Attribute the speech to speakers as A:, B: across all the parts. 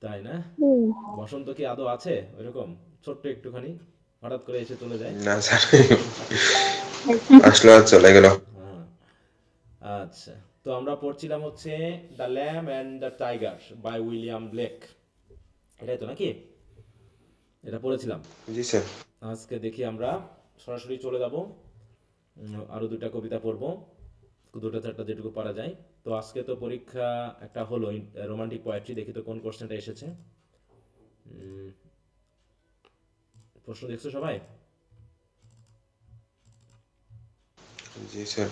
A: তাই না?
B: হুম।
A: বসন্ত কি আদৌ আছে ওইরকম ছোট্ট একটুখানি হঠাৎ করে এসে চলে যায়?
C: না স্যার, আসলো আর চলে গেল।
A: হ্যাঁ। আচ্ছা, তো আমরা পড়ছিলাম হচ্ছে the lamb and the tiger by William Blake, এটাই তো নাকি? এটা পড়েছিলাম।
C: জি স্যার।
A: আজকে দেখি আমরা সরাসরি চলে যাব, আরো দুটা কবিতা পড়বো, দুটো চারটা যেটুকু পারা যায়। তো আজকে তো পরীক্ষা একটা হলো রোমান্টিক পোয়েট্রি, দেখি তো কোন কোশ্চেনটা এসেছে। উম, প্রশ্ন দেখছো সবাই?
C: জি স্যার।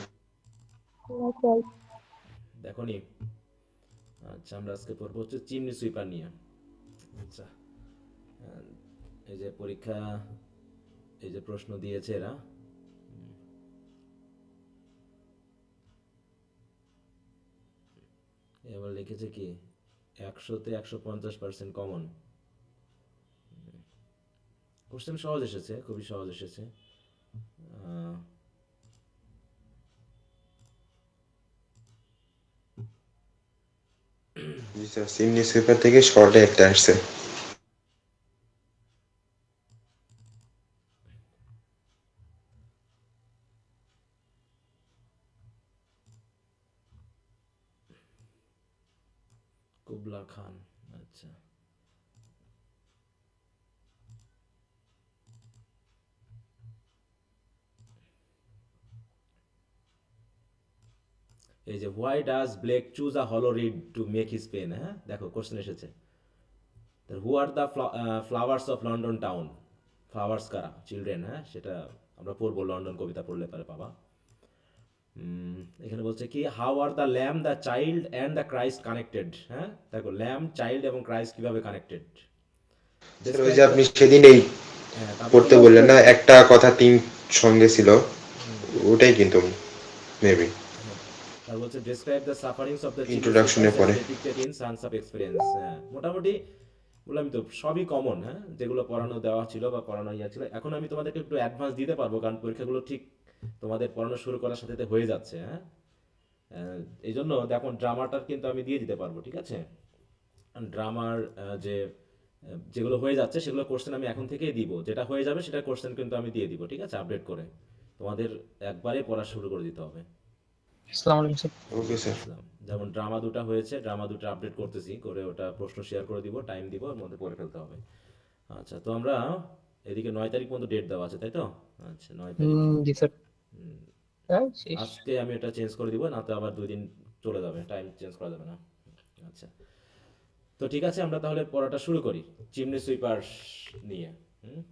A: দেখো নি? আচ্ছা, আমরা আজকে পড়বো হচ্ছে চিমনি সুইপার নিয়ে। আচ্ছা, আহ, এই যে পরীক্ষা, এই যে প্রশ্ন দিয়েছে এরা, এবার লিখেছে কি 100-তে 150% কমন। কোশ্চেন সহজ এসেছে, খুবই সহজ এসেছে। আহ,
C: জি স্যার, সিম নিউজ পেপার থেকে শর্টে একটা আসছে।
A: Kubla Khan. আচ্ছা, এই যে why does Blake choose a hollow reed to make his pen, হ্যাঁ দেখো কোশ্চেন এসেছে। Who are the flowers of London town, flowers কারা, চিলড্রেন, হ্যাঁ সেটা আমরা পড়বো, লন্ডন কবিতা পড়লে পারে পাবা। এখানে বলছে কি how are the lamb the child and the Christ connected, হ্যাঁ দেখো ল্যাম চাইল্ড এবং ক্রাইস্ট কিভাবে কানেক্টেড,
C: স্যার ওই যে
A: ডেসক্রাইব দ্য।
C: আপনি সেদিন এই
A: হ্যাঁ তারপর
C: পড়তে
A: বলছে,
C: বললেন না, একটা কথা তিন সঙ্গে ছিল, ওটাই কিন্তু মেবি
A: হ্যাঁ তারপর বলছে describe the sufferings of the chimney
C: ইন্ট্রোডাকশনে
A: সুইপার্স অ্যাজ
C: পড়ে।
A: Depicted in songs of experience. হ্যাঁ মোটামুটি বললাম তো সবই কমন, হ্যাঁ যেগুলো পড়ানো দেওয়া ছিল বা পড়ানো ইয়া ছিল। এখন আমি তোমাদেরকে একটু অ্যাডভান্স দিতে পারবো, কারণ পরীক্ষাগুলো ঠিক তোমাদের পড়ানো শুরু করার সাথে সাথে হয়ে যাচ্ছে, হ্যাঁ। এই জন্য দেখো ড্রামাটার কিন্তু আমি দিয়ে দিতে পারবো, ঠিক আছে? ড্রামার যে যেগুলো হয়ে যাচ্ছে সেগুলো কোশ্চেন আমি এখন থেকেই দিব, যেটা হয়ে যাবে সেটা কোশ্চেন কিন্তু আমি দিয়ে দিব, ঠিক আছে, আপডেট করে। তোমাদের একবারে পড়া শুরু করে দিতে হবে।
D: আসসালামু আলাইকুম স্যার।
C: ওকে
A: ওয়ালাইকুম
C: স্যার।
A: আসসালাম। যেমন ড্রামা দুটা হয়েছে, ড্রামা দুটো আপডেট করতেছি, করে ওটা প্রশ্ন শেয়ার করে দিব, টাইম দিব, ওর মধ্যে পড়ে ফেলতে হবে। আচ্ছা, তো আমরা এদিকে 9 তারিখ পর্যন্ত ডেট দেওয়া আছে, তাই তো? আচ্ছা, 9 তারিখ।
D: জি স্যার। শেষ।
A: আজকে আমি এটা চেঞ্জ করে দিব, না তো আবার 2 দিন চলে যাবে, টাইম চেঞ্জ করা যাবে না। আচ্ছা, তো ঠিক আছে, আমরা তাহলে পড়াটা শুরু করি চিমনি সুইপার নিয়ে। হুম।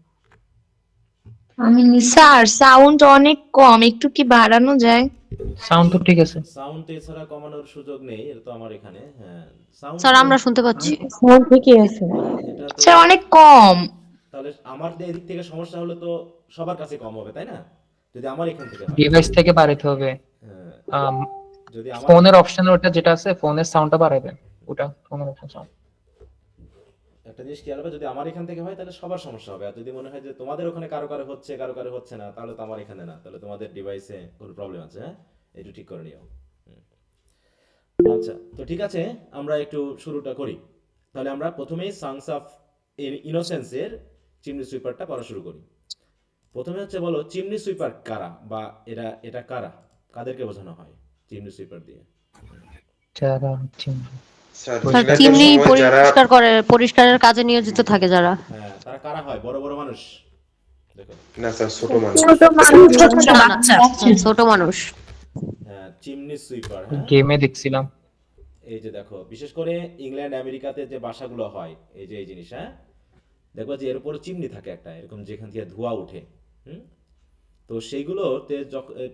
B: আমি স্যার সাউন্ড অনেক কম, একটু কি বাড়ানো যায়?
D: সাউন্ড তো ঠিক আছে।
A: সাউন্ড তো এছাড়া কমানোর সুযোগ নেই, এটা তো আমার এখানে, হ্যাঁ। সাউন্ড
E: স্যার
A: তো
E: আমরা শুনতে পাচ্ছি।
B: সাউন্ড ঠিকই আছে।
A: এটা তো,
B: স্যার অনেক কম।
A: তাহলে আমার এদিক থেকে সমস্যা হলে তো সবার কাছে কম হবে, তাই না? যদি আমার এখান থেকে হয়।
D: ডিভাইস থেকে বাড়াইতে হবে।
A: হ্যাঁ,
D: আম,
A: যদি আমার,
D: ফোনের অপশন ওটা যেটা আছে ফোনের সাউন্ডটা বাড়াইবেন। ওটা ফোনের অপশন সাউন্ড।
A: একটা জিনিস খেয়াল হবে, যদি আমার এখান থেকে হয় তাহলে সবার সমস্যা হবে, আর যদি মনে হয় যে তোমাদের ওখানে কারো কারো হচ্ছে কারো কারো হচ্ছে না, তাহলে তো আমার এখানে না, তাহলে তোমাদের ডিভাইসে কোনো প্রবলেম আছে, হ্যাঁ। একটু ঠিক করে নিও। আচ্ছা, তো ঠিক আছে, আমরা একটু শুরুটা করি। তাহলে আমরা প্রথমেই সাংস অফ ইনোসেন্সের চিমনি সুইপারটা পড়া শুরু করি। প্রথমে হচ্ছে বলো চিমনি সুইপার কারা, বা এরা এটা কারা, কাদেরকে বোঝানো হয় চিমনি সুইপার দিয়ে?
D: যারা
C: স্যার
E: স্যার
D: পরিষ্কার
C: দিনাজপুর
D: করে।
E: চিমনি
C: সময় যারা,
E: পরিষ্কার করে, পরিষ্কারের কাজে নিয়োজিত থাকে যারা।
A: হ্যাঁ তারা কারা হয়, বড় বড় মানুষ, দেখো।
C: না স্যার ছোট মানুষ।
B: ছোট মানুষ, ছোট
E: ছোট
B: ছোট
E: মানুষ,
B: বাচ্চা।
E: ছোট মানুষ।
A: হ্যাঁ চিমনি সুইপার, হ্যাঁ।
D: গেমে দেখছিলাম।
A: এই যে দেখো, বিশেষ করে ইংল্যান্ড আমেরিকাতে যে বাসাগুলো হয়, এই যে এই জিনিস, হ্যাঁ, দেখবো যে এর উপরে চিমনি থাকে একটা এরকম, যেখান থেকে ধোঁয়া ওঠে। হুম। তো সেইগুলোতে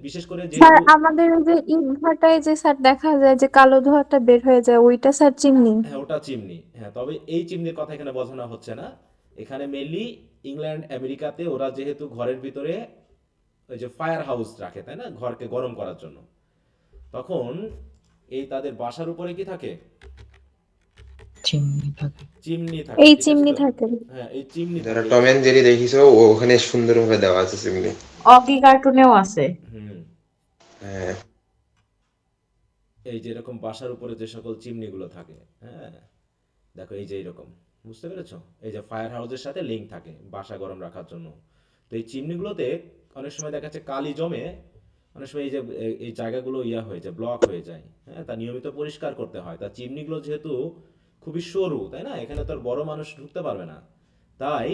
A: বিশেষ করে
B: স্যার
A: যেহেতু,
B: আমাদের ওই যে ইটভাটায় যে স্যার দেখা যায় যে কালো ধোঁয়াটা বের হয়ে যায়, ওইটা স্যার চিমনি?
A: হ্যাঁ ওটা চিমনি, হ্যাঁ, তবে এই চিমনির কথা এখানে বোঝানো হচ্ছে না। এখানে মেনলি ইংল্যান্ড আমেরিকাতে ওরা যেহেতু ঘরের ভিতরে ওই যে ফায়ার হাউস রাখে, তাই না, ঘরকে গরম করার জন্য, তখন এই তাদের বাসার উপরে কি থাকে,
D: চিমনি থাকে।
A: চিমনি থাকে,
B: এই
A: ঠিক আছে
B: চিমনি
A: তো?
B: থাকে।
A: হ্যাঁ এই চিমনি
C: যারা
A: থাকে।
C: টম এন্ড জেরি দেখিছো, ওখানে সুন্দরভাবে দেওয়া আছে সিমনি।
F: অগি কার্টুনেও আছে।
A: হুম।
C: হ্যাঁ।
A: এই যে এরকম বাসার উপরে যে সকল চিমনিগুলো থাকে, হ্যাঁ, দেখো এই যে এইরকম, বুঝতে পেরেছো? এই যে ফায়ার হাউসের সাথে লিঙ্ক থাকে বাসা গরম রাখার জন্য। তো এই চিমনিগুলোতে অনেক সময় দেখা যাচ্ছে কালি জমে, অনেক সময় এই যে এই জায়গাগুলো হয়ে যায়, ব্লক হয়ে যায়, হ্যাঁ, তা নিয়মিত পরিষ্কার করতে হয়। তা চিমনিগুলো যেহেতু খুবই সরু, তাই না, এখানে তো আর বড় মানুষ ঢুকতে পারবে না, তাই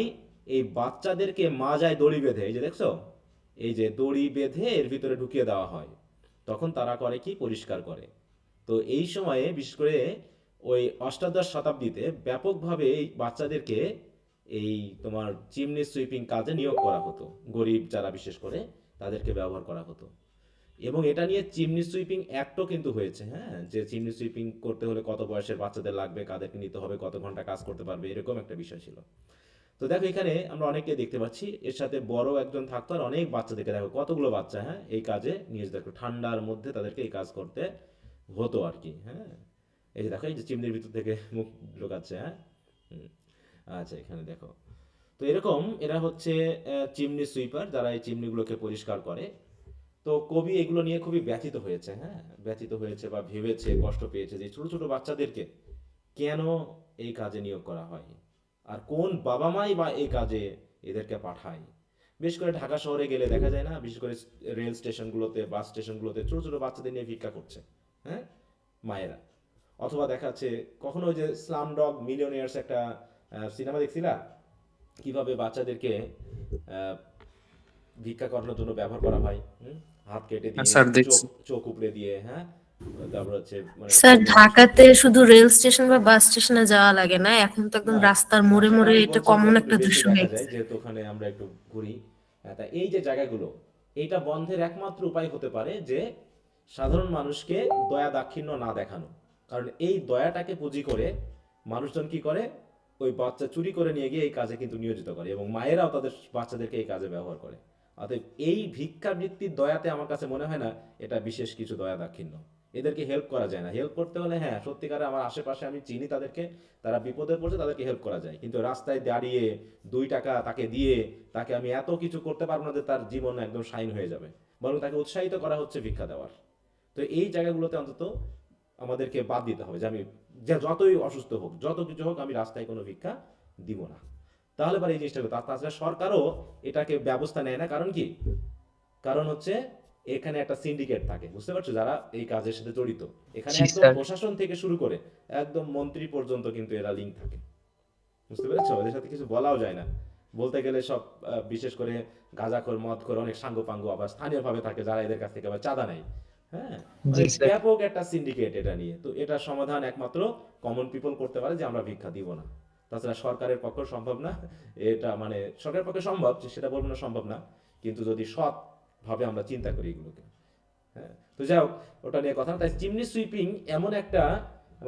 A: এই বাচ্চাদেরকে মাজায় দড়ি বেঁধে, এই যে দেখছো, এই যে দড়ি বেঁধে এর ভিতরে ঢুকিয়ে দেওয়া হয়, তখন তারা করে কি, পরিষ্কার করে। তো এই সময়ে বিশেষ করে ওই অষ্টাদশ শতাব্দীতে ব্যাপকভাবে এই বাচ্চাদেরকে এই তোমার চিমনি সুইপিং কাজে নিয়োগ করা হতো, গরিব যারা বিশেষ করে তাদেরকে ব্যবহার করা হতো। এবং এটা নিয়ে চিমনি সুইপিং অ্যাক্টও কিন্তু হয়েছে, হ্যাঁ, যে চিমনি সুইপিং করতে হলে কত বয়সের বাচ্চাদের লাগবে, কাদেরকে নিতে হবে, কত ঘন্টা কাজ করতে পারবে, এরকম একটা বিষয় ছিল। তো দেখো এখানে আমরা অনেককে দেখতে পাচ্ছি, এর সাথে বড় একজন থাকতো আর অনেক বাচ্চাদেরকে, দেখো কতগুলো বাচ্চা, হ্যাঁ, এই কাজে নিয়োজিত, দেখো ঠান্ডার মধ্যে তাদেরকে এই কাজ করতে হতো আর কি, হ্যাঁ। এই যে দেখো এই যে চিমনির ভিতর থেকে মুখ ঢোকাচ্ছে, হ্যাঁ। হুম। আচ্ছা এখানে দেখো, তো এরকম এরা হচ্ছে চিমনি সুইপার, যারা এই চিমনিগুলোকে পরিষ্কার করে। তো কবি এগুলো নিয়ে খুবই ব্যথিত হয়েছে, হ্যাঁ, ব্যথিত হয়েছে বা ভেবেছে, কষ্ট পেয়েছে যে ছোট ছোট বাচ্চাদেরকে কেন এই কাজে নিয়োগ করা হয়, আর কোন বাবা মাই বা এই কাজে এদেরকে পাঠায়। বিশেষ করে ঢাকা শহরে গেলে দেখা যায় না, বিশেষ করে রেল স্টেশনগুলোতে, বাস স্টেশনগুলোতে ছোট ছোট বাচ্চাদের নিয়ে ভিক্ষা করছে, হ্যাঁ, মায়েরা। অথবা দেখা যাচ্ছে কখনো ওই যে স্লাম ডগ মিলিয়নিয়ার্স একটা সিনেমা দেখছিলা, কিভাবে বাচ্চাদেরকে আহ, ভিক্ষা করানোর জন্য ব্যবহার করা হয়, হাত কেটে দিয়ে,
G: স্যার
A: চোখ
G: দেখছি।
A: চোখ উপড়ে দিয়ে, হ্যাঁ, তারপর হচ্ছে মানে
H: স্যার ঢাকাতে শুধু রেল স্টেশন বা বাস স্টেশনে যাওয়া লাগে না, এখন তো একদম
A: না,
H: রাস্তার মোড়ে মোড়ে
A: ঢাকার এই
H: এটা কমন
A: বঞ্চনাগুলো
H: একটা
A: একটু বেশি
H: দৃশ্য
A: দেখা
H: হয়ে
A: যায়,
H: গেছে।
A: যেহেতু ওখানে আমরা একটু ঘুরি। তা এই যে জায়গাগুলো, এইটা বন্ধের একমাত্র উপায় হতে পারে যে সাধারণ মানুষকে দয়া দাক্ষিণ্য না দেখানো। কারণ এই দয়াটাকে পুঁজি করে মানুষজন কি করে, ওই বাচ্চা চুরি করে নিয়ে গিয়ে এই কাজে কিন্তু নিয়োজিত করে, এবং মায়েরাও তাদের বাচ্চাদেরকে এই কাজে ব্যবহার করে। অতএব এই ভিক্ষাবৃত্তির দয়াতে আমার কাছে মনে হয় না এটা বিশেষ কিছু দয়া দাক্ষিণ্য। এদেরকে হেল্প করা যায় না। হেল্প করতে হলে হ্যাঁ, সত্যিকারে আমার আশেপাশে আমি চিনি তাদেরকে, তারা বিপদে পড়ছে, তাদেরকে হেল্প করা যায়। কিন্তু রাস্তায় দাঁড়িয়ে 2 টাকা তাকে দিয়ে তাকে আমি এত কিছু করতে পারবো না যে তার জীবন একদম শাইন হয়ে যাবে, বরং তাকে উৎসাহিত করা হচ্ছে ভিক্ষা দেওয়ার। তো এই জায়গাগুলোতে অন্তত আমাদেরকে বাদ দিতে হবে যে আমি, যে যতই অসুস্থ হোক, যত কিছু হোক, আমি রাস্তায় কোনো ভিক্ষা দিব না। তাহলে পরে এই জিনিসটা, তাছাড়া সরকারও এটাকে ব্যবস্থা নেয় না। কারণ কি, কারণ হচ্ছে এখানে একটা সিন্ডিকেট থাকে, বুঝতে পারছো, যারা এই কাজের সাথে জড়িত। এখানে
D: জি
A: একদম
D: স্যার।
A: প্রশাসন থেকে শুরু করে একদম মন্ত্রী পর্যন্ত কিন্তু এরা লিঙ্ক থাকে, বুঝতে পেরেছো? এদের সাথে কিছু বলাও যায় না, বলতে গেলে সব বিশেষ করে গাঁজাখোর, মদখোর, অনেক সাঙ্গপাঙ্গ আবার স্থানীয়ভাবে থাকে, যারা এদের কাছ থেকে আবার চাঁদা নেয়, হ্যাঁ।
D: জি
A: মানে
D: স্যার।
A: ব্যাপক একটা সিন্ডিকেট এটা নিয়ে। তো এটার সমাধান একমাত্র কমন পিপল করতে পারে, যে আমরা ভিক্ষা দিব না। তাছাড়া সরকারের পক্ষে সম্ভব না এটা, মানে সরকারের পক্ষে সম্ভব, যে সেটা বলবো না সম্ভব না, কিন্তু যদি সৎ ভাবে আমরা চিন্তা করি এগুলোকে, হ্যাঁ। তো যাই হোক, ওটা নিয়ে কথা না। তাই চিমনি সুইপিং এমন একটা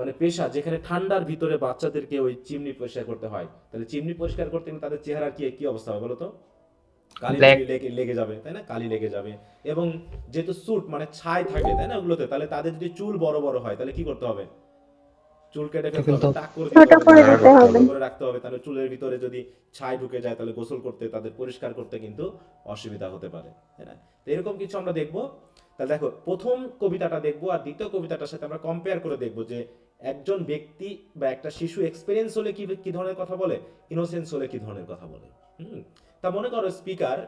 A: মানে পেশা, যেখানে ঠান্ডার ভিতরে বাচ্চাদেরকে ওই চিমনি পরিষ্কার করতে হয়। তাহলে চিমনি পরিষ্কার করতে গেলে তাদের চেহারার কি কি অবস্থা হবে বলো তো? কালি
D: ব্ল্যাক।
A: লেগে লেগে যাবে, তাই না, কালি লেগে যাবে। এবং যেহেতু স্যুট মানে ছাই থাকে, তাই না, ওগুলোতে, তাহলে তাদের যদি চুল বড় বড় হয় তাহলে কি করতে হবে? চুল কেটে ফেলতে হবে, টাক করে দিতে
B: ছোট
A: হবে,
B: করে
C: নাড়া
B: দিতে
C: করতে
B: হবে।
C: হবে।
A: করে রাখতে হবে। তাহলে চুলের ভিতরে যদি ছাই ঢুকে যায়, তাহলে গোসল করতে, তাদের পরিষ্কার করতে কিন্তু অসুবিধা হতে পারে, তাই না? তো এরকম কিছু আমরা দেখবো। তাহলে দেখো, প্রথম কবিতাটা দেখবো আর দ্বিতীয় কবিতাটার সাথে আমরা কম্পেয়ার করে দেখবো যে একজন ব্যক্তি বা একটা শিশু এক্সপেরিয়েন্স হলে কি কি ধরনের কথা বলে, ইনোসেন্স হলে কি ধরনের কথা বলে। তা মনে করো স্পিকার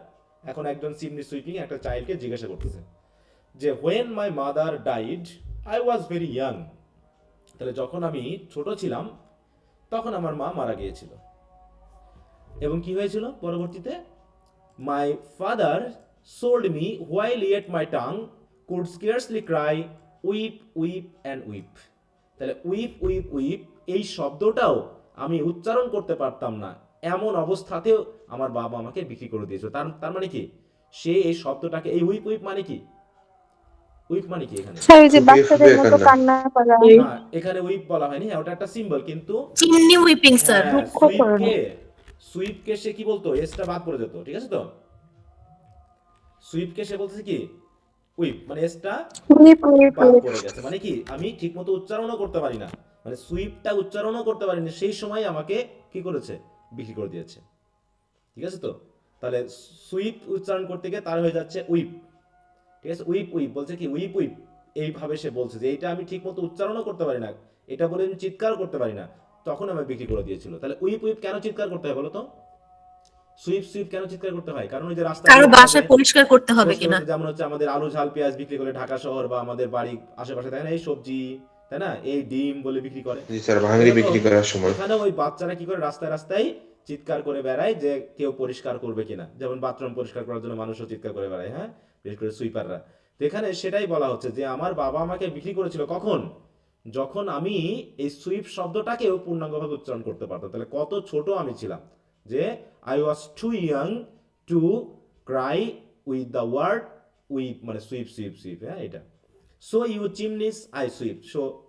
A: এখন একজন চিমনি সুইপিং একটা চাইল্ডকে জিজ্ঞাসা করতেছে যে when my mother died I was very young. তাহলে যখন আমি ছোট ছিলাম তখন আমার মা মারা গিয়েছিল, এবং কি হয়েছিল পরবর্তীতে, my father sold me while yet my tongue could scarcely Cry weep weep and weep. তাহলে উইপ উইপ উইপ এই শব্দটাও আমি উচ্চারণ করতে পারতাম না, এমন অবস্থাতেও আমার বাবা আমাকে বিক্রি করে দিয়েছিল। তার তার মানে কি, সে এই শব্দটাকে, এই উইপ উইপ মানে কি, উইপ মানে কি এখানে?
B: স্যার ওই যে
C: ফুপিয়ে
B: বাচ্চাদের
C: ফুপিয়ে
B: মতো
C: কান্না।
B: কান্না করা,
A: না, এখানে উইপ বলা হয়নি, হ্যাঁ, ওটা একটা সিম্বল, কিন্তু
H: চিমনি উইপিং স্যার।
A: হ্যাঁ,
B: দুঃখ করো না।
A: সুইপকে সে কি বলতো, এসটা বাদ পড়ে যেত, ঠিক আছে তো? সুইপকে সে বলতেছে কি, উইপ, মানে এসটা
B: উইপ উইপ
A: বাদ
B: উইপ।
A: পড়ে গেছে, মানে কি আমি ঠিকমতো উচ্চারণও করতে পারি না, মানে সুইপটা উচ্চারণও করতে পারি না, সেই সময় আমাকে কি করেছে, বিক্রি করে দিয়েছে, ঠিক আছে তো? তাহলে সুইপ উচ্চারণ করতে গিয়ে তার হয়ে যাচ্ছে উইপ, ঠিক আছে? উইপ উইপ বলছে কি, উইপ উইপ এইভাবে সে বলছে যে এইটা আমি ঠিকমতো উচ্চারণও করতে পারি না, এটা বলে আমি চিৎকারও করতে পারি না, তখন আমি বিক্রি করে দিয়েছিল। তাহলে উইপ উইপ কেন চিৎকার করতে হয় বলো তো? সুইপ সুইপ কেন চিৎকার করতে হয়? কারণ ওই যে রাস্তা
H: কারো বাসায় পরিষ্কার করতে হবে কিনা।
A: যেমন হচ্ছে আমাদের আলু ঝাল পেঁয়াজ বিক্রি করে ঢাকা শহর বা আমাদের বাড়ি আশেপাশে, তাই না, এই সবজি, তাই না, এই ডিম বলে বিক্রি করে।
C: জি স্যার, ভাঙড়ি বিক্রি করার সময়
A: এখানে ওই বাচ্চারা কি করে রাস্তায় রাস্তায় চিৎকার করে বেড়ায় যে কেউ পরিষ্কার করবে কিনা, যেমন বাথরুম পরিষ্কার করার জন্য মানুষও চিৎকার করে বেড়ায়, হ্যাঁ, বিশেষ করে সুইপাররা। তো এখানে সেটাই বলা হচ্ছে যে আমার বাবা আমাকে বিক্রি করেছিল কখন? যখন আমি এই সুইপ শব্দটাকেও পূর্ণাঙ্গভাবে উচ্চারণ করতে পারতাম। তাহলে কত ছোট আমি ছিলাম যে I was too young to cry with the word weep, মানে সুইপ সুইপ সুইপ, হ্যাঁ, এটা। So you chimneys I sweep.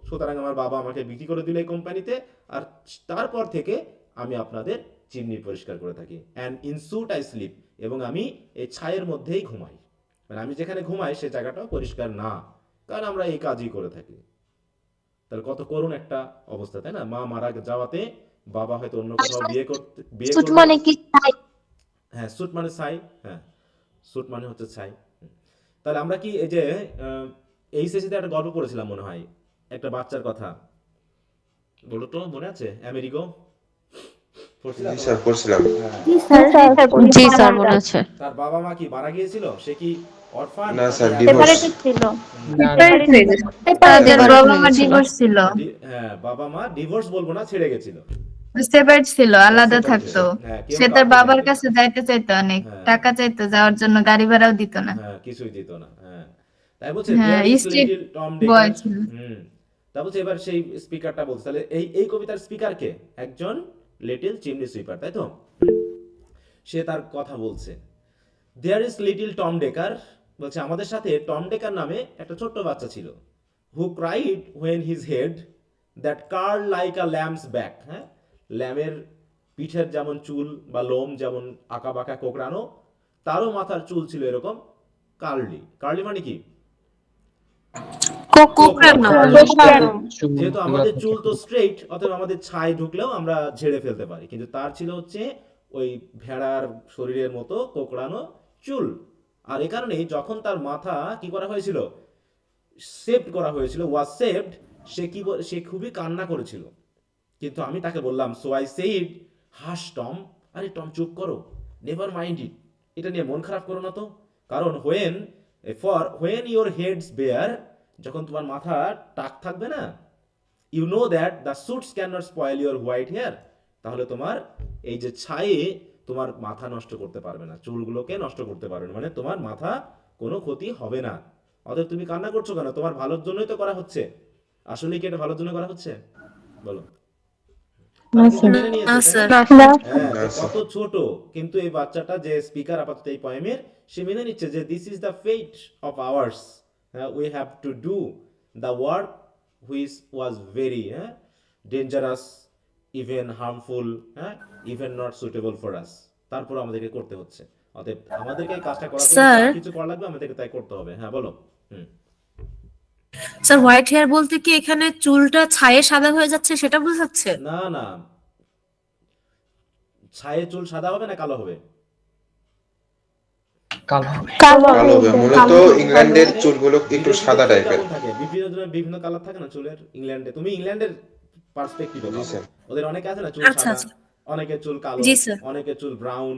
A: সুতরাং আমার বাবা আমাকে বিক্রি করে দিল এই কোম্পানিতে, আর তারপর থেকে আমি আপনাদের চিমনি পরিষ্কার করে থাকি। And in soot I sleep, এবং আমি এই ছায়ের মধ্যেই ঘুমাই, মানে আমি যেখানে ঘুমাই সে জায়গাটাও পরিষ্কার না, কারণ আমরা এই কাজই করে থাকি। তাহলে কত করুণ একটা অবস্থা, তাই না? মা মারা যাওয়াতে বাবা হয়তো অন্য কোথাও বিয়ে
B: সুট
A: করবে।
B: মানে কি ছাই?
A: হ্যাঁ, সুট মানে ছাই, হ্যাঁ, সুট মানে হচ্ছে ছাই। তাহলে আমরা কি এই যে এই সেশনে একটা গল্প পড়েছিলাম মনে হয়, একটা বাচ্চার কথা, বলো তো, মনে আছে? আমেরিকো পড়ছিলাম?
C: জি স্যার, পড়ছিলাম।
A: হ্যাঁ,
E: জি স্যার মনে আছে।
A: তার বাবা মা কি মারা গিয়েছিল? সে কি অরফান?
C: না স্যার, ডিভোর্স।
F: ছিল
D: না,
F: তাদের বাবা মা ডিভোর্স ছিল,
A: হ্যাঁ, বাবা মা ডিভোর্স বলবো না, ছেড়ে গেছিল,
F: সেপারেট ছিল, আলাদা থাকতো।
A: হ্যাঁ, কেউ
F: সে তার
A: কাউকে
F: বাবার
A: দেখে না।
F: কাছে যাইতে চাইতো, অনেক
A: হ্যাঁ।
F: টাকা চাইতো, যাওয়ার জন্য গাড়ি ভাড়াও দিত না।
A: হ্যাঁ, কিছুই দিত না, হ্যাঁ। তাই বলছে
F: হ্যাঁ,
A: there is
F: strict
A: little Tom
F: boy
A: Dicker।
F: ছিল।
A: তা বলছে এবার সেই স্পিকারটা বলছে, তাহলে এই কবিতার স্পিকার কে? একজন লিটল চিমনি সুইপার, তাই তো? সে তার কথা বলছে, there is little Tom Dacre, বলছে আমাদের সাথে টম ডেকার নামে একটা ছোট্ট বাচ্চা ছিল, who cried when his head that curl like a lamb's back. হ্যাঁ, ল্যামের পিঠের যেমন চুল বা লোম যেমন আঁকা বাঁকা কোকড়ানো, তারও মাথার চুল ছিল এরকম কার্লি। কার্লি মানে কি?
H: কোকড়ানো।
A: যেহেতু আমাদের চুল তো স্ট্রেইট, অতএব আমাদের ছাই ঢুকলেও আমরা ঝেড়ে ফেলতে পারি, কিন্তু তার ছিল হচ্ছে ওই ভেড়ার শরীরের মতো কোকড়ানো চুল। আর এই কারণেই যখন তার মাথা কি করা হয়েছিল, সেভড করা হয়েছিল, ওয়াজ সেভড, সে খুবই কান্না করেছিল। কিন্তু আমি তাকে বললাম, so I said, hush Tom, আরে টম চুপ করো, নেভার মাইন্ড ইট, এটা নিয়ে মন খারাপ করো না তো। কারণ হোয়েন ইউর হেডস বেয়ার, যখন তোমার মাথা টাক থাকবে না, you know that the soots can not spoil your white hair, তাহলে তোমার এই যে ছায়ে তোমার মাথা নষ্ট করতে পারবে না, চুলগুলোকে নষ্ট করতে পারবে না, মানে তোমার মাথা কোনো ক্ষতি হবে না। অতএব তুমি কান্না করছো কেন? তোমার ভালোর জন্যই তো করা হচ্ছে। আসলে কি এটা ভালোর জন্য করা হচ্ছে? বলো। তারা কিন্তু মেনে নিয়েছে,
H: না
A: তাই
H: স্যার।
A: না? হ্যাঁ,
C: না,
A: তো
C: স্যার।
A: কত ছোট, কিন্তু এই বাচ্চাটা যে স্পিকার আপাতত এই পয়েমের, সে মেনে নিচ্ছে যে this is the fate of ours, we have to do the work which was very dangerous, even harmful, হ্যাঁ, even not suitable for us, তারপর আমাদেরকে করতে হচ্ছে। অতএব আমাদেরকে এই কাজটা করার জন্য
H: স্যার।
A: যা কিছু করা লাগবে আমাদেরকে তাই করতে হবে। হ্যাঁ, বলো।
H: স্যার হোয়াইট হেয়ার বলতে কি এখানে চুলটা ছায়ে সাদা হয়ে যাচ্ছে সেটা বোঝাচ্ছে?
A: না না, ছায়ে চুল সাদা হবে না কালো হবে?
D: কালো।
C: কালো হবে মূলত, ইংল্যান্ডের চুলগুলো একটু
A: বিদেশিদের
C: সাদা
A: চুল
C: টাইপের।
A: কেমন থাকে? বিভিন্ন জনের বিভিন্ন কালার থাকে না চুলের। ইংল্যান্ডে, তুমি ইংল্যান্ডের পার্সপেক্টিভে
C: জি স্যার।
A: ওদের অনেকে আছে না চুল
H: আচ্ছা,
A: সাদা,
H: আচ্ছা।
A: অনেকের চুল কালো,
H: জি স্যার।
A: অনেকের চুল ব্রাউন,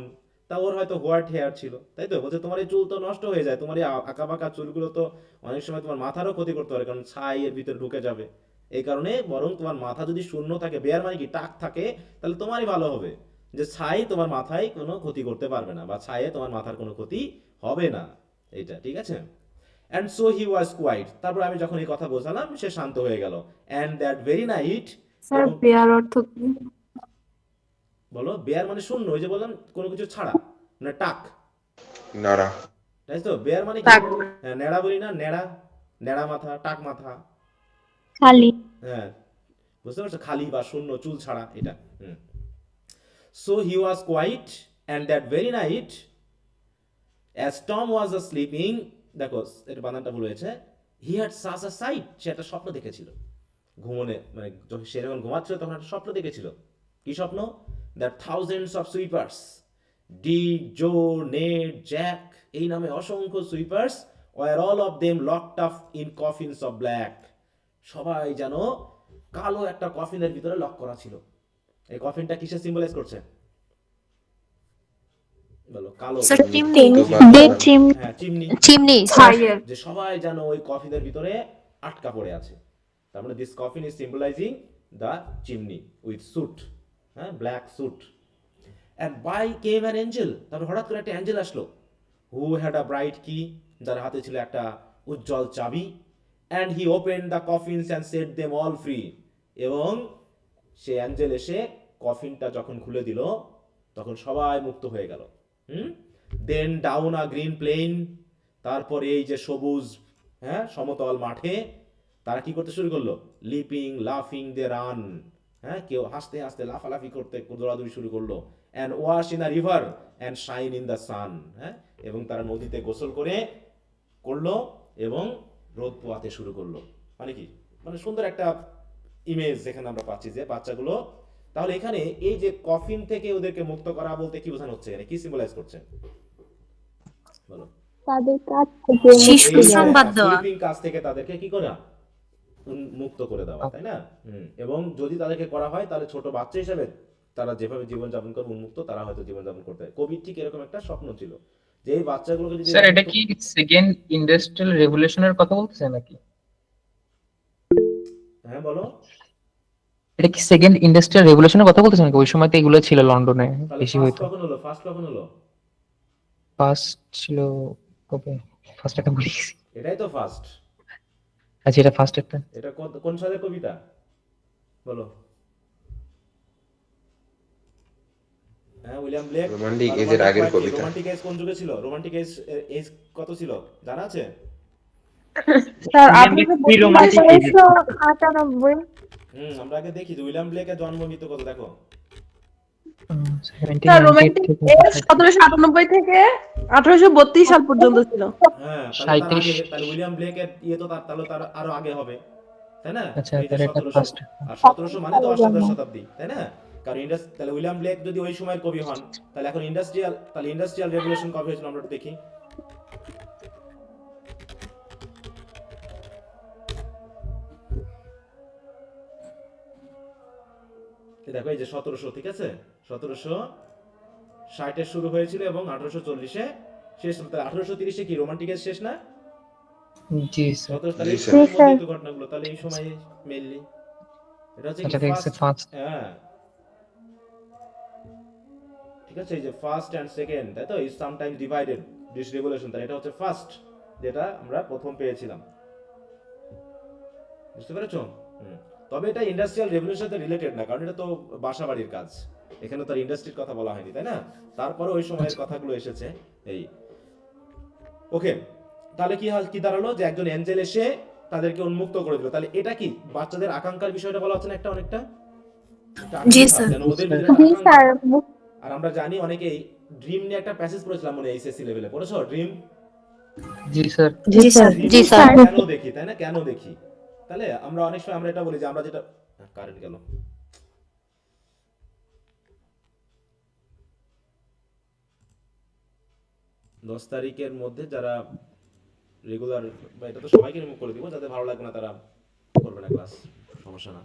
A: তা ওর হয়তো হোয়াইট হেয়ার ছিল, তাই তো? বলছে তোমার এই চুল তো নষ্ট হয়ে যায়, তোমার এই আঁকা বাঁকা চুলগুলো তো অনেক সময় তোমার মাথারও ক্ষতি করতে পারে, কারণ ছাই এর ভিতরে ঢুকে যাবে। এই কারণে বরং তোমার মাথা যদি শূন্য থাকে, বেয়ার মানে কি টাক থাকে, তাহলে তোমারই ভালো হবে, যে ছাই তোমার মাথায় কোনো ক্ষতি করতে পারবে না, বা ছায়ে তোমার মাথার কোনো ক্ষতি হবে না। এইটা ঠিক আছে? And so he was quiet, তারপর আমি যখন এই কথা বোঝালাম সে শান্ত হয়ে গেল। And that very night,
F: sir pair অর্থ কি?
A: বলো, বেয়ার মানে শূন্য, ওই যে বললাম কোনো কিছু ছাড়া, মানে টাক,
C: নাড়া।
A: তাই তো? বেয়ার মানে কি? হ্যাঁ, নেড়া বলি না, নেড়া, নেড়া মাথা, টাক মাথা,
B: খালি।
A: হ্যাঁ, বুঝতে পারছো? খালি বা শূন্য, চুল ছাড়া, এটা। So he was quiet and that very night as Tom was sleeping, দেখো এটা বানানটা ভুল হয়েছে, he had such a sight, সে একটা স্বপ্ন দেখেছিল ঘুমনে, মানে যখন সে যখন ঘুমাচ্ছিল তখন একটা স্বপ্ন দেখেছিল। কি স্বপ্ন? That thousands of sweepers, Dick, Joe, Ned, Jack, এই নামে অসংখ্য sweepers, were all of them locked up in coffins of black, সবাই যেন কালো একটা কফিনের ভিতরে লক করা ছিল। এই কফিনটা কিসে সিম্বলাইজ করছে বলো? কালো
H: স্যার চিমনি
B: ডেড চিমনি
A: হ্যাঁ চিমনি,
E: চিমনি স্যার
F: ছাইয়ের
A: যে সবাই যেন ওই কফিনের ভিতরে আটকা পড়ে আছে। তার মানে this coffin is symbolising the chimney with soot, হ্যাঁ black soot. And by came an angel, তারপর হঠাৎ করে একটা অ্যাঞ্জেল আসলো, হু হ্যাড আ ব্রাইট কি, যার হাতে ছিল একটা উজ্জ্বল চাবি। And he open the coffins and set them all free, এবং সে অ্যাঞ্জেল এসে কফিনটা যখন খুলে দিল তখন সবাই মুক্ত হয়ে গেল। দেন ডাউন আ গ্রিন প্লেন, তারপর এই যে সবুজ হ্যাঁ সমতল মাঠে তারা কি করতে শুরু করলো? লিপিং লাফিং দে রান, হ্যাঁ কেউ হাসতে হাসতে লাফালাফি করতে দৌড়াদৌড়ি শুরু করলো। And wash in a river and shine in the sun, হ্যাঁ এবং তারা নদীতে গোসল করলো এবং রোদ পোয়াতে শুরু করলো। মানে কি, মানে সুন্দর একটা ইমেজ যেখানে আমরা পাচ্ছি যে বাচ্চাগুলো। তাহলে এখানে এই যে কফিন থেকে ওদেরকে মুক্ত করা বলতে কি বোঝানো হচ্ছে, এখানে কি সিম্বলাইজ করছে বলো?
B: তাদের কাছ থেকে
H: শিশু
A: এই যে
H: সংবাদ দেওয়া।
A: স্লিপিং কাজ থেকে তাদেরকে কি করা? মুক্ত করে দেওয়া, তাই না? এবং যদি তাদেরকে করা হয় তাহলে ছোট বাচ্চা হিসেবে তারা যেভাবে জীবনযাপন করবে উন্মুক্ত, তারা হয়তো জীবনযাপন করতে পারে। কবির ঠিক এরকম একটা স্বপ্ন ছিল যে এই বাচ্চাগুলোকে যদি
D: স্যার এটা কি সেকেন্ড ইন্ডাস্ট্রিয়াল রেভলিউশনের কথা বলতেছেন নাকি?
A: হ্যাঁ বলো।
D: এটা কি সেকেন্ড ইন্ডাস্ট্রিয়াল রেভলিউশনের কথা বলতেছেন নাকি? ওই সময় তো এগুলো ছিল লন্ডনে
A: তাহলে
D: বেশি
A: ফার্স্ট
D: হইতো।
A: কখন হলো? ফার্স্ট কখন হলো?
D: ফার্স্ট ছিল কবে? ফার্স্ট একটা ভুলে গেছি।
A: এটাই তো ফার্স্ট।
D: আচ্ছা এটা ফার্স্ট একটা।
A: এটা কোন সালের কবিতা বলো? হ্যাঁ উইলিয়াম ব্লেক।
C: রোমান্টিক এজের আগের কবিতা।
A: রোমান্টিক এজ কোন যুগে ছিল? রোমান্টিক এজ কত ছিল জানা আছে?
F: স্যার
A: আমরা আগে দেখি যে উইলিয়াম ব্লেকের জন্ম মৃত্যু কত দেখো।
F: স্যার রোমান্টিক এজ 1798 থেকে 1832 সাল পর্যন্ত ছিল।
A: হ্যাঁ তাহলে তার
D: 37
A: আগে, তাহলে উইলিয়াম ব্লেকের ইয়ে তো তাহলে তার আরো আগে হবে, তাই না?
D: আচ্ছা
A: এই যে
D: তাহলে এটা
A: 1700,
D: ফার্স্ট।
A: আর 1700 মানে তো অষ্টাদশ শতাব্দী, তাই না? কারণ তাহলে উইলিয়াম ব্লেক যদি ওই সময়ের কবি হন তাহলে এখন ইন্ডাস্ট্রিয়াল রেভলিউশন কবে হয়েছিল আমরা একটু দেখি। দেখো এই যে 1700, ঠিক আছে 1760 শুরু হয়েছিল এবং 1840 শেষ হলো। তাহলে 1830 কি রোমান্টিকের শেষ না?
D: জি স্যার।
A: 17 তাহলে
C: জি,
A: এই
C: স্যার।
A: সময়ের মধ্যেই তো ঘটনাগুলো, তাহলে এই সময় মেইনলি এটা হচ্ছে
D: আচ্ছা
A: কি
D: ঠিক আছে
A: ফার্স্ট।
D: ফার্স্ট।
A: হ্যাঁ ঠিক আছে, এই যে ফার্স্ট এন্ড সেকেন্ড, তাই তো is sometimes divided this revolution, তাহলে এটা হচ্ছে ফার্স্ট যেটা আমরা প্রথম পেয়েছিলাম, বুঝতে পেরেছো? তবে এটা ইন্ডাস্ট্রিয়াল রেভলিউশনের সাথে রিলেটেড না, কারণ এটা তো বাসাবাড়ির কাজ, এখানে তার ইন্ডাস্ট্রির কথা বলা হয়নি, তাই না? তারপরে ওই সময়ের কথাগুলো এসেছে এই। ওকে, তাহলে কি দাঁড়ালো যে একজন এঞ্জেল এসে তাদেরকে উন্মুক্ত করে দিল। তাহলে এটা কি বাচ্চাদের আকাঙ্ক্ষার বিষয়টা বলা হচ্ছে না একটা অনেকটা?
H: জি, স্যার।
A: যেন ওদের ভিতরে একটা
B: জি
A: আকাঙ্ক্ষা।
B: স্যার
A: আর আমরা জানি অনেকেই ড্রিম নিয়ে একটা প্যাসেজ পড়েছিলাম মনে হয় এইচএসসি লেভেলে, পড়েছো ড্রিম?
D: জি স্যার।
H: জি স্যার।
E: জি স্যার।
A: কেন দেখি, তাই না? কেন দেখি? তাহলে আমরা অনেক সময় আমরা এটা বলি যে আমরা যেটা কারেন্ট গেল, দশ তারিখের মধ্যে যারা রেগুলার, বা এটা তো সবাইকে রিমুভ করে দিব, যাদের ভালো লাগবে না তারা করবে না ক্লাস, সমস্যা না।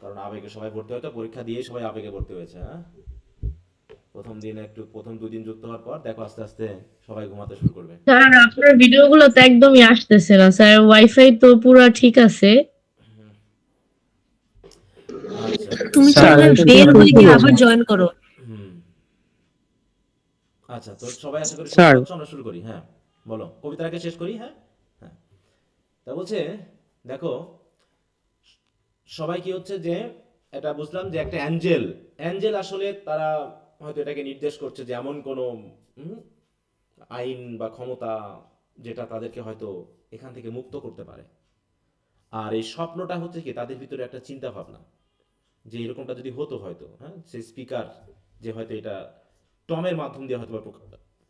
A: কারণ আবেগে সবাই ভর্তি হয়তো, পরীক্ষা দিয়ে সবাই আবেগে ভর্তি হয়েছে। হ্যাঁ প্রথম 2 দিন যুক্ত হওয়ার পর দেখো আস্তে আস্তে সবাই ঘুমাতে শুরু করবে।
G: স্যার আপনার ভিডিওগুলো তো একদমই আসতেছে না স্যার, ওয়াইফাই তো পুরো ঠিক আছে।
A: আচ্ছা
H: তুমি
D: স্যার,
H: চাইলে
D: এটা
H: বের
D: কি
H: হয়ে গিয়ে
D: বলবো?
H: আবার জয়েন করো।
A: আচ্ছা, তো সবাই আশা করি
I: স্যার।
A: আমরা শুরু করি। হ্যাঁ বলো, কবিতাটাকে শেষ করি। হ্যাঁ হ্যাঁ তা বলছে দেখো সবাই কি হচ্ছে যে এটা বুঝলাম যে একটা অ্যাঞ্জেল আসলে তারা হয়তো এটাকে নির্দেশ করছে যে এমন কোনো আইন বা ক্ষমতা যেটা তাদেরকে হয়তো এখান থেকে মুক্ত করতে পারে। আর এই স্বপ্নটা হচ্ছে কি তাদের ভিতরে একটা চিন্তা ভাবনা যে এরকমটা যদি হতো হয়তো, হ্যাঁ সেই স্পিকার যে হয়তো এটা টমের মাধ্যম দিয়ে হয়তো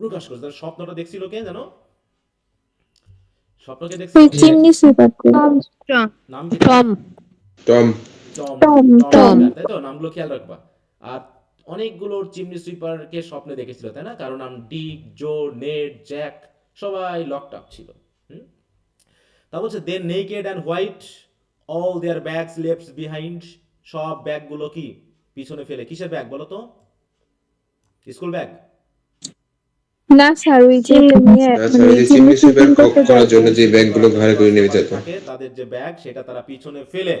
A: প্রকাশ করছে। তার স্বপ্নটা দেখছিল কে জানো? স্বপ্নকে দেখছিল
B: চিমনি সুইপার
A: নাম কি?
E: Tom
C: Tom.
B: টম।
A: তাই তো, নামগুলো খেয়াল রাখবা। আর অনেকগুলো চিমনি সুইপারকে স্বপ্নে দেখেছিল, তাই না? কারণ নাম ডিক, জো, নেড, জ্যাক সবাই লকড আপ ছিল। তা বলছে they naked and white all their bags left behind, সব ব্যাগগুলো কি পিছনে ফেলে। কিসের ব্যাগ বলো তো? School bag?
E: না স্যার ওই যে নিয়ে
C: আচ্ছা, ওই যে চিমনি সুইপার করার জন্য যে ব্যাগগুলো ঘরে করে নিয়ে যেত।
A: থাকে তাদের যে ব্যাগ সেটা তারা পিছনে ফেলে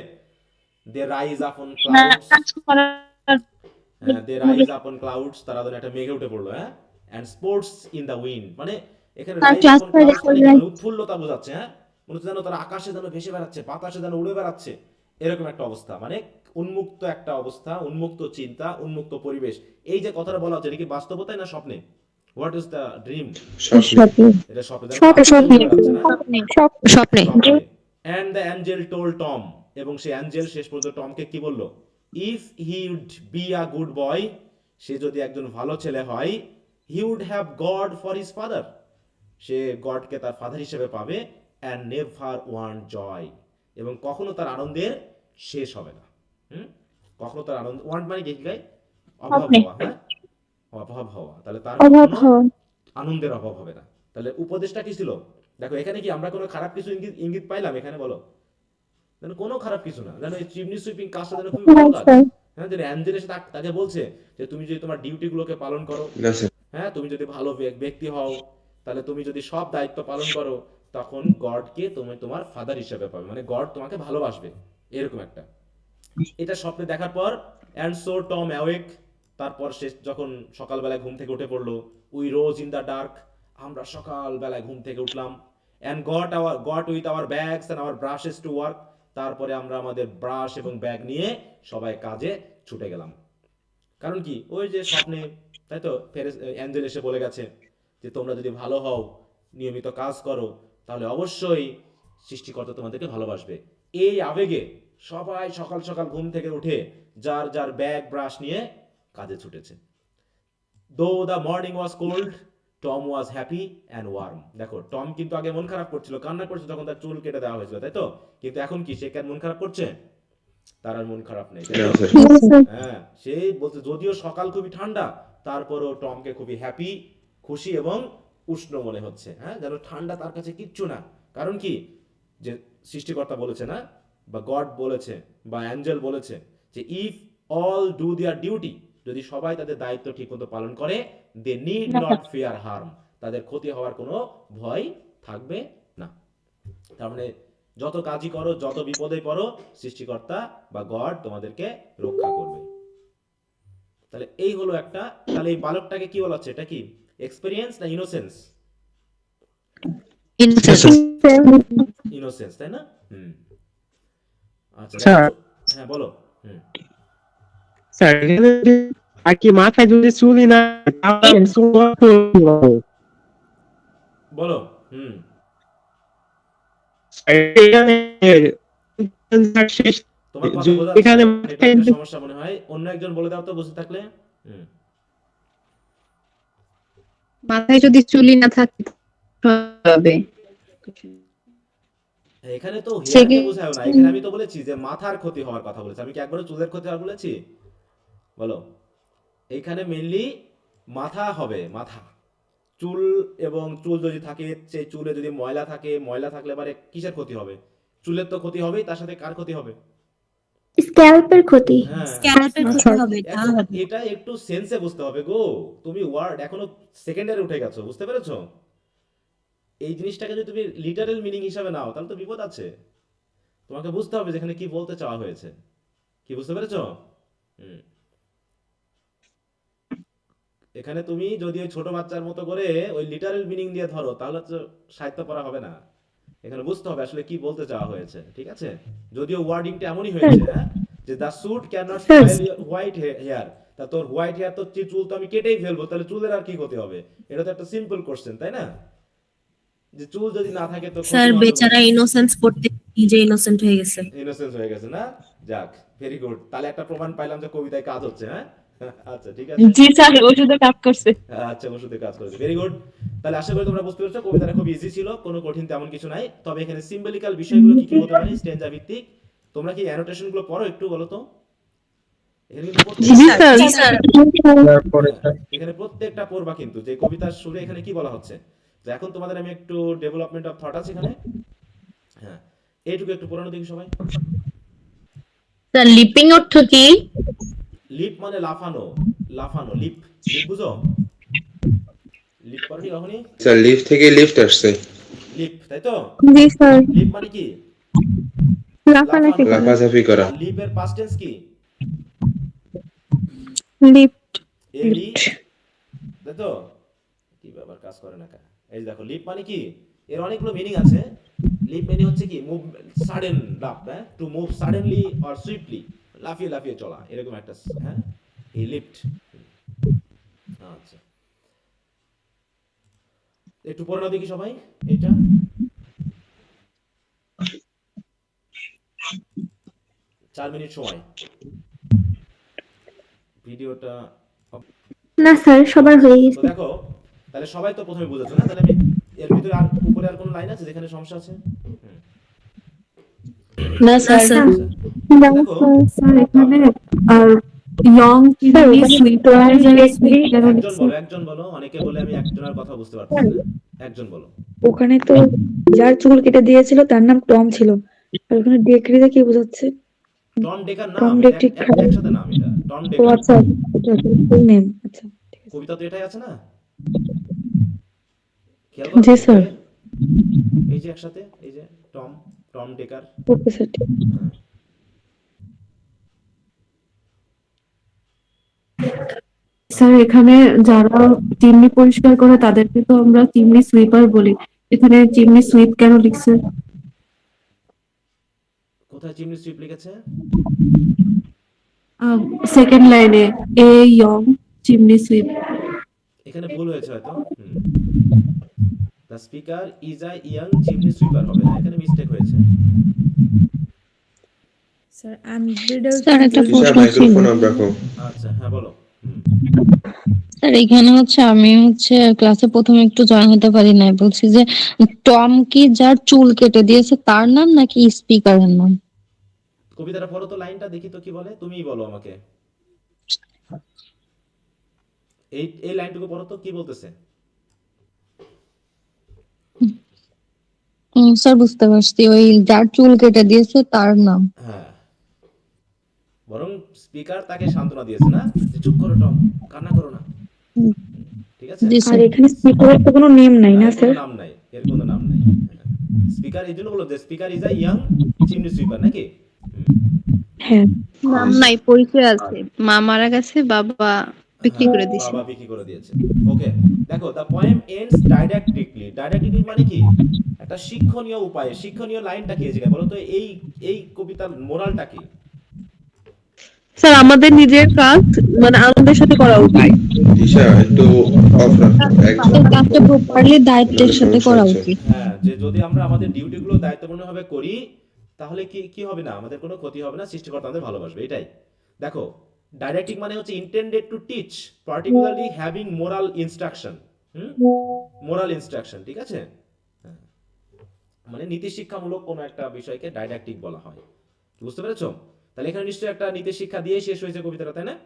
A: দে রাইজ আপ অন
G: হ্যাঁ,
A: ক্লাউডস,
G: কাজ করার
A: they rise up on clouds, তারা ধরে একটা মেঘে উঠে পড়লো, হ্যাঁ, and sports in the wind, মানে এখানে
E: হ্যাঁ,
A: rise up on
E: class
A: clouds মানে কি?
E: করে
A: মানে উৎফুল্লতা বোঝাচ্ছে, হ্যাঁ, মনে হচ্ছে যেন তারা আকাশে যেন ভেসে বেড়াচ্ছে, বাতাসে যেন উড়ে বেড়াচ্ছে, এরকম একটা অবস্থা, মানে উন্মুক্ত একটা অবস্থা, উন্মুক্ত চিন্তা, উন্মুক্ত পরিবেশ। এই যে কথাটা বলা হচ্ছে এটা কি বাস্তবতায় না স্বপ্নে? What is the dream?
E: স্বপ্নে
A: এটা স্বপ্নে,
E: স্বপ্নে
A: স্বপ্নে বেড়াচ্ছে না?
E: স্বপ্নে
A: and the angel told Tom, এবং সেই অ্যাঞ্জেল শেষ পর্যন্ত টমকে কি বলল? If he would be a good boy, সে যদি একজন ভালো ছেলে হয়, he would have God for his father, সে গডকে তার ফাদার হিসেবে পাবে, অ্যান্ড নেভার ওয়ান্ট জয়, এবং কখনো তার আনন্দের শেষ হবে না। কখনো তার আনন্দ, ওয়ান্ট মানে কি গাই? অভাব হওয়া, হ্যাঁ, অভাব হওয়া, তাহলে তার কখনো আনন্দের অভাব হবে না। তাহলে উপদেশটা কি ছিল? দেখো এখানে কি আমরা কোনো খারাপ কিছু ইঙ্গিত ইঙ্গিত পাইলাম এখানে? বলো, যেন কোনো খারাপ কিছু না, যেন এই চিমনি সুইপিং কাজটা যেন খুবই ভালো কাজ, হ্যাঁ, যেন অ্যাঞ্জেল এসে তাকে বলছে যে তুমি যদি তোমার ডিউটি গুলোকে পালন করো,
C: না স্যার,
A: হ্যাঁ, তুমি যদি ভালো ব্যক্তি হও, তাহলে তুমি যদি সব দায়িত্ব পালন করো, তখন গডকে তুমি তোমার ফাদার হিসেবে পাবে, মানে গড তোমাকে ভালোবাসবে, এরকম একটা। এটা স্বপ্নে দেখার পর অ্যান্ড সো টম অ্যাওয়েক, তারপর সে যখন সকালবেলায় ঘুম থেকে উঠে পড়লো, we rose in the dark, আমরা সকালবেলায় ঘুম থেকে উঠলাম, and got with our bags and our brushes to work, তারপরে আমরা আমাদের ব্রাশ এবং ব্যাগ নিয়ে সবাই কাজে ছুটে গেলাম। কারণ কি? ওই যে স্বপ্নে, তাই তো, অ্যাঞ্জেল এসে বলে গেছে যে তোমরা যদি ভালো হও, নিয়মিত কাজ করো, তাহলে অবশ্যই সৃষ্টিকর্তা তোমাদেরকে ভালোবাসবে। এই আবেগে সবাই সকাল সকাল ঘুম থেকে উঠে যার যার ব্যাগ ব্রাশ নিয়ে কাজে ছুটেছে। দো the morning was cold, Tom was happy and worm. দেখো টম কিন্তু আগে মন খারাপ করছিল, কান্না করছিল যখন তার চুল কেটে দেওয়া হয়েছিল, তাই তো, কিন্তু এখন কি সে কেন মন খারাপ করছে? তার আর মন খারাপ নেই, তাই
C: না
A: তো?
C: স্যার,
A: হ্যাঁ, সেই বলছে যদিও সকাল খুবই ঠান্ডা, তারপরেও টমকে খুবই হ্যাপি, খুশি এবং উষ্ণ মনে হচ্ছে, হ্যাঁ, যেন ঠান্ডা তার কাছে কিচ্ছু না। কারণ কি? যে সৃষ্টিকর্তা বলেছে না, বা গড বলেছে, বা অ্যাঞ্জেল বলেছে যে if all do their duty, যদি সবাই তাদের দায়িত্ব ঠিকমতো পালন করে, they need not fear harm, তাদের ক্ষতি হওয়ার কোনো ভয় থাকবে না। তার মানে যত কাজই করো, যত বিপদে পড়ো, সৃষ্টিকর্তা বা গড তোমাদেরকে রক্ষা করবে। তাহলে এই হলো একটা। তাহলে এই বালকটাকে কি বলা হচ্ছে? এটা কি এক্সপেরিয়েন্স না ইনোসেন্স? ইনোসেন্স, তাই না? আচ্ছা,
I: স্যার।
A: হ্যাঁ বলো।
I: স্যার আর কি মাথায় যদি চুলই না
A: বলো। তোমার কথা বোঝা যাচ্ছে
I: এখানে
A: না, নেটওয়ার্কের সমস্যা মনে হয়। অন্য একজন বলে দাও তো বুঝতে থাকলে।
E: মাথায় যদি চুলি না থাকে হবে
A: এখানে তো হেয়ারকে বোঝায় না, এখানে আমি তো বলেছি যে মাথার ক্ষতি হওয়ার কথা বলেছি, আমি কি একবারও চুলের ক্ষতি হওয়ার বলেছি? বলো, এখানে মেইনলি মাথা হবে, মাথা, চুল, এবং চুল যদি থাকে, সেই চুলে যদি ময়লা থাকে, ময়লা থাকলে এবারে কিসের ক্ষতি হবে? চুলের তো ক্ষতি হবেই, তার সাথে কার ক্ষতি হবে?
E: স্ক্যাল্পের ক্ষতি
A: হ্যাঁ,
H: স্ক্যাল্পের ক্ষতি হবে, তা
A: এখন
H: হবে।
A: এটা একটু সেন্সে বুঝতে হবে গো, তুমি ওয়ার্ড এখনো সেকেন্ডারে উঠে গেছো, বুঝতে পেরেছো? এই জিনিসটাকে যদি তুমি লিটারাল মিনিং হিসাবে নাও, তাহলে তো বিপদ আছে। তোমাকে বুঝতে হবে যেখানে কি বলতে চাওয়া হয়েছে। কি বুঝতে পেরেছো? এখানে তুমি যদি ওই ছোট বাচ্চার মতো করে ওই লিটারাল মিনিং দিয়ে ধরো, তাহলে তো সাহিত্য পড়া হবে না। এখানে বুঝতে হবে আসলে কি বলতে চাওয়া হয়েছে, ঠিক আছে? যদিও ওয়ার্ডিংটা এমনই হয়েছে, হ্যাঁ, যে the soot can not style white hair, তা তোর হোয়াইট হেয়ার, তো চুল তো আমি কেটেই ফেলবো, তাহলে চুলের আর কি ক্ষতি হবে? এটা তো একটা সিম্পল কোশ্চেন, তাই না? যে চুল যদি না থাকে তো
H: স্যার বেচারা ইনোসেন্স পড়তে নিজে ইনোসেন্ট হয়ে গেছে।
A: ইনোসেন্স হয়ে গেছে না? যাক, ভেরি গুড, তাহলে একটা প্রমাণ পাইলাম যে কবিতায় কাজ হচ্ছে, হ্যাঁ। আচ্ছা, ঠিক আছে।
F: জি স্যার, ওষুধে কাজ করছে।
A: আচ্ছা, ওষুধে কাজ করেছে, ভেরি গুড। তাহলে আশা করি তোমরা বুঝতে পেরেছো কবিতাটা খুব ইজি ছিল, কোনো কঠিন তেমন কিছু নাই। তবে এখানে সিম্বলিক্যাল বিষয়গুলো কি কি হতে পারে স্ট্যাঞ্জা ভিত্তিক, তোমরা কি অ্যানোটেশন গুলো পড়ো একটু বলো তো? এখানে কিন্তু এখানে প্রত্যেকটা পড়বা, কিন্তু যে কবিতার সুরে এখানে কি বলা হচ্ছে। তো এখন তোমাদের আমি একটু ডেভেলপমেন্ট অফ থট আছে এখানে, হ্যাঁ, এইটুকু একটু পড়ানো দেখি সবাই।
G: স্যার লিপিং অর্থ কি?
A: লিপ মানে লাফানো, লাফানো লিপ, লিপ বুঝো? লিপ পড়নি কখনই?
C: স্যার লিফট থেকে লিফট আসছে,
A: লিপ, তাই তো?
E: জি স্যার,
A: লিপ মানে কি?
E: লাফালাফি
A: লাফানো।
E: করা।
C: লাফাঝাফি করা।
A: আর লিপের পাস্ট টেন্স কি?
E: লিফট।
A: এলি, তাই তো? কি ব্যাপার, কাজ করে না কা? এই যে দেখো লিপ মানে কি, এর অনেকগুলো মিনিং আছে। লিপ মানে হচ্ছে কি মুভ, সাডেন লাফ, হ্যাঁ, to move suddenly or swiftly, লাফিয়ে লাফিয়ে চলা, এরকম একটা, হ্যাঁ, এই লিফট। আচ্ছা, একটু পড়ে নাও দেখি সবাই এটা। চার মিনিট সময়, ভিডিওটা।
E: না স্যার, সবার হয়ে
A: তো
E: গেছে।
A: দেখো, তাহলে সবাই তো প্রথমে বুঝেছো না? তাহলে আমি এর ভিতরে আর উপরে আর কোনো লাইন আছে যেখানে সমস্যা আছে?
H: না স্যার।
A: আচ্ছা,
E: না
A: দেখো,
E: স্যার, এখানে আর ইয়ং
A: একজন বলো, অনেকে বলে আমি একজনের কথা বুঝতে পারতেছি না। একজন বলো।
J: ওখানে তো যার চুল কেটে দিয়েছিল তার নাম টম ছিল, আর ওখানে ডেকরিতে কি বোঝাচ্ছে?
A: টম ডেকার নাম,
J: টম
A: এটা
J: ডেকরি।
A: একসাথে নাম, এটা টম
J: ও
A: ডেকার।
J: আচ্ছা, ফুল নেম। আচ্ছা ঠিক আছে।
A: কবিতা তো এটাই আছে না? খেয়াল
J: জি
A: করো
J: স্যার।
A: এই যে একসাথে, এই যে Tom, Tom decker.
J: Okay sir, ঠিক আছে।
E: স্যার, এখানে যারা চিমনি পরিষ্কার করে তাদেরকে তো আমরা চিমনি সুইপার বলি, এখানে চিমনি সুইপ কেন লিখছে?
A: কোথায় চিমনি সুইপ লিখেছে?
E: সেকেন্ড লাইনে এ ইয়ং চিমনি সুইপ।
A: এখানে ভুল হয়েছে হয়তো। The speaker is a young chimney sweeper হবে, হ্যাঁ, এখানে মিস্টেক হয়েছে।
E: স্যার, আনব্রিডেল।
B: স্যার একটা
C: তিশা
B: প্রশ্ন ছিল।
C: মাইক্রোফোন অফ রাখো।
A: আচ্ছা, হ্যাঁ বলো।
B: স্যার এখানে আমি ক্লাসে প্রথমে একটু জয়েন হতে পারি নাই, বলছি যে টম কি যার চুল কেটে দিয়েছে তার নাম নাকি স্পিকারের নাম?
A: কবিতাটা পড়ো তো, লাইনটা দেখি তো কি বলে, তুমিই বলো আমাকে। এই এই লাইনটুকু পড়ো তো, কি বলতেছে?
B: স্যার বুঝতে পারছি, ওই যার চুল কেটে দিয়েছে তার নাম।
A: হ্যাঁ, বরং স্পিকার তাকে সান্ত্বনা দিয়েছে না, যে চুপ করো টম, কান্না করো না। ঠিক আছে?
B: জি
J: আর
B: স্যার।
J: এখানে স্পিকারের তো কোনো নেম নাই না
A: এর কোনো
J: স্যার?
A: নাম নাই, এর কোনো নাম নাই। স্পিকার এই জন্য বলো যে speaker is a young chimney sweeper, নাকি?
J: হ্যাঁ।
E: নাম নাই, পরিচয় আছে, মা মারা গেছে, বাবা বিক্রি করে দিয়েছে।
A: বাবা বিক্রি করে দিয়েছে। ওকে, দেখো, দ্য পোয়েম এন্ডস ডাইডাক্টিকলি। ডাইডাক্টিকলি মানে কি? একটা শিক্ষণীয় উপায়ে, শিক্ষণীয় লাইনটা কি এই জায়গায় বলো তো? এই এই কবিতার মোরালটা কি?
F: স্যার আমাদের নিজের কাজ মানে আমাদের সাথে করা উচিত।
C: তিশা একটু অফ রাখো একজন।
B: তাদের কাজটা প্রপারলি দায়িত্বের সাথে করা উচিত।
A: হ্যাঁ, যে যদি আমরা আমাদের ডিউটিগুলো দায়িত্বপূর্ণভাবে করি, তাহলে কি কি হবে না, আমাদের কোনো ক্ষতি হবে না, সৃষ্টিকর্তা আমাদের ভালোবাসবে, এটাই। দেখো, ডাইরেক্টিং মানে হচ্ছে intended to teach, particularly having moral instruction. Moral instruction, ঠিক আছে? হ্যাঁ, মানে নীতি শিক্ষামূলক কোনো একটা বিষয়কে ডাইডাক্টিক বলা হয়। বুঝতে পেরেছো? তাহলে এখানে নিশ্চয়ই একটা নীতি শিক্ষা দিয়ে শেষ হয়েছে কবিতাটা, তাই না?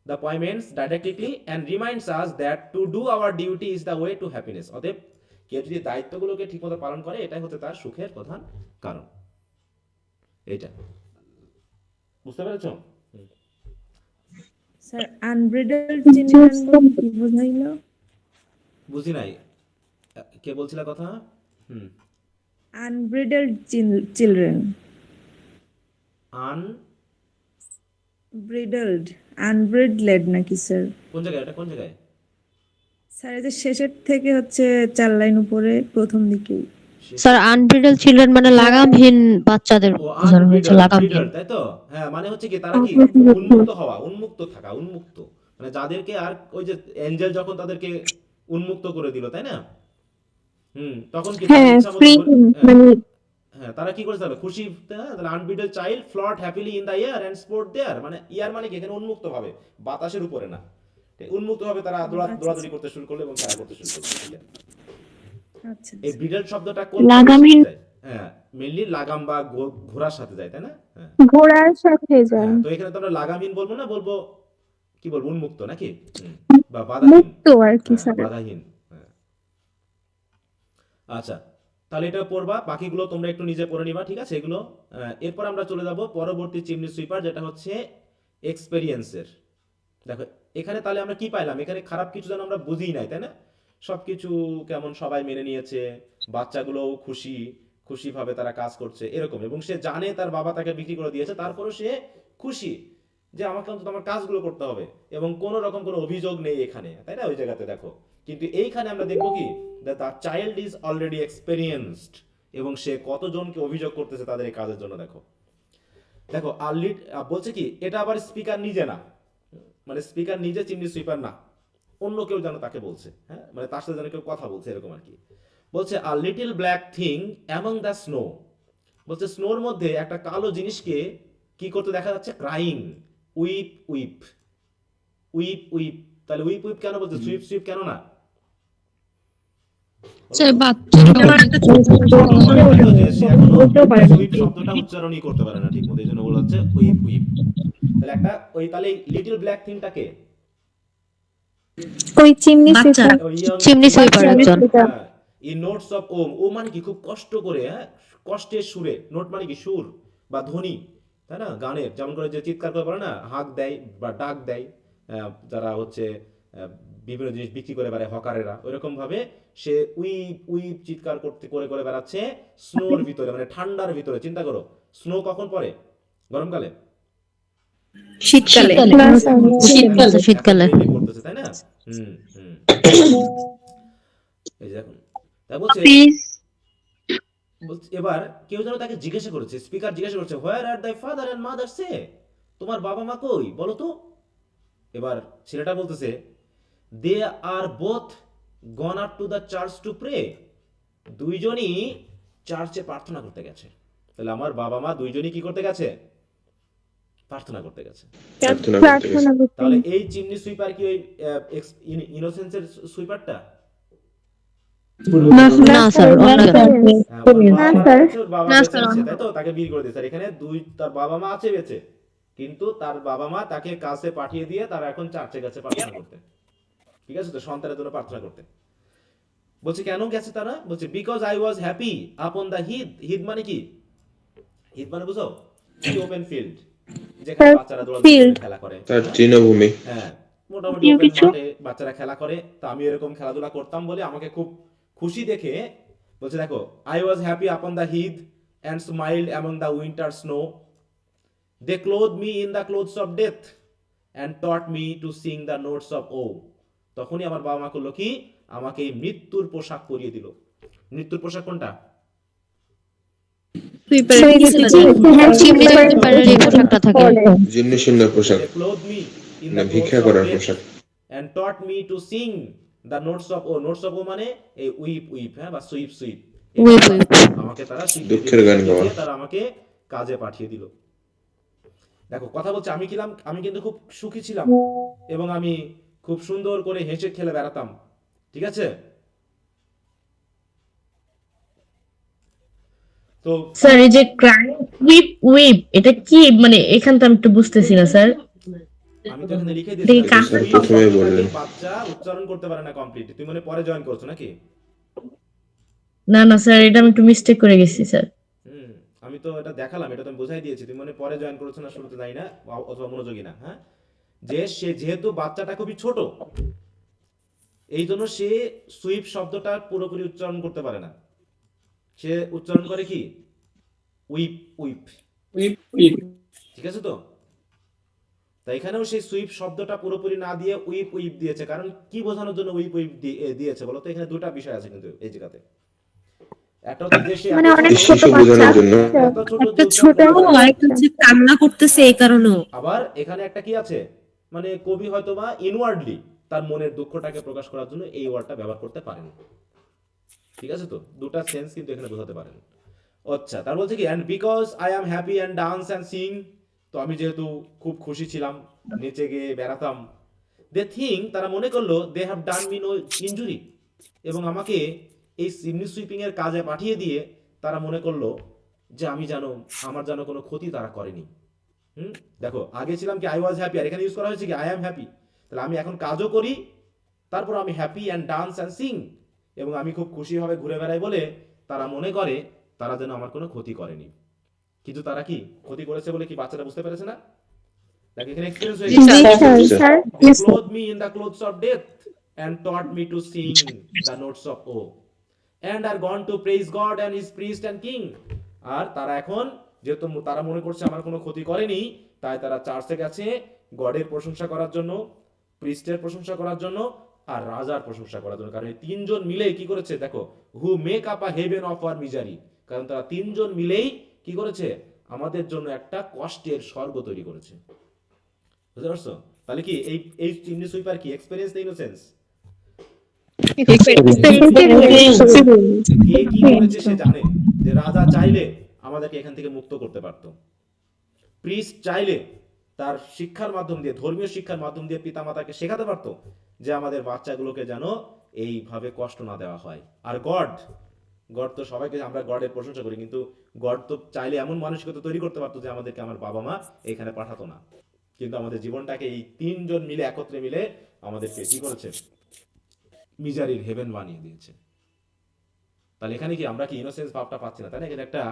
A: The poem ends didactically and reminds us that to do our duty is the way to happiness. অতএব কেউ যদি দায়িত্বগুলোকে ঠিকমতো পালন করে, এটাই হচ্ছে তার সুখের প্রধান কারণ। এইটা বুঝতে পেরেছো?
E: স্যার, আনব্রিডেল চিলড্রেন কি বোঝাইলো?
A: বুঝি নাই, কে বলছিল কথা?
E: আনব্রিডেল চিলড্রেন।
A: আন
E: ব্রিডলড, আনব্রিডলেড নাকি স্যার?
A: কোন জায়গায়, এটা কোন জায়গায়?
E: স্যার, এই যে শেষের থেকে হচ্ছে 4 লাইন উপরে প্রথম দিকে।
B: স্যার আনব্রিডেল চিলড্রেন মানে লাগামহীন বাচ্চাদের
A: ও
B: বোঝানো হয়েছে, লাগামহীন।
A: আনব্রিডাল, তাই তো? হ্যাঁ, মানে হচ্ছে কি, তারা কি উন্মুক্ত হওয়া, উন্মুক্ত থাকা, উন্মুক্ত, মানে যাদেরকে, আর ওই যে এঞ্জেল যখন তাদেরকে উন্মুক্ত করে দিল, তাই না? তখন কি তারা
E: হ্যাঁ,
A: ইচ্ছা মতো
E: ফ্রি মানে
A: হ্যাঁ, তারা কি করেছে তাহলে? খুশি, তাহলে unbridled child float happily in the air and sport there, মানে ইয়ার মানে কি, এখানে উন্মুক্ত ভাবে, বাতাসের উপরে না, উন্মুক্ত ভাবে তারা দৌড়াদৌড়ি করতে শুরু করলো এবং খেলা করতে শুরু করলো।
E: আচ্ছা।
A: এই ব্রিডল শব্দটা কোন
B: লাগামহীন।
A: যায়? হ্যাঁ, মেইনলি লাগাম বা ঘোড়ার সাথে যায়, তাই না? হ্যাঁ,
E: ঘোড়ার সাথে যায়।
A: তো এখানে তো আমরা লাগামহীন বলবো না, বলবো কি বলবো, উন্মুক্ত, নাকি? বা বাধাহীন,
E: মুক্ত আর কি স্যার।
A: বাধাহীন। হ্যাঁ, আচ্ছা, তাহলে এটা পড়বা, বাকিগুলো তোমরা একটু নিজে পড়ে নিবা, ঠিক আছে এগুলো। এরপর আমরা চলে যাব পরবর্তী চিমনি সুইপার, যেটা হচ্ছে এক্সপেরিয়েন্সের। দেখো এখানে তাহলে আমরা কি পাইলাম, এখানে খারাপ কিছু যেন আমরা বুঝি নাই, তাই না? সবকিছু কেমন সবাই মেনে নিয়েছে, বাচ্চাগুলোও খুশি, খুশিভাবে তারা কাজ করছে এরকম, এবং সে জানে তার বাবা তাকে বিক্রি করে দিয়েছে, তারপরেও সে খুশি যে আমাকে অন্তত আমার কাজগুলো করতে হবে, এবং কোনো রকম কোনো অভিযোগ নেই এখানে, তাই না? ওই জায়গাতে দেখো, কিন্তু এইখানে আমরা দেখবো কি, the child is already experienced, এবং সে কতজনকে অভিযোগ করতেছে তাদের এই কাজের জন্য। দেখো দেখো আর্লি বলছে কি, এটা আবার স্পিকার নিজে না, মানে স্পিকার নিজে চিমনি সুইপার না, অন্য কেউ যেন তাকে বলছে, হ্যাঁ, মানে তার সাথে যেন কেউ কথা বলছে এরকম আর কি। বলছে আ little black thing among the snow, বলছে স্নোর মধ্যে একটা কালো জিনিসকে কি করতে দেখা যাচ্ছে, crying, weep weep weep weep. তাহলে উইপ উইপ কেন বলছে, সুইপ সুইপ কেন না?
B: স্যার বাচ্চারা
A: যে সে এখনো
J: বলতেও পারে না।
A: সুইপ শব্দটা উচ্চারণই করতে পারে না ঠিক মতো, এই জন্য বলা হচ্ছে উইপ উইপ। তাহলে একটা ওই, তাহলে লিটল ব্ল্যাক থিংটাকে
J: ওই চিমনি
G: বাচ্চা।
J: সুইপার
B: চিমনি সুইপার একজন।
A: ইন নোটস অফ ওম, ও মানে কি খুব কষ্ট করে, হ্যাঁ, কষ্টের সুরে, নোট মানে কি সুর বা ধ্বনি, তাই না? গানের যেমন করে যে চিৎকার করে বলে না, হাঁক দেয় বা ডাক দেয়, যারা হচ্ছে বিভিন্ন জিনিস বিক্রি করে বেড়ায় হকারেরা, ওইরকম ভাবে সে উইপ উইপ চিৎকার করতে করে করে বেড়াচ্ছে স্নোর ভিতরে, মানে ঠান্ডার ভিতরে। চিন্তা করো, স্নো কখন পড়ে? গরমকালে,
G: শীতকালে।
B: শীতকালে।
A: এখন baby পড়তেছে, তাই না? হুম হুম। এই যে এখন তাই বলছে, এবার কেউ যেন তাকে জিজ্ঞাসা করেছে, স্পিকার জিজ্ঞাসা করছে, হোয়ার আর দাই ফাদার এন্ড মাদার সে, তোমার বাবা মা কই বলো তো? এবার ছেলেটা বলতেছে, they are both gone up to the church to pray, দুইজনই চার্চে প্রার্থনা করতে গেছে। তাহলে আমার বাবা মা দুইজনই কি করতে গেছে? প্রার্থনা করতে গেছে।
C: প্রার্থনা করতে গেছে।
A: তাহলে এই চিমনি সুইপার কি ওই ইনোসেন্সের সুইপারটা?
B: না স্যার, অন্য
A: হ্যাঁ, ওর
J: না,
A: বাবা
J: স্যার।
A: আছে, ওর বাবা
G: না,
A: বেঁচে
G: স্যার,
A: আছে, তাই তো? তাকে বিয়ে করে দিয়েছে। আর এখানে তার বাবা মা আছে বেঁচে, কিন্তু তার বাবা মা তাকে কাছে পাঠিয়ে দিয়ে তারা এখন চার্চে গেছে প্রার্থনা করতে, ঠিক আছে তো, সন্তানের জন্য প্রার্থনা করতে। বলছে কেন গেছে তারা? বলছে because I was happy upon the heath. Heath মানে কি? হিদ মানে বুঝো, ওপেন ফিল্ড, যেখানে বাচ্চারা দৌড়াদৌড়ি খেলা করে,
C: তার তৃণভূমি।
A: হ্যাঁ, মোটামুটি ওপেন মাঠে বাচ্চারা খেলা করে। তা আমি এরকম খেলাধুলা করতাম বলে আমাকে খুব খুশি দেখে বলছে, দেখো, I was happy upon the heath and smiled among the winter snow, they clothe me in the clothes of death and taught me to sing the notes of woe. তখনই আমার বাবা মা করলো কি, আমাকে এই মৃত্যুর পোশাক পরিয়ে দিল। মৃত্যুর পোশাক কোনটা?
B: চিমনি সুইপারের এই পোশাকটা থাকে।
C: যেমনি সুন্দর পোশাক,
A: They clothed me in
C: না
A: the
C: ভিক্ষা
A: clothes of
C: করার
A: death
C: পোশাক।
A: and taught me to sing the notes of O. Notes of O মানে এই উইপ উইপ, হ্যাঁ, বা সুইপ সুইপ।
B: Weep weep.
A: আমাকে তারা শিখিয়ে
C: দুঃখের গান
A: দিল,
C: গাওয়া।
A: শিখিয়ে তারা আমাকে কাজে পাঠিয়ে দিল। দেখো কথা বলছে, আমি কিন্তু খুব সুখী ছিলাম, এবং আমি খুব সুন্দর করে হেসে খেলে বেড়াতাম, ঠিক আছে? তো
G: স্যার এই যে ক্রাইম উইপ উইপ এটা কি, মানে এখান তো আমি একটু বুঝতেছি না স্যার।
A: আমি তো এখানে লিখে
G: দেখি
A: দিয়েছি,
G: কার-
C: স্যার প্রথমেই বললেন।
A: বাচ্চা উচ্চারণ করতে পারে না কমপ্লিট। তুমি মনে পরে জয়েন করছো নাকি?
G: না না স্যার, এটা আমি একটু মিস্টেক করে গেছি স্যার।
A: আমি তো এটা দেখালাম, এটা তো আমি বোঝাই দিয়েছি। তুমি মনে পরে জয়েন করেছো না, শুরুতে যাই না, অথবা মনোযোগী না, হ্যাঁ? যে সে যেহেতু বাচ্চাটা খুবই ছোট, এই জন্য সে সুইপ শব্দটা পুরোপুরি উচ্চারণ করতে পারে না। সে উচ্চারণ করে কি, উইপ উইপ, ঠিক আছে তো? তাই এখানেও সেই সুইপ শব্দটা পুরোপুরি না দিয়ে উইপ উইপ দিয়েছে। কারণ কি বোঝানোর জন্য উইপ উইপ দিয়েছে বলো তো? এখানে দুটা বিষয় আছে কিন্তু এই জায়গাতে। একটা হচ্ছে যে সে
J: মানে
A: এত
J: অনেক
A: ছোট,
J: ছোট
C: শিশু বোঝানোর জন্য।
A: এত ছোট যে
H: একটা
A: উচ্চারণ
H: ছোট
A: করতে পারে না।
H: আরেকটা হচ্ছে কান্না করতেছে এই কারণেও।
A: আবার এখানে একটা কি আছে, মানে কবি হয়তো বা ইনওয়ার্ডলি তার মনের দুঃখটাকে প্রকাশ করার জন্য এই ওয়ার্ডটা ব্যবহার করতে পারেন, ঠিক আছে তো? দুটা সেন্স কিন্তু এখানে বোঝাতে পারেন। আচ্ছা, তার বলছে কি, and because I am happy and dance and sing, তো আমি যেহেতু খুব খুশি ছিলাম, নেচে গিয়ে বেড়াতাম, দে থিঙ্ক, তারা মনে করলো, they have done me no injury, এবং আমাকে এই চিমনি সুইপিং এর কাজে পাঠিয়ে দিয়ে তারা মনে করলো যে আমার যেন কোনো ক্ষতি তারা করেনি। দেখো আগে ছিলাম কি, আই ওয়াজ হ্যাপি, আর এখানে ইউজ করা হয়েছে কি, আই অ্যাম হ্যাপি। তাহলে আমি এখন কাজও করি, তারপর আমি happy and dance and Singh, এবং আমি খুব খুশিভাবে ঘুরে বেড়াই বলে তারা মনে করে তারা যেন আমার কোনো ক্ষতি করেনি, কিন্তু তারা কি ক্ষতি করেছে বলে কি বাচ্চারা বুঝতে পেরেছে না? নাকি এখানে এক্সপেরিয়েন্স হয়ে
B: জি
A: গেছে?
B: Sir
A: They clothed me in the clothes of death and taught me to sing the notes of O and are gone to praise God and his priest and king. আর তারা এখন যেহেতু তারা মনে করছে আমার কোনো ক্ষতি করেনি, তাই তারা চার্চে গেছে গডের প্রশংসা করার জন্য, প্রিস্টের প্রশংসা করার জন্য, আর রাজার প্রশংসা করার জন্য। কারণ এই তিনজন মিলেই কি করেছে দেখো, হু make up a haven of our misery. কারণ তারা তিনজন মিলেই কি করেছে, আমাদের জন্য একটা কষ্টের স্বর্গ তৈরি করেছে। বুঝতে পারছো? তাহলে কি এই চিমনি সুইপার কি এক্সপেরিয়েন্স দ্য ইনোসেন্স? কে কি করেছে সে জানে, যে রাজা চাইলে আমাদেরকে এখান থেকে মুক্ত করতে পারতো, প্রিস্ট চাইলে তার শিক্ষার মাধ্যম দিয়ে, ধর্মীয় শিক্ষার মাধ্যম দিয়ে পিতামাতাকে শেখাতে পারতো যে আমাদের বাচ্চাগুলোকে যেন এইভাবে কষ্ট না দেওয়া হয়। আর গড তো সবাইকে, আমরা গডের প্রশংসা করি, কিন্তু গড তো চাইলে এমন মানসিকতা তৈরি করতে পারতো যে আমাদেরকে আমার বাবা মা এখানে পাঠাতো না, কিন্তু আমাদের জীবনটাকে এই তিনজন মিলে একত্রে মিলে আমাদেরকে কি করেছে, মিজারির হেভেন বানিয়ে দিয়েছে। তাহলে এখানে কি আমরা কি ইনোসেন্স ভাবটা পাচ্ছি না, তাই না? এটা একটা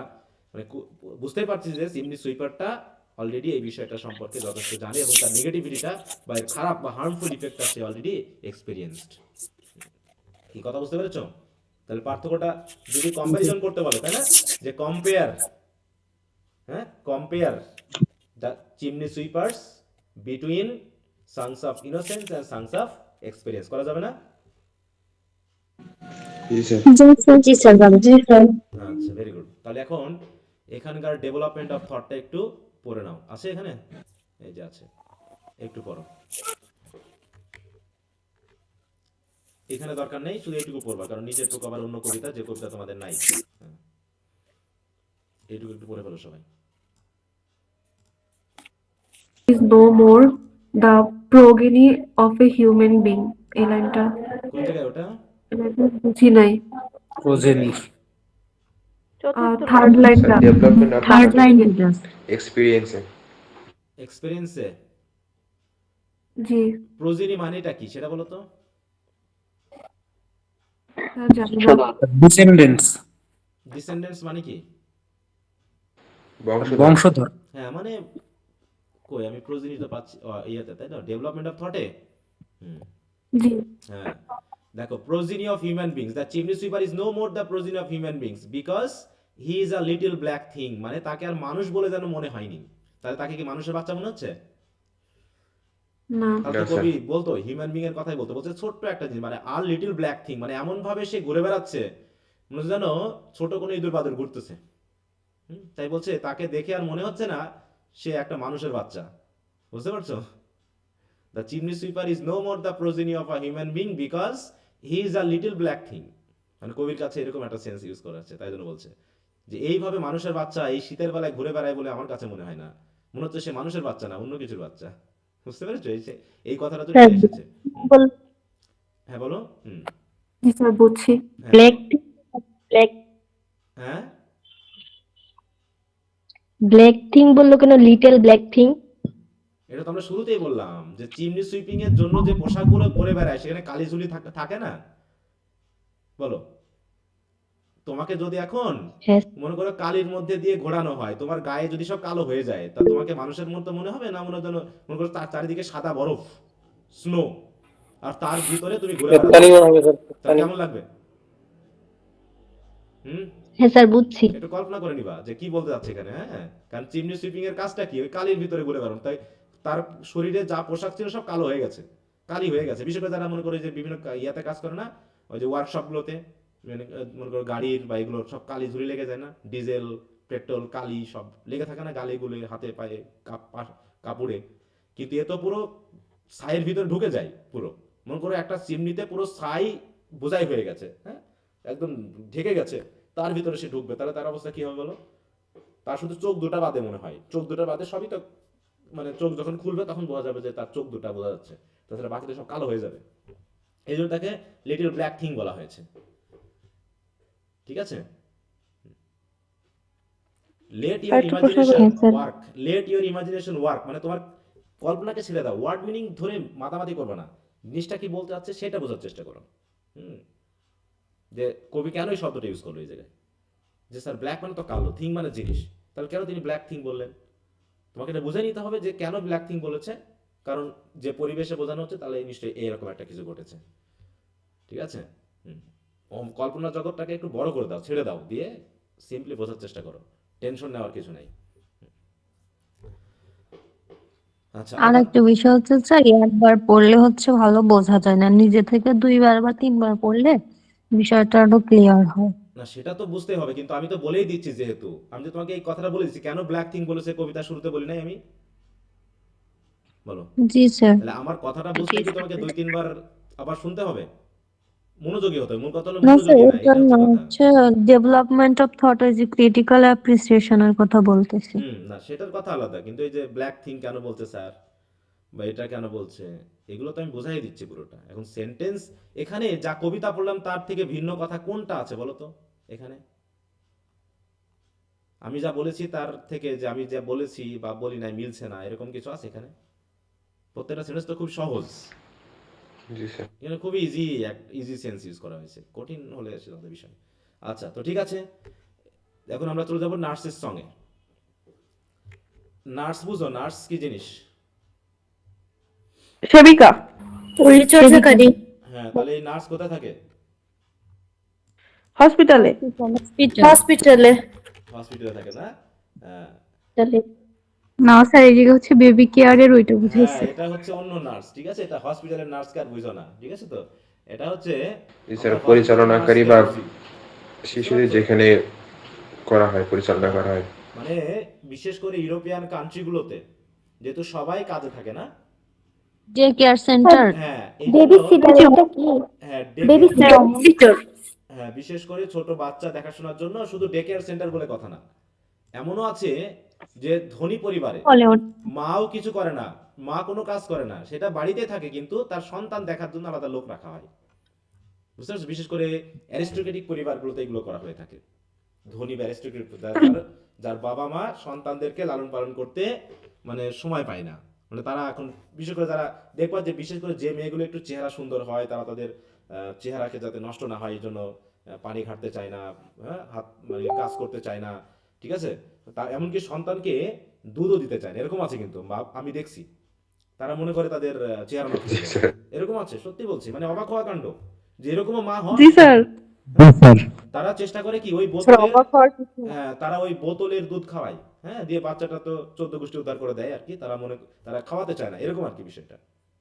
A: মানে বুঝতেই পারছি যে চিমনি সুইপারটা অলরেডি এই বিষয়টা সম্পর্কে যথেষ্ট জানে এবং তার নেগেটিভিটিটা বা এর খারাপ বা হার্মফুল ইফেক্টটা সে অলরেডি এক্সপেরিয়েন্সড। কি কথা বুঝতে পেরেছো? তাহলে পার্থক্যটা যদি কম্পারিজন করতে বলো, তাই না, যে compare the chimney sweepers between songs of innocence and songs of experience, করা যাবে না?
J: জি স্যার
A: আচ্ছা, ভেরি গুড। তাহলে এখন এখানকার ডেভেলপমেন্ট অফ থটটা একটু পড়ে নাও। আছে এখানে? এই যে আছে, একটু পড়ো। এখানে দরকার নেই, শুধু এইটুকু পড়বা, কারণ নিচের টুকু আবার অন্য কবিতা, যে কবিতা তোমাদের নাই। হ্যাঁ, এইটুকু একটু পড়ে ফেলো সবাই।
E: is no more the progeny of a human being। এই লাইনটা
A: কোন জায়গায় ওটা?
E: বুঝি নাই।
D: প্রোজেনি।
E: থার্ড লাইনটা,
C: ডেভেলপমেন্ট অফ
B: থার্ড লাইন
C: এক্সপিরিয়েন্সে।
A: এক্সপেরিয়েন্সে
E: জি
A: প্রোজেনি মানেটা কি সেটা বলো তো?
E: স্যার জানি না।
D: ডিসেন্ডেন্টস,
A: ডিসেন্ডেন্টস মানে কি?
D: বংশধর।
A: হ্যাঁ, মানে কই আমি প্রোজেনি তো পাচ্ছি ইয়াতে, তাই না, ডেভেলপমেন্ট অফ থটে।
E: জি
A: হ্যাঁ, দেখো, progeny of human beings, the chimney sweeper is no more the progeny of human beings because he is a little black thing. মানে তাকে আর মানুষ বলে যেন মনে হয়নি। তাহলে তাকে কি মানুষের বাচ্চা মনে হচ্ছে?
E: না
A: তাহলে তো কবি বলতো হিউম্যান বিং এর কথাই বলতো, বলছে ছোট্ট একটা জিনিস, মানে আর লিটল ব্ল্যাক থিং, মানে এমন ভাবে সে ঘুরে বেড়াচ্ছে মনে হচ্ছে যেন ছোট কোনো ইঁদুর বাদুর ঘুরতেছে। তাই বলছে তাকে দেখে আর মনে হচ্ছে না সে একটা মানুষের বাচ্চা। বুঝতে পারছো? The chimney sweeper is no more the progeny of a human being because he is a little black thing. মানে কবির কাছে এরকম একটা সেন্স ইউজ করা আছে, তাই জন্য বলছে যে এইভাবে মানুষের বাচ্চা এই শীতের বেলায় ঘুরে বেড়ায় বলে আমার কাছে মনে হয় না, মনে হচ্ছে সে মানুষের বাচ্চা না, অন্য কিছুর বাচ্চা। বুঝতে পেরেছো? এই কথাটা তো এসেছে। হ্যাঁ বলো।
E: জি স্যার বুঝছি।
A: হ্যাঁ,
J: ব্ল্যাক থিং বললো কেন, লিটল ব্ল্যাক থিং?
A: এটা তো আমরা শুরুতেই বললাম যে চিমনি সুইপিং এর জন্য যে পোশাকগুলো পরে বেড়ায় সেখানে কালি ঝুলি থাকে না? বলো, তোমাকে যদি এখন
J: হ্যাঁ।
A: মনে করো কালির মধ্যে দিয়ে ঘোরানো হয়, তোমার গায়ে যদি সব কালো হয়ে যায়, তা তোমাকে মানুষের মতো মনে হবে না? মনে করো তার চারিদিকে সাদা বরফ, স্নো, আর তার ভিতরে তুমি ঘুরে বেড়াচ্ছো, তাহলে কেমন লাগবে?
J: হ্যাঁ স্যার বুঝছি।
A: একটু কল্পনা করে নিবা যে কি বলতে যাচ্ছে এখানে। হ্যাঁ, কারণ চিমনি সুইপিং এর কাজটা কি? ওই কালির ভিতরে ঘুরে বেড়ানো। তাই তার শরীরে যা পোশাক ছিল সব কালো হয়ে গেছে, কালি হয়ে গেছে। বিশেষ করে যারা মনে করে যে বিভিন্ন ইয়াতে কাজ করে না, ওই যে ওয়ার্কশপ গুলোতে, মনে করো গাড়ির বা এগুলো সব কালি ঝুলি লেগে যায় না, ডিজেল পেট্রোল কালি সব লেগে থাকে না গালে গুলে, হাতে পায়ে, কাপড়ে। কিন্তু এ তো পুরো ছাইয়ের ভিতরে ঢুকে যায় পুরো। মনে করো একটা চিমনিতে পুরো ছাই বোঝাই হয়ে গেছে, হ্যাঁ, একদম ঢেকে গেছে, তার ভিতরে সে ঢুকবে, তাহলে তার অবস্থা কি হবে বলো? তার শুধু চোখ দুটা বাদে মনে হয়, চোখ দুটা বাদে সবই তো, মানে চোখ যখন খুলবে তখন বোঝা যাবে যে তার চোখ দুটা বোঝা যাচ্ছে, তাছাড়া বাকিটা সব কালো হয়ে যাবে। এই জন্য তাকে লিটল ব্ল্যাক থিং বলা হয়েছে। ঠিক আছে? Let your imagination work, let your imagination work, মানে তোমার কল্পনাকে ছেড়ে দাও, ওয়ার্ড মিনিং ধরে মাতামাতি করবে না, জিনিসটা কি বলতে চাচ্ছে সেটা বোঝার চেষ্টা করো। যে কবি কেন এই শব্দটা ইউজ করলো এই জায়গায়। যে স্যার ব্ল্যাক মানে তো কালো, থিং মানে জিনিস, তাহলে কেন তিনি ব্ল্যাক থিং বললেন? তোমাকে এটা বুঝে নিতে হবে যে কেন ব্ল্যাক থিং বলেছে, কারণ যে পরিবেশে বোঝানো হচ্ছে তাহলে নিশ্চয়ই এরকম একটা কিছু ঘটেছে। ঠিক আছে? কল্পনা জগৎটাকে একটু বড় করে দাও, ছেড়ে দাও, দিয়ে সিম্পলি বোঝার চেষ্টা করো, টেনশন নেওয়ার কিছু নাই। আচ্ছা,
B: আর একটা বিষয় হচ্ছে স্যার, একবার পড়লে হচ্ছে ভালো বোঝা যায় না, নিজে থেকে 2বার বা 3বার পড়লে বিষয়টা আরো ক্লিয়ার হয়।
A: না সেটা তো বুঝতে হবে, কিন্তু আমি তো বলেই দিচ্ছি, যেহেতু আমি তো তোমাকে এই কথাটা বলে দিচ্ছি, কেন ব্ল্যাক থিং বলেছে কবিতা শুরুতে বলি নাই আমি? বলো।
B: জি স্যার।
A: তাহলে আমার কথাটা বুঝতে কি তোমাকে 2-3 বার আবার শুনতে হবে? মনোযোগী হতে হবে, মূল কথা হলো
B: না স্যার,
A: মনোযোগী না,
B: এটা
A: এটা হচ্ছে
B: না,
A: কথা।
B: হচ্ছে ডেভেলপমেন্ট অফ থট, এই যে ক্রিটিক্যাল অ্যাপ্রিসিয়েশনের কথা বলতেছি।
A: না সেটার কথা আলাদা, কিন্তু এই যে ব্ল্যাক থিং কেন বলছে স্যার, বা এটা কেন বলছে, এগুলো তো আমি বোঝাই দিচ্ছি পুরোটা। এখন সেন্টেন্স এখানে যা কবিতা পড়লাম তার থেকে ভিন্ন কথা কোনটা আছে বলো তো এখানে? আমি যা বলেছি তার থেকে যে আমি যা বলেছি বা বলি নাই মিলছে না, এরকম কিছু আছে এখানে? প্রত্যেকটা সেন্টেন্স তো খুব সহজ,
C: জি স্যার।
A: এখানে খুবই ইজি সেন্স ইউজ করা হয়েছে, কঠিন হলে সেটা আমাদের বিষয়। আচ্ছা, তো ঠিক আছে, এখন আমরা চলে যাব নার্সের সঙ্গে। নার্স বুঝো, নার্স কি জিনিস?
F: সেবিকা,
H: পরিচর্যাকারী।
A: হ্যাঁ, তাহলে এই নার্স কোথায় থাকে?
F: হসপিটালে।
H: হসপিটালে।
A: হসপিটালে থাকে না? হ্যাঁ।
B: না স্যার, এদিকে হচ্ছে বেবি কেয়ারের ওইটা
A: হ্যাঁ,
B: বুঝাইছে।
A: এটা হচ্ছে অন্য নার্স, ঠিক আছে? এটা হসপিটালের নার্স কার বুঝো না, ঠিক আছে? তো এটা হচ্ছে
C: জি স্যার,
A: আমরা
C: পরিচালনাকারী
A: hospital
C: বা
A: nurse কে বুঝি।
C: শিশুদের যেখানে করা হয়, পরিচালনা করা হয়।
A: মানে বিশেষ করে ইউরোপিয়ান কান্ট্রিগুলোতে যেহেতু সবাই কাজে থাকে না,
B: ডে কেয়ার সেন্টার।
A: হ্যাঁ এই জন্য হ্যাঁ
H: সিটার।
A: হ্যাঁ, বিশেষ করে ছোট বাচ্চা দেখাশোনার জন্য শুধু ডে কেয়ার সেন্টার বলে কথা না, এমনও আছে যে ধনী পরিবারে মাও কিছু করে না, মা কোনো কাজ করে না, সেটা বাড়িতে থাকে, কিন্তু তার সন্তান দেখার জন্য আলাদা লোক রাখা হয়। বুঝতে পারছো? বিশেষ করে অ্যারিস্টোক্রেটিক পরিবারগুলোতে এগুলো করা হয়ে থাকে। ধনী বা অ্যারিস্টোক্রেট যার বাবা মা সন্তানদেরকে লালন পালন করতে মানে সময় পায় না, মানে তারা এখন বিশেষ করে যারা দেখবা যে বিশেষ করে যে মেয়েগুলো একটু চেহারা সুন্দর হয়, তারা তাদের চেহারাকে যাতে নষ্ট না হয় এই জন্য পানি ঘাটতে চায় না, হ্যাঁ, হাত মানে কাজ করতে চায় না, ঠিক আছে? তা এমনকি সন্তানকে দুধও দিতে চায় না, এরকম আছে কিন্তু আমি দেখছি। তারা মনে করে তাদের চেহারা নষ্ট
C: জি
A: হয়ে যাবে।
C: স্যার।
A: এরকম আছে, সত্যি বলছি, মানে অবাক হওয়া কাণ্ড যে এরকমও মা হয়।
F: জি স্যার।
A: তারা চেষ্টা করে কি ওই
F: স্যার,
A: বোতলের
F: অবাক হওয়ার কিছু না।
A: তারা ওই বোতলের দুধ খাওয়ায়, হ্যাঁ, দিয়ে বাচ্চাটা তো 14 গোষ্ঠী উদ্ধার করে দেয় আর কি, তারা খাওয়াতে চায় না, এরকম আর কি বিষয়টা।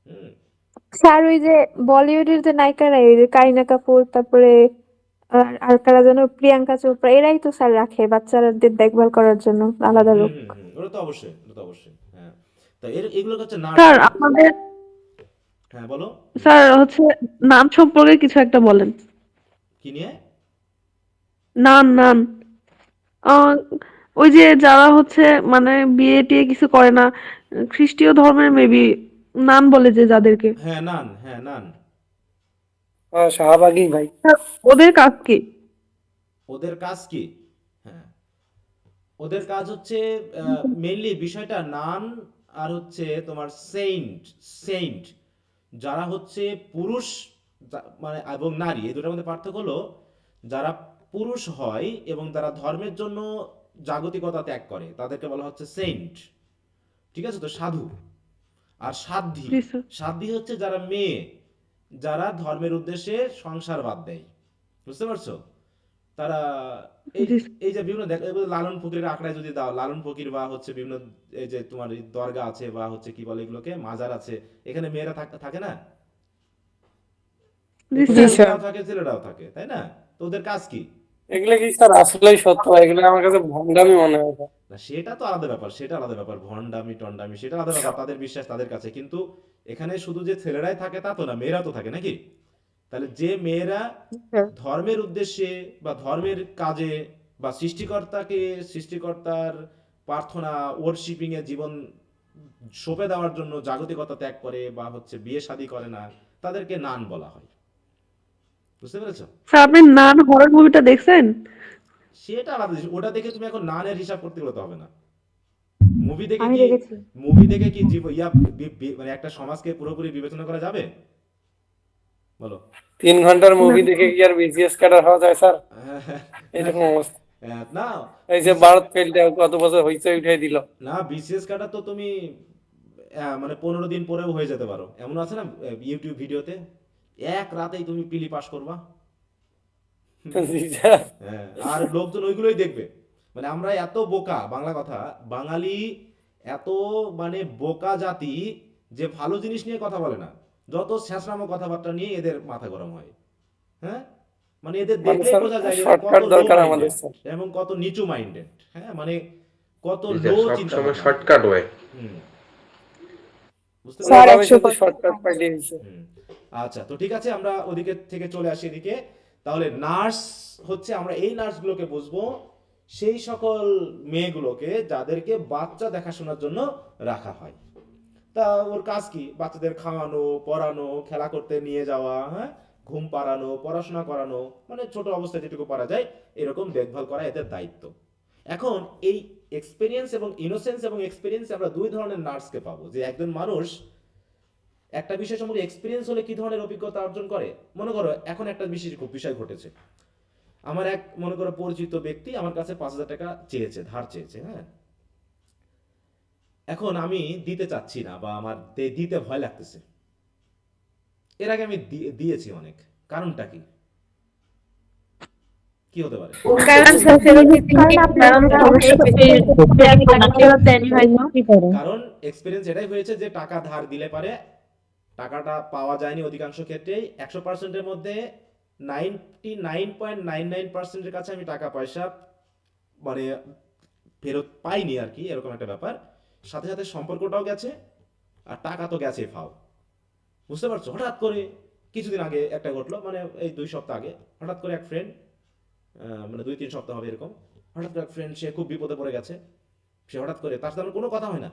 A: হুম।
E: স্যার ওই যে বলিউডের যে নায়িকারা, ওই যে কারিনা কাপুর, তারপরে আর কারা যেন, প্রিয়াঙ্কা চোপড়া, এরাই তো স্যার রাখে বাচ্চাদের দেখভাল করার জন্য আলাদা লোক।
A: ওটা তো অবশ্যই, ওটা তো অবশ্যই, হ্যাঁ। তো এগুলো হচ্ছে নার্স।
F: স্যার আপনাদের,
A: হ্যাঁ বলো।
F: স্যার হচ্ছে নান সম্পর্কে কিছু একটা বলেন।
A: কি নিয়ে?
F: নান নান আহ, ওই যে যারা হচ্ছে মানে বিয়ে টিয়ে কিছু করে না, খ্রিস্টীয় ধর্মের মেবি, নান বলে যে যাদেরকে,
A: হ্যাঁ নান, হ্যাঁ নান।
I: শাহবাগী ভাই।
F: ওদের কাজ কি?
A: ওদের কাজ কি? হ্যাঁ, ওদের কাজ হচ্ছে মেইনলি বিষয়টা নান আর হচ্ছে তোমার সেইন্ট। সেইন্ট যারা হচ্ছে পুরুষ, মানে এবং নারী, এই দুটোর মধ্যে পার্থক্য হলো যারা পুরুষ হয় এবং যারা ধর্মের জন্য জাগতিকতা ত্যাগ করে তাদেরকে বলা হচ্ছে সেইন্ট, ঠিক আছে? তো সাধু। আর সাধ্বী,
F: জি স্যার।
A: সাধ্বী হচ্ছে যারা মেয়ে, যারা ধর্মের উদ্দেশ্যে সংসার বাদ দেয়। বুঝতে পারছো? তারা এই
F: জি
A: এই যে বিভিন্ন লালন ফকিরের আঁকড়ায় যদি দাও, লালন ফকির বা হচ্ছে বিভিন্ন এই যে তোমার এই দরগা আছে বা হচ্ছে কি বলে এগুলোকে, মাজার আছে, এখানে মেয়েরা থাকে না,
F: জি
A: এখানে
F: স্যার।
A: মেয়েরাও থাকে, ছেলেরাও থাকে, তাই না? তো ওদের কাজ কি?
I: এগুলো কি স্যার আসলেই সত্য? এগুলো আমার কাছে ভণ্ডামি মনে হয়।
A: না সেটা তো আলাদা ব্যাপার, সেটা আলাদা ব্যাপার, ভন্ডামি টন্ডামি সেটা আলাদা ব্যাপার, তাদের বিশ্বাস তাদের কাছে। কিন্তু এখানে শুধু যে ছেলেরাই থাকে তা তো না, মেয়েরাও তো থাকে নাকি? তাহলে যে মেয়েরা ধর্মের উদ্দেশ্যে বা ধর্মের কাজে বা সৃষ্টিকর্তার প্রার্থনা ওয়ার্শিপিং এ জীবন সঁপে দেওয়ার জন্য জাগতিকতা ত্যাগ করে বা হচ্ছে বিয়ে শাদী করে না, তাদেরকে নান বলা হয়। বুঝতে পেরেছো?
F: স্যার আপনি নান হরর মুভিটা দেখছেন?
A: সেটা আলাদা জিনিস, ওটা দেখে তুমি এখন নানের হিসাব করতে গেলে তো হবে না। মুভি দেখে
J: আমি
A: কি
J: দেখেছি।
A: মানে একটা সমাজকে পুরোপুরি বিবেচনা করা যাবে? বলো।
I: 3 ঘন্টার মুভি দেখে কি আর বিসিএস ক্যাডার হওয়া যায় স্যার? এরকম অবস্থা।
A: না
I: এই যে ভারত ফেলটা কত বছর হইছে উঠাই দিল।
A: না বিসিএস কাটা তো তুমি মানে 15 দিন পরেও হয়ে যেতে পারো, এমন আছে না ইউটিউব ভিডিওতে এক রাতেই তুমি পিলি পাস করবা। হ্যাঁ, আর লোকজন ওইগুলোই দেখবে। মানে আমরা এত বোকা, বাংলা কথা, বাঙালি এত মানে বোকা জাতি যে ভালো জিনিস নিয়ে কথা বলে না, যত শেষরামো কথাবার্তা নিয়ে এদের মাথা গরম হয়। হ্যাঁ, মানে এদের দেখলেই বোঝা যায় এরা কত
I: শর্টকাট
A: লো
I: দরকার আমাদের
A: মাইন্ডেড
I: স্যার।
A: এবং কত নিচু মাইন্ডেড। হ্যাঁ, মানে কত
C: এই যে
A: লো
C: সব
A: চিন্তা
C: সময়
A: ভাবনা।
C: Shortcut way.
A: হুম, বুঝতে
E: স্যার
A: পেরেছো?
E: একশো
I: শুধু শর্টকাট পাইলেই হইছে।
A: হুম। আচ্ছা, তো ঠিক আছে, আমরা ওদিকে থেকে চলে আসি এদিকে। তাহলে নার্স হচ্ছে, আমরা এই নার্সগুলোকে বুঝবো সেই সকল মেয়েগুলোকে যাদেরকে বাচ্চা দেখাশোনার জন্য রাখা হয়। তা ওর কাজ কি? বাচ্চাদের খাওয়ানো, পড়ানো, খেলা করতে নিয়ে যাওয়া, হ্যাঁ, ঘুম পাড়ানো, পড়াশোনা করানো, মানে ছোট অবস্থায় যেটুকু পারা যায় এরকম দেখভাল করা এদের দায়িত্ব। এখন এই এক্সপেরিয়েন্স এবং ইনোসেন্স এবং এক্সপেরিয়েন্স আমরা দুই ধরনের নার্সকে পাবো। যে একজন মানুষ একটা বিষয় সম্পর্কে এক্সপিরিয়েন্স হলে কি ধরনের অভিজ্ঞতা অর্জন করে। মনে করো এখন একটা বিশেষ বিষয় ঘটেছে, আমার এক মনে করো পরিচিত ব্যক্তি আমার কাছে 5,000 টাকা চেয়েছে, ধার চেয়েছে। হ্যাঁ, এখন আমি দিতে চাচ্ছি না বা আমার দিতে ভয় লাগতেছে। এর আগে আমি দিয়েছি অনেক, কারণটা কি কি হতে পারে?
G: কারণ স্যার ফেরত দিতে
E: কারণ
G: গিয়ে
E: আপনার
G: কারণ
A: কারণ এক্সপিরিয়েন্স এটাই হয়েছে যে টাকা ধার দিলে পারে টাকাটা পাওয়া যায়নি অধিকাংশ ক্ষেত্রেই। 100%-এর মধ্যে 99.99%-এর কাছে আমি টাকা পয়সা মানে ফেরত পাইনি আর কি, এরকম একটা ব্যাপার। সাথে সাথে সম্পর্কটাও গেছে আর টাকা তো গেছে ফাও। বুঝতে পারছো? হঠাৎ করে কিছুদিন আগে একটা ঘটলো, মানে এই 2 সপ্তাহ আগে হঠাৎ করে এক ফ্রেন্ড, মানে 2-3 সপ্তাহ হবে এরকম, হঠাৎ করে এক ফ্রেন্ড সে খুব বিপদে পড়ে গেছে। সে হঠাৎ করে, তার সাথে আমার কোনো কথা হয় না,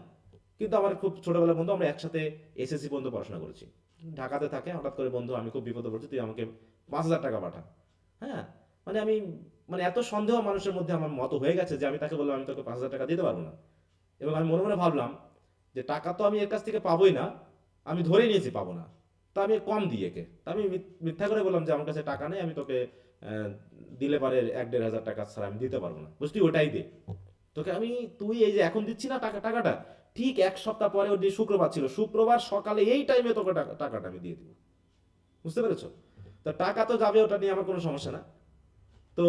A: কিন্তু আমার খুব ছোটবেলার বন্ধু, আমরা একসাথে এসএসসি পর্যন্ত পড়াশোনা করেছি, ঢাকাতে থাকে। হঠাৎ করে বন্ধু আমি খুব বিপদে পড়ছি, তুই আমাকে 5,000 টাকা পাঠা। হ্যাঁ, মানে আমি মানে এত সন্দেহ মানুষের মধ্যে আমার মতো হয়ে গেছে যে আমি তাকে বললাম আমি তোকে 5,000 টাকা দিতে পারবো না। এবং আমি মনে মনে ভাবলাম যে টাকা তো আমি এর কাছ থেকে পাবোই না, আমি ধরে নিয়েছি পাবো না, তা আমি কম দিই একে। তা আমি মিথ্যা করে বললাম যে আমার কাছে টাকা নেই, আমি তোকে দিলে পারে 1-1,500 টাকা ছাড়া আমি দিতে পারবো না, বুঝলি, ওটাই দে তোকে আমি। তুই এই যে এখন দিচ্ছি না টাকাটা, ঠিক 1 সপ্তাহ পরে, ওর যে শুক্রবার ছিল, শুক্রবার সকালে এই টাইমে তোকে টাকাটা আমি দিয়ে দিব। বুঝতে পেরেছো? তো টাকা তো যাবে, ওটা নিয়ে আমার কোনো সমস্যা না। তো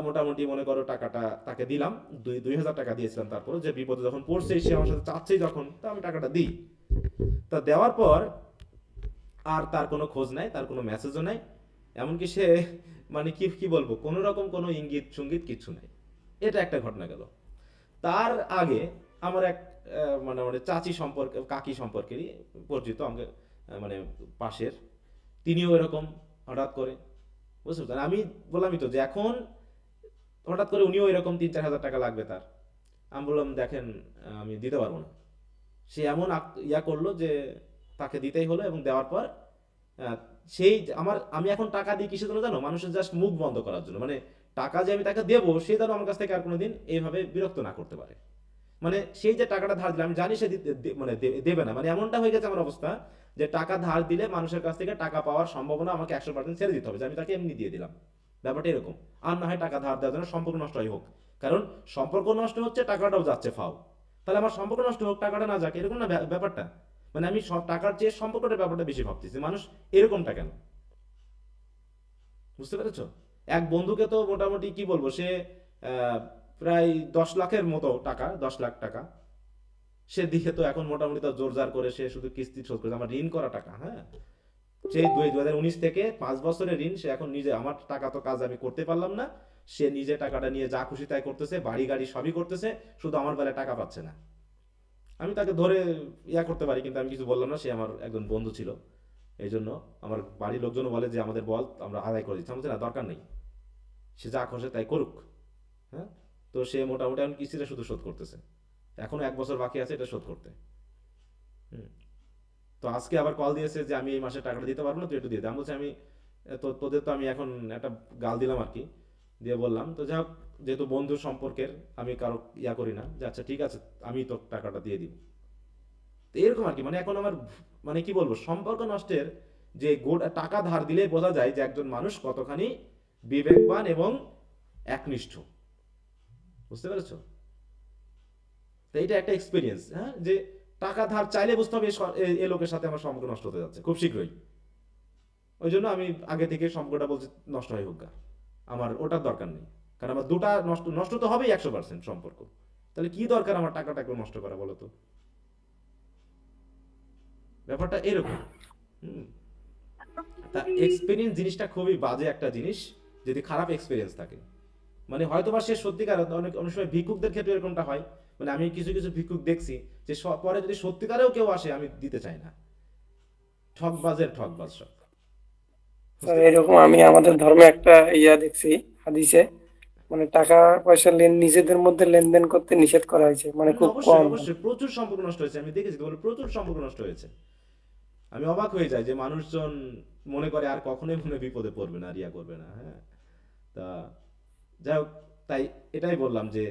A: মোটামুটি মনে করো টাকাটা তাকে দিলাম, 2,000 টাকা দিয়েছিলাম। তারপর যে বিপদে যখন পড়ছে, সে আমার সাথে চাচ্ছেই যখন, তা আমি টাকাটা দিই। তা দেওয়ার পর আর তার কোনো খোঁজ নাই, তার কোনো মেসেজও নাই, এমনকি সে মানে কি কি বলবো, কোনো রকম কোনো ইঙ্গিত সঙ্গীত কিছু নাই। এটা একটা ঘটনা গেল। তার আগে আমার এক মানে মানে চাচি সম্পর্কে, কাকি সম্পর্কেরই পরিচিত আমাকে, মানে পাশের, তিনিও এরকম হঠাৎ করে, বুঝতে পারছেন? আমি বললামই তো যে এখন হঠাৎ করে উনিও এরকম 3-4 হাজার টাকা লাগবে তার। আমি বললাম দেখেন আমি দিতে পারবো না। সে এমন ইয়া করলো যে তাকে দিতেই হলো, এবং দেওয়ার পর আহ, সেই আমি এখন টাকা দিই কিসের জন্য জানো? মানুষের জাস্ট মুখ বন্ধ করার জন্য। মানে টাকা যে আমি তাকে দেবো, সে যেন আমার কাছ থেকে আর কোনোদিন এইভাবে বিরক্ত না করতে পারে। মানে সেই যে টাকাটা ধার দিলাম, আমি জানি সে মানে দেবে না। মানে এমনটা হয়ে গেছে আমার অবস্থা যে টাকা ধার দিলে মানুষের কাছ থেকে টাকা পাওয়ার সম্ভাবনা আমাকে 100% ছেড়ে দিতে হবে, যে আমি তাকে এমনি দিয়ে দিলাম। ব্যাপারটা এরকম। আর না হয় টাকা ধার দেওয়ার জন্য সম্পর্ক নষ্ট হয় হোক, কারণ সম্পর্ক নষ্ট হচ্ছে, টাকাটাও যাচ্ছে ফাও। তাহলে আমার সম্পর্ক নষ্ট হোক, টাকাটা না যাক, এরকম না ব্যাপারটা। মানে আমি সব টাকার চেয়ে সম্পর্কটার ব্যাপারটা বেশি ভাবতেছি। মানুষ এরকমটা কেন? বুঝতে পেরেছো? এক বন্ধুকে তো মোটামুটি কি বলবো, সে প্রায় 10 লাখের মতো টাকা, 10 লাখ টাকা সে দিয়ে তো এখন মোটামুটি তো জোরজার করে সে শুধু কিস্তি শোধ করে, আমার ঋণ করা টাকা। হ্যাঁ, সেই 2019 থেকে 5 বছরের ঋণ। সে এখন নিজে, আমার টাকা তো কাজ আমি করতে পারলাম না, সে নিজে টাকাটা নিয়ে যা খুশি তাই করতেছে, বাড়ি গাড়ি সবই করতেছে, শুধু আমার বেলায় টাকা পাচ্ছে না। আমি তাকে ধরে ইয়া করতে পারি, কিন্তু আমি কিছু বললাম না, সে আমার একজন বন্ধু ছিল। এই জন্য আমার বাড়ির লোকজনও বলে যে আমাদের বল, আমরা আদায় করে দিচ্ছি। আমি বলছি না, দরকার নেই, সে যা খুশি তাই করুক। হ্যাঁ, তো সে মোটামুটি এখন কিস্তিটা শুধু শোধ করতেছে, এখনো 1 বছর বাকি আছে এটা শোধ করতে। হুম। তো আজকে আবার কল দিয়েছে যে আমি এই মাসে টাকাটা দিতে পারবো না, তুই একটু দিয়ে দে। আমি বলছি আমি তোদের তো আমি এখন একটা গাল দিলাম আর কি, দিয়ে বললাম তো যাই হোক, যেহেতু বন্ধু সম্পর্কের, আমি কারো ইয়া করি না, যে আচ্ছা ঠিক আছে আমি তোর টাকাটা দিয়ে দিব। তো এরকম আর কি। মানে এখন আমার মানে কি বলবো, সম্পর্ক নষ্টের যে টাকা ধার দিলে বোঝা যায় যে একজন মানুষ কতখানি বিবেকবান এবং একনিষ্ঠ। বুঝতে পেরেছো? তো এটা একটা এক্সপিরিয়েন্স, হ্যাঁ, যে টাকা ধার চাইলে বুঝতে হবে এই লোকের সাথে আমার সম্পর্ক নষ্ট হতে যাচ্ছে খুব শীঘ্রই। ওই জন্য আমি আগে থেকে সম্পর্কটা বলছি নষ্ট হয় হোক গা, আমার ওটার দরকার নেই। কারণ আমার দুটা নষ্ট নষ্ট তো হবেই 100% সম্পর্ক, তাহলে কি দরকার আমার টাকাটাকে নষ্ট করা বলো তো? ব্যাপারটা এরকম। হুম। তা এক্সপিরিয়েন্স জিনিসটা খুবই বাজে একটা জিনিস যদি খারাপ এক্সপিরিয়েন্স থাকে। মানে হয়তো বা সে সত্যিকার, অনেক অনেক সময় ভিক্ষুকদের ক্ষেত্রে এরকমটা হয়, মানে আমি কিছু কিছু ভিক্ষুক দেখছি যে পরে যদি সত্যিকারেও কেউ আসে আমি দিতে চাই না, ঠকবাজের ঠকবাজ সব।
K: স্যার এরকম আমি আমাদের ধর্মে একটা দেখছি হাদিসে, মানে টাকা পয়সা নিজেদের মধ্যে লেনদেন করতে নিষেধ করা হয়েছে, মানে খুব
A: অবশ্যই
K: কম।
A: অবশ্যই প্রচুর সম্পর্ক নষ্ট হয়েছে, আমি দেখেছি তো, প্রচুর সম্পর্ক নষ্ট হয়েছে। আমি অবাক হয়ে যাই যে মানুষজন মনে করে আর কখনোই মনে বিপদে পড়বে না, রিয়া করবে না। হ্যাঁ, তা যাই হোক, তাই এটাই বললাম যে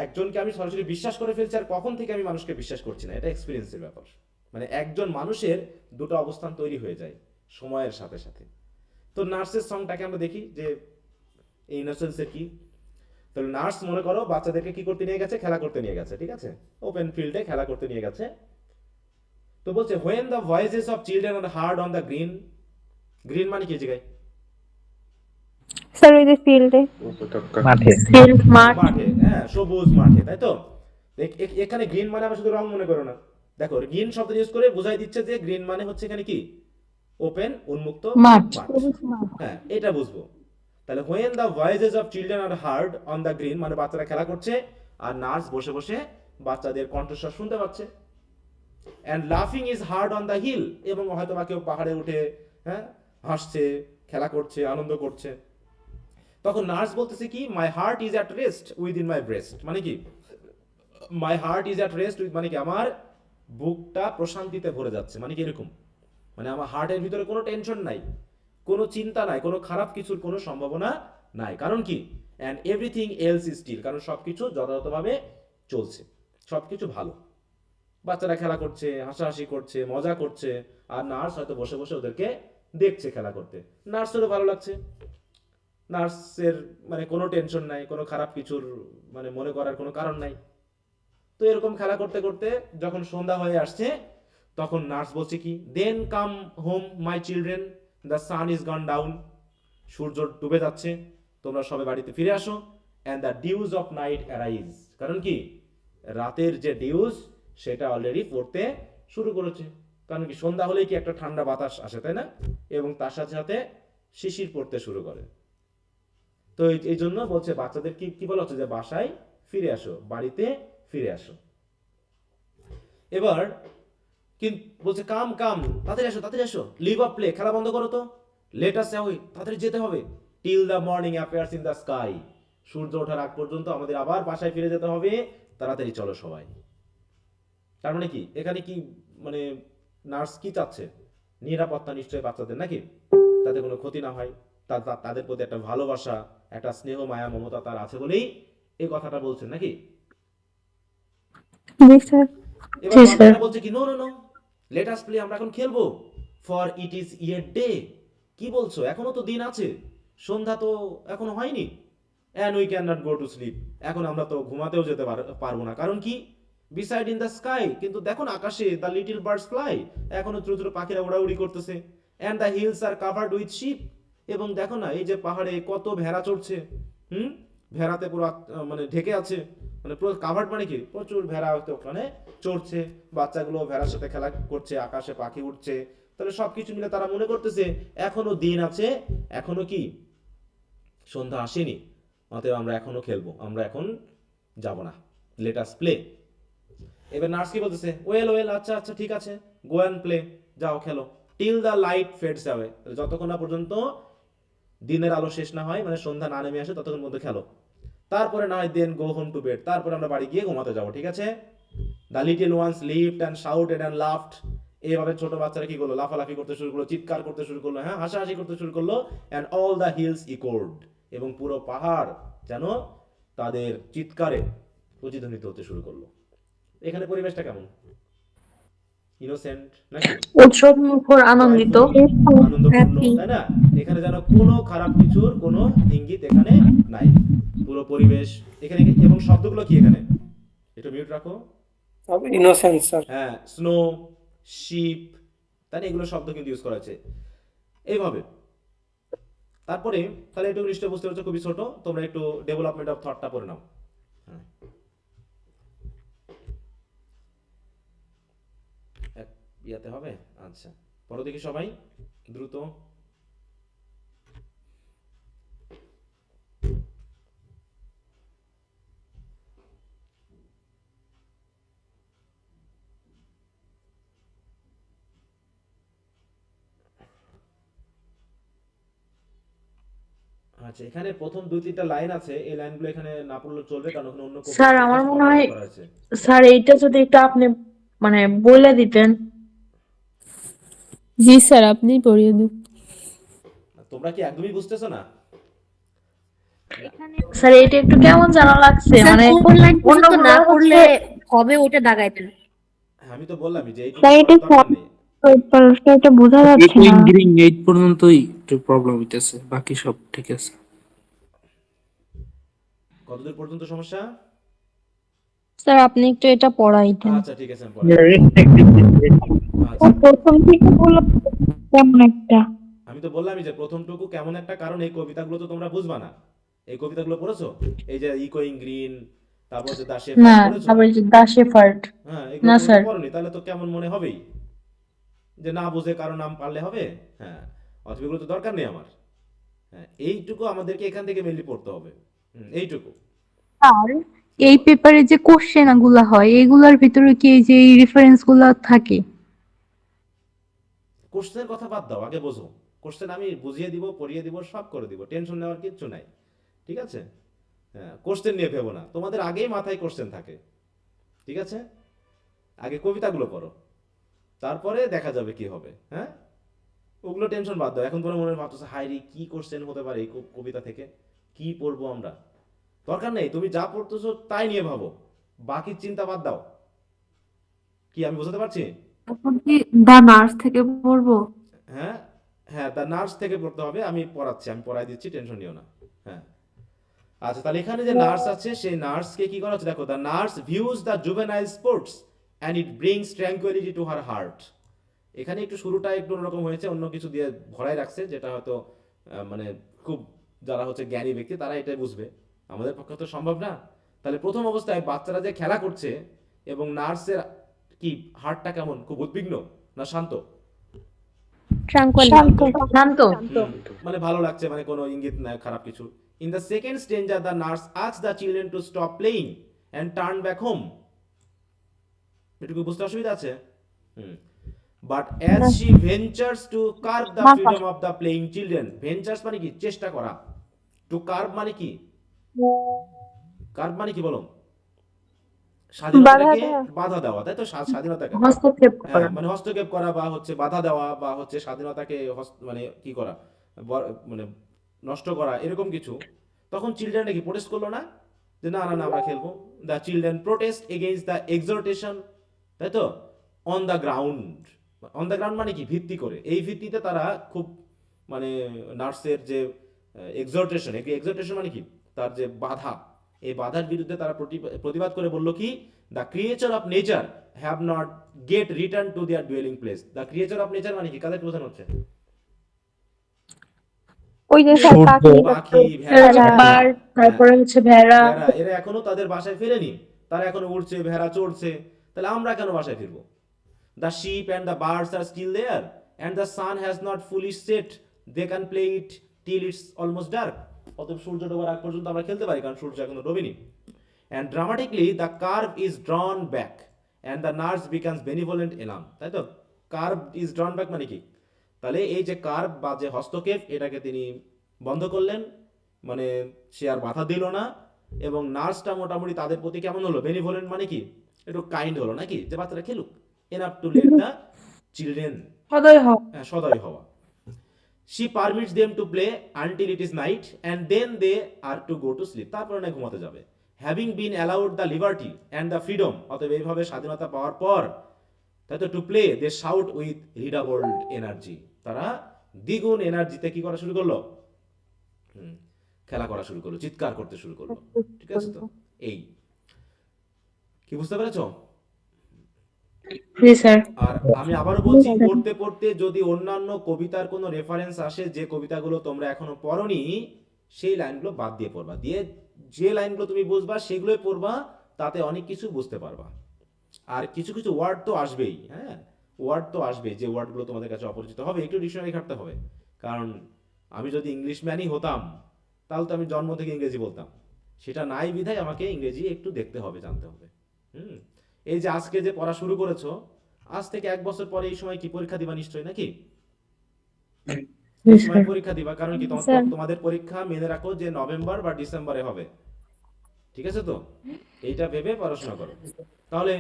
A: একজনকে আমি সরাসরি বিশ্বাস করে ফেলছি, আর কখন থেকে আমি মানুষকে বিশ্বাস করছি না, এটা এক্সপিরিয়েন্সের ব্যাপার। মানে একজন মানুষের দুটো অবস্থান তৈরি হয়ে যায় সময়ের সাথে সাথে। তো নার্সের সংটাকে আমরা দেখি যে এই ইনোসেন্সের কি। তাহলে নার্স মনে করো বাচ্চাদেরকে কি করতে নিয়ে গেছে, খেলা করতে নিয়ে গেছে, ঠিক আছে, ওপেন ফিল্ডে খেলা করতে নিয়ে গেছে। তো বলছে when the voices of children are heard on the green, green মানে কি জায়গায়?
E: স্যার ওই যে ফিল্ডে,
C: উপত্যকা।
D: মাঠে।
E: ফিল্ড মাঠ।
A: মাঠে, হ্যাঁ, সবুজ মাঠে, তাই তো? এখানে গ্রিন মানে আবার শুধু রং মনে করো না, দেখো গ্রিন শব্দ ইউজ করে বোঝাই দিচ্ছে যে গ্রিন মানে হচ্ছে এখানে কি, ওপেন, উন্মুক্ত
B: মাঠ।
A: হ্যাঁ, এটা বুঝবো। তাহলে when the voices of children are heard on the green মানে বাচ্চারা খেলা করছে আর নার্স বসে বসে বাচ্চাদের কণ্ঠস্বর শুনতে পাচ্ছে। and laughing is heard on the hill, এবং হয়তো বা কেউ পাহাড়ে উঠে, হ্যাঁ, হাসছে, খেলা করছে, আনন্দ করছে। তখন নার্স বলতেছে কি, my heart is at rest within my breast, মানে কি my heart is at rest with, মানে কি আমার বুকটা প্রশান্তিতে ভরে যাচ্ছে, মানে কি এরকম, মানে আমার হার্টের ভিতরে কোনো টেনশন নাই, কোনো চিন্তা নাই, কোনো খারাপ কিছুর কোনো সম্ভাবনা নাই। কারণ কি, and everything else is still, কারণ সবকিছু যথাযথভাবে চলছে, সবকিছু ভালো। বাচ্চারা খেলা করছে, হাসাহাসি করছে, মজা করছে, আর নার্স হয়তো বসে বসে ওদেরকে দেখছে খেলা করতে। নার্সেরও ভালো লাগছে, নার্সের মানে কোনো টেনশন নাই, কোনো খারাপ কিছুর মানে মনে করার কোনো কারণ নাই। তো এরকম খেলা করতে করতে যখন সন্ধ্যা হয়ে আসছে, তখন নার্স বলছে কি, then come home my children, the sun is gone down, সূর্য ডুবে যাচ্ছে, তোমরা সবে বাড়িতে ফিরে আসো, and the dews of night arise, কারণ কি রাতের যে ডিউজ সেটা অলরেডি পড়তে শুরু করেছে। কারণ কি সন্ধ্যা হলেই কি একটা ঠান্ডা বাতাস আসে, তাই না, এবং তার সাথে সাথে শিশির পড়তে শুরু করে। তো এই জন্য বলছে বাচ্চাদের কি কি বলা হচ্ছে যে বাসায় ফিরে আসো, বাড়িতে ফিরে আসো। এবার কিন্তু বলছে কাম কাম, তাড়াতাড়ি আসো, তাড়াতাড়ি আসো, লিভ আপ প্লে, খেলা বন্ধ করো তো, লেট আস অ্যাওয়ে, তাড়াতাড়ি যেতে হবে, till the morning appears in the sky, সূর্য ওঠার আগ পর্যন্ত আমাদের আবার বাসায় ফিরে যেতে হবে, তাড়াতাড়ি চলো সবাই। তার মানে কি এখানে কি মানে নার্স কি চাচ্ছে, নিরাপত্তা নিশ্চয়ই বাচ্চাদের, নাকি তাতে কোনো ক্ষতি না হয়, তাদের প্রতি একটা ভালোবাসা, একটা স্নেহ, মায়া, মমতা তার আছে বলেই এই কথাটা বলছেন, নাকি?
E: জি স্যার।
A: এবার বাচ্চারা বলছে কি, no no no, let us play, আমরা এখন খেলবো, for it is yet day, কি বলছো, এখনো তো দিন আছে, সন্ধ্যা তো এখনো হয়নি, and we can not go to sleep, এখন আমরা তো ঘুমাতেও যেতে পারবো না, কারণ কি বিসাইড ইন দ্য স্কাই, কিন্তু দেখো না আকাশে, দ্য লিটল বার্ডস ফ্লাই, এখনো ছোট ছোট পাখিরা উড়াউড়ি করতেছে, and the hills are covered with sheep, এবং দেখো না এই যে পাহাড়ে কত ভেড়া চড়ছে, ভেড়াতে পুরো মানে ঢেকে আছে, মানে পুরো কাভার্ড, মানে কি প্রচুর ভেড়া হয়তো ওখানে চড়ছে, বাচ্চাগুলো ভেড়ার সাথে খেলা করছে, আকাশে পাখি উঠছে, তাহলে সবকিছু মিলে তারা মনে করতেছে এখনো দিন আছে, এখনো কি সন্ধ্যা আসেনি, অতএব আমরা এখনো খেলবো, আমরা এখন যাব না, লেট আস প্লে। এবার নার্স কি বলতেছে, ওয়েল ওয়েল, আচ্ছা আচ্ছা ঠিক আছে, গো অ্যান্ড প্লে, যাও খেলো, till the light fades away, যতক্ষণ না পর্যন্ত দিনের আলো শেষ না হয়, মানে সন্ধ্যা না নেমে আসে, ততক্ষণ পর্যন্ত খেলো, তারপরে না হয় দেন গো হোম টু বেড, তারপরে আমরা বাড়ি গিয়ে ঘুমাতে যাবো, ঠিক আছে? The little once lived and shouted and laughed, এইভাবে ছোট বাচ্চারা কি করলো, লাফালাফি করতে শুরু করলো, চিৎকার করতে শুরু করলো, হ্যাঁ, হাসাহাসি করতে শুরু করলো, অ্যান্ড অল দ্য হিলস ইকোর্ড, এবং পুরো পাহাড় যেন তাদের চিৎকারে প্রতিধ্বনিত হতে শুরু করলো। এখানে পরিবেশটা কেমন, ইনোসেন্ট নাকি
G: উৎসব মুখর, আনন্দিত,
A: আনন্দপূর্ণ, তাই না? এখানে যেন কোনো খারাপ কিছুর কোনো ইঙ্গিত এখানে নাই, পুরো পরিবেশ এখানে এবং শব্দগুলো কি এখানে একটু মিউট রাখো।
K: Innocence sir.
A: হ্যাঁ, স্নো, শিপ, তাই না, এগুলো শব্দ কিন্তু ইউজ করা হয়েছে এইভাবে। তারপরে তাহলে একটু নিশ্চয় বুঝতে পারছো খুবই ছোট, তোমরা একটু ডেভেলপমেন্ট অফ থটটা পড়ে নাও। হ্যাঁ, এক ইয়াতে হবে। আচ্ছা, পরে দেখি সবাই দ্রুত। আচ্ছা, এখানে প্রথম 2-3টা লাইন আছে, এই লাইনগুলো এখানে না পড়লে চলবে, কারণ ওখানে অন্য
G: স্যার
A: কবিতা
G: আমার
A: থেকে
G: মনে হয়
A: করা হয়েছে।
G: স্যার এইটা যদি একটু আপনি মানে বলে দিতেন।
E: জি স্যার, আপনি পড়িয়ে দিন।
A: তোমরা কি একদমই বুঝতেছো না?
G: স্যার এটা একটু কেমন জানা লাগছে, মানে
H: কোন লাইন পর্যন্ত
G: অন্যগুলো
H: না
G: হচ্ছে
H: পড়লে হবে ওটা দাগাই দেন।
A: হ্যাঁ, আমি তো বললামই যে এইটুকু
E: স্যার এটা
A: পড়ার দরকার নেই।
E: এটা বোঝা যাচ্ছে না।
I: ইঞ্জিনিয়ারিং 8 পর্যন্তই একটু প্রবলেম হইতেছে, বাকি সব ঠিক আছে।
A: কতদূর পর্যন্ত সমস্যা?
B: স্যার আপনি একটু এটা পড়াইতেন।
A: আচ্ছা ঠিক আছে, আমি পড়াই। আচ্ছা,
E: প্রথম থেকে হলো কেমন একটা।
A: আমি তো বললামই যে প্রথমটুকু কেমন একটা, কারণ এই কবিতাগুলো তো তোমরা বুঝবা না। এই কবিতাগুলো পড়েছো? এই যে ইকোয়িং গ্রিন, তারপর যে দা শেফার্ড
G: না,
A: পড়েছো?
G: আবার যে দা শেফার্ড।
A: হ্যাঁ, এগুলো
G: না
A: তোমরা
G: স্যার।
A: তো পড়োনি, তাহলে তো কেমন মনে হবেই যে না বুঝে কারো নাম পারলে হবে। হ্যাঁ, অথবা এগুলো তো দরকার নেই আমার। হ্যাঁ, এইটুকু আমাদেরকে এখান থেকে মেনলি পড়তে হবে। এইটুকু।
J: আর এই পেপারে যে কোশ্চেন গুলা হয় এগুলার ভিতরে কি এই যে এই রেফারেন্স গুলা থাকে?
A: কোশ্চেনের কথা বাদ দাও, আগে বোঝো। কোশ্চেন আমি বুঝিয়ে দিব, পড়িয়ে দিব, সব করে দিব, টেনশন নেওয়ার কিচ্ছু নাই। ঠিক আছে? হ্যাঁ, কোশ্চেন নিয়ে ভেবো না, তোমাদের আগেই মাথায় কোশ্চেন থাকে। ঠিক আছে, আগে কবিতাগুলো পড়ো, তারপরে দেখা যাবে কি হবে। হ্যাঁ, ওগুলো টেনশন বাদ দাও। এখন তোমরা মনে ভাবতেছো হাই রে কি কোশ্চেন হতে পারে এই কবিতা থেকে, কি পড়বো আমরা। দরকার নেই, তুমি যা পড়তেছো তাই নিয়ে ভাবো, বাকি চিন্তা বাদ দাও। কি আমি বোঝাতে পারছি?
F: এখন কি দা নার্স থেকে পড়বো?
A: হ্যাঁ, হ্যাঁ, দ্য নার্স থেকে পড়তে হবে। আমি পড়াচ্ছি, আমি পড়াই দিচ্ছি, টেনশন নিও না। হ্যাঁ, আচ্ছা, তাহলে এখানে যে নার্স আছে সেই নার্সকে কি করা হচ্ছে দেখো। The nurse views the juvenile sports and it brings tranquillity to her heart. এখানে একটু শুরুটা একটু অন্যরকম হয়েছে, অন্য কিছু দিয়ে ভরাই রাখছে, যেটা হয়তো মানে খুব যারা হচ্ছে জ্ঞানী ব্যক্তি তারা এটাই বুঝবে, আমাদের পক্ষে তো সম্ভব না। তাহলে প্রথম অবস্থায় বাচ্চারা যে খেলা করছে এবং নার্সের কি হার্টটা কেমন, খুব উদ্বিগ্ন না শান্ত?
G: শান্ত।
A: মানে ভালো লাগছে, মানে কোনো ইঙ্গিত নাই খারাপ কিছু। In the second stranger the nurse asked the children to stop playing and turn back home. এটুকু বুঝতে অসুবিধা আছে? But as she ventures to curve the freedom of the playing children. Ventures মানে কি? চেষ্টা করা। টু কার্ভ মানে কি? কার্ভ মানে কি বলো? স্বাধীনতাকে বাধা দেওয়া, তাই তো? স্বাধীনতাকে
G: হস্তক্ষেপ
A: হ্যাঁ,
G: করা।
A: মানে হস্তক্ষেপ করা বা হচ্ছে বাধা দেওয়া বা হচ্ছে স্বাধীনতাকে মানে কি করা, মানে নষ্ট করা, এরকম কিছু। তখন চিলড্রেনরা কি প্রোটেস্ট করলো না যে না না না আমরা খেলবো? The children protest against the exhortation, তাই তো? On the ground. On the ground মানে কি? ভিত্তি করে। এই ভিত্তিতে তারা খুব মানে নার্সের যে এক্সহর্টেশন, এক্সহর্টেশন মানে কি? তার যে বাধা, এই বাধার বিরুদ্ধে তারা প্রতিবাদ করে বলল কি, the creature of nature have not get return to their dwelling place. The creature of nature মানে কি? কাদের বোঝানো হচ্ছে?
E: ওই যে স্যার
A: পাখি,
G: বার্ড, তারপরে হচ্ছে ভেড়া।
A: এরা এখনো তাদের বাসায় ফেরেনি, তারা এখনো উড়ছে, ভেড়া চড়ছে। তাহলে আমরা কেন বাসায় ফিরবো? The ship and the birds are still there and the sun has not fully set, they can play it till it's almost dark. অতএব সূর্য ডোবার আগ পর্যন্ত আমরা খেলতে পারি, কারণ সূর্য এখনো ডোবেনি। And dramatically the curve is drawn back and the nurse becomes benevolent এলাম, তাই তো? কার্ভ ইজ ড্রন ব্যাক মানে কি? তাহলে এই যে কার্ভ বা যে হস্তক্ষেপ, এটাকে তিনি বন্ধ করলেন, মানে সে আর বাধা দিল না। এবং নার্সটা মোটামুটি তাদের প্রতি কেমন হলো? বেনিভোলেন্ট মানে কি? একটু কাইন্ড হলো নাকি, যে বাচ্চারা খেলুক, enough to let the children,
F: সদয় হও।
A: সদয় হওয়া। She permits them to play until it is night and then they are to go to sleep. তারপরে না ঘুমাতে যাবে। Having been allowed the liberty and the freedom, অতএব এইভাবে স্বাধীনতা পাওয়ার পর, তাই তো, to play they shout with redoubled energy. তারা দ্বিগুণ এনার্জিতে কি করা শুরু করলো? খেলা করা শুরু করলো, চিৎকার করতে শুরু করলো। ঠিক আছে তো? এই কি বুঝতে পেরেছো?
G: জি স্যার।
A: আর আমি আবারও বলছি, পড়তে পড়তে যদি অন্যান্য কবিতার কোনো রেফারেন্স আসে, যে কবিতাগুলো তোমরা এখনো পড়োনি, সেই লাইনগুলো বাদ দিয়ে পড়বা, দিয়ে যে লাইনগুলো তুমি বুঝবা সেগুলোই পড়বা, তাতে অনেক কিছু বুঝতে পারবা। আর কিছু কিছু ওয়ার্ড তো আসবেই, হ্যাঁ, ওয়ার্ড তো আসবেই, যে ওয়ার্ডগুলো তোমাদের কাছে অপরিচিত হবে, একটু ডিকশনারি ঘাটতে হবে। কারণ আমি যদি ইংলিশ ম্যানই হতাম, তাহলে তো আমি জন্ম থেকে ইংরেজি বলতাম। সেটা নাই বিধায় আমাকে ইংরেজি একটু দেখতে হবে, জানতে হবে। হুম। এই যে আজকে যে পড়া শুরু করেছো, আজ থেকে 1 বছর পরে এই সময় কি পরীক্ষা দিবা নিশ্চয়ই, নাকি? এই সময় পরীক্ষা দিবা, কারণ কি
E: স্যার।
A: তোমাদের পরীক্ষা মেনে রাখো যে নভেম্বর বা ডিসেম্বরে হবে। ঠিক আছে তো? এইটা ভেবে পড়াশোনা করো। তাহলে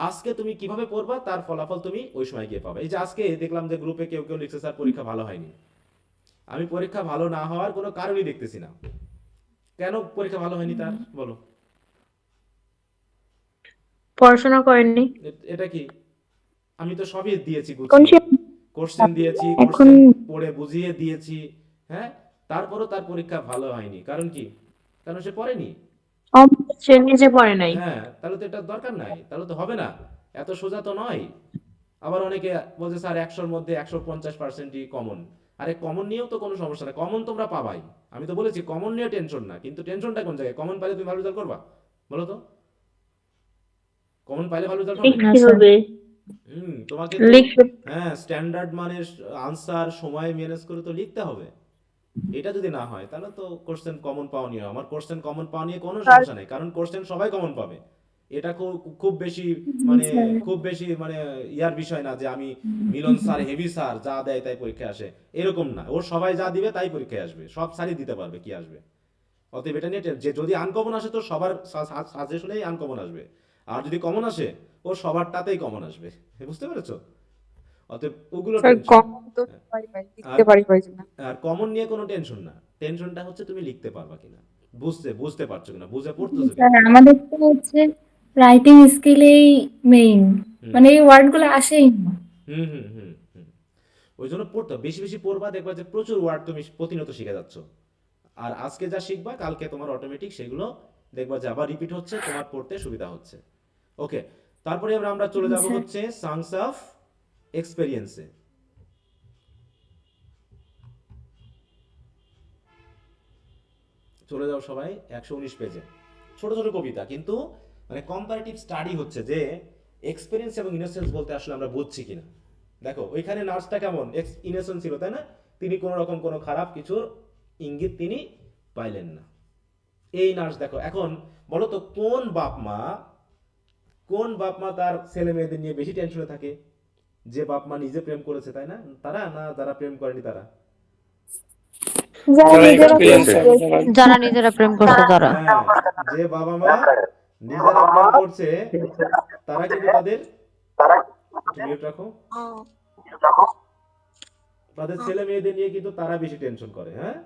A: আজকে তুমি কিভাবে পড়বা, তার ফলাফল তুমি ওই সময় গিয়ে পাবে। এই যে আজকে দেখলাম যে গ্রুপে কেউ কেউ লিখছে স্যার পরীক্ষা ভালো হয়নি। আমি পরীক্ষা ভালো না হওয়ার কোনো কারণই দেখতেছি না। কেন পরীক্ষা ভালো হয়নি তার, বলো?
G: পড়াশোনা করেননি।
A: এটা কি? আমি তো সবই দিয়েছি
E: কোন
A: গুছিয়ে,
E: সে-
A: কোশ্চেন দিয়েছি,
E: এখন
A: কোশ্চেন পড়ে বুঝিয়ে দিয়েছি, হ্যাঁ, তারপরও তার পরীক্ষা ভালো হয়নি। কারণ কি? কারণ সে পড়েনি।
G: সে নিজে পড়ে নাই।
A: হ্যাঁ, তাহলে তো এটা দরকার নাই, তাহলে তো হবে না, এত সোজা তো নয়। আবার অনেকে বলছে স্যার 100-র মধ্যে 150%ই কমন। আরে কমন নিয়েও তো কোনো সমস্যা নেই, কমন তোমরা পাবাই। আমি তো বলেছি কমন নিয়ে টেনশন না, কিন্তু টেনশনটা কোন জায়গায়? কমন পাইলে তুমি ভালো রেজাল্ট করবা, বলো তো? কমন পাইলে ভালো রেজাল্ট হবে?
G: লিখতে হবে।
A: তোমাকে তো
G: লিখতে
A: হ্যাঁ স্ট্যান্ডার্ড মানের আনসার সময় ম্যানেজ করে তো লিখতে হবে। এটা যদি না হয় তাহলে তো কোশ্চেন কমন পাওয়া নিয়ে, আমার কোশ্চেন কমন পাওয়া নিয়ে কোনো সমস্যা নেই, কারণ কোশ্চেন সবাই কমন পাবে। এটা খুব বেশি মানে খুব বেশি মানে ইয়ার বিষয় না যে আমি মিলন স্যার হেভি স্যার যা দেয় তাই পরীক্ষায় আসে, এরকম না। ওর সবাই যা দিবে তাই পরীক্ষায় আসবে, সব স্যারই দিতে পারবে, কি আসবে। অতএব এটা নিয়ে যে যদি আনকমন আসে তো সবার সাজেশনেই আনকমন আসবে, আর যদি কমন আসে ও সবারটাতেই কমন আসবে। বুঝতে পেরেছো? অতএব ওগুলো টেনশন। আর কমন নিয়ে কোনো টেনশন না, টেনশনটা হচ্ছে তুমি লিখতে পারবা কিনা, বুঝতে পারছো কিনা, বুঝে পড়তেছো কিনা।
J: স্যার আমাদের তো হচ্ছে রাইটিং স্কিলেই মেইন, মানে এই ওয়ার্ড গুলো আসেই না।
A: হুম হুম হুম হুম ওই জন্য পড়তে হবে। বেশি বেশি পড়বা, দেখবা যে প্রচুর ওয়ার্ড তুমি প্রতিনিয়ত শিখে যাচ্ছ। আর আজকে যা শিখবা কালকে তোমার অটোমেটিক সেগুলো দেখবা যে আবার রিপিট হচ্ছে, তোমার পড়তে সুবিধা হচ্ছে। ওকে, তারপরে আমরা চলে যাব হচ্ছে সাংস অফ এক্সপেরিয়েন্সে। চলে যাও সবাই 119 পেজে। ছোট ছোট কবিতা, কিন্তু মানে কম্পারেটিভ স্টাডি হচ্ছে যে এক্সপেরিয়েন্স এবং ইনোসেন্স বলতে আসলে আমরা বুঝছি কিনা। দেখো ওইখানে নার্সটা কেমন ইনোসেন্ট ছিল, তাই না? তিনি কোনো রকম কোনো খারাপ কিছুর ইঙ্গিত তিনি পাইলেন না। এই নার্স দেখো, এখন বলো তো কোন বাপ মা তার ছেলে মেয়েদের নিয়ে বেশি টেনশনে থাকে? যে বাপ মা নিজে প্রেম করেছে, তাই না? তারা না যারা প্রেম করেনি তারা?
E: যারা
K: যারা
E: নিজেরা
K: এক্সপিরিয়েন্স
E: প্রেম
K: আছে,
E: করছে।
B: যারা নিজেরা প্রেম করছে তারা।
A: হ্যাঁ, যে বাবা মা নিজেরা প্রেম করছে তারা কিন্তু তাদের মিউট রাখো, তাদের ছেলে মেয়েদের নিয়ে কিন্তু তারা বেশি টেনশন করে। হ্যাঁ,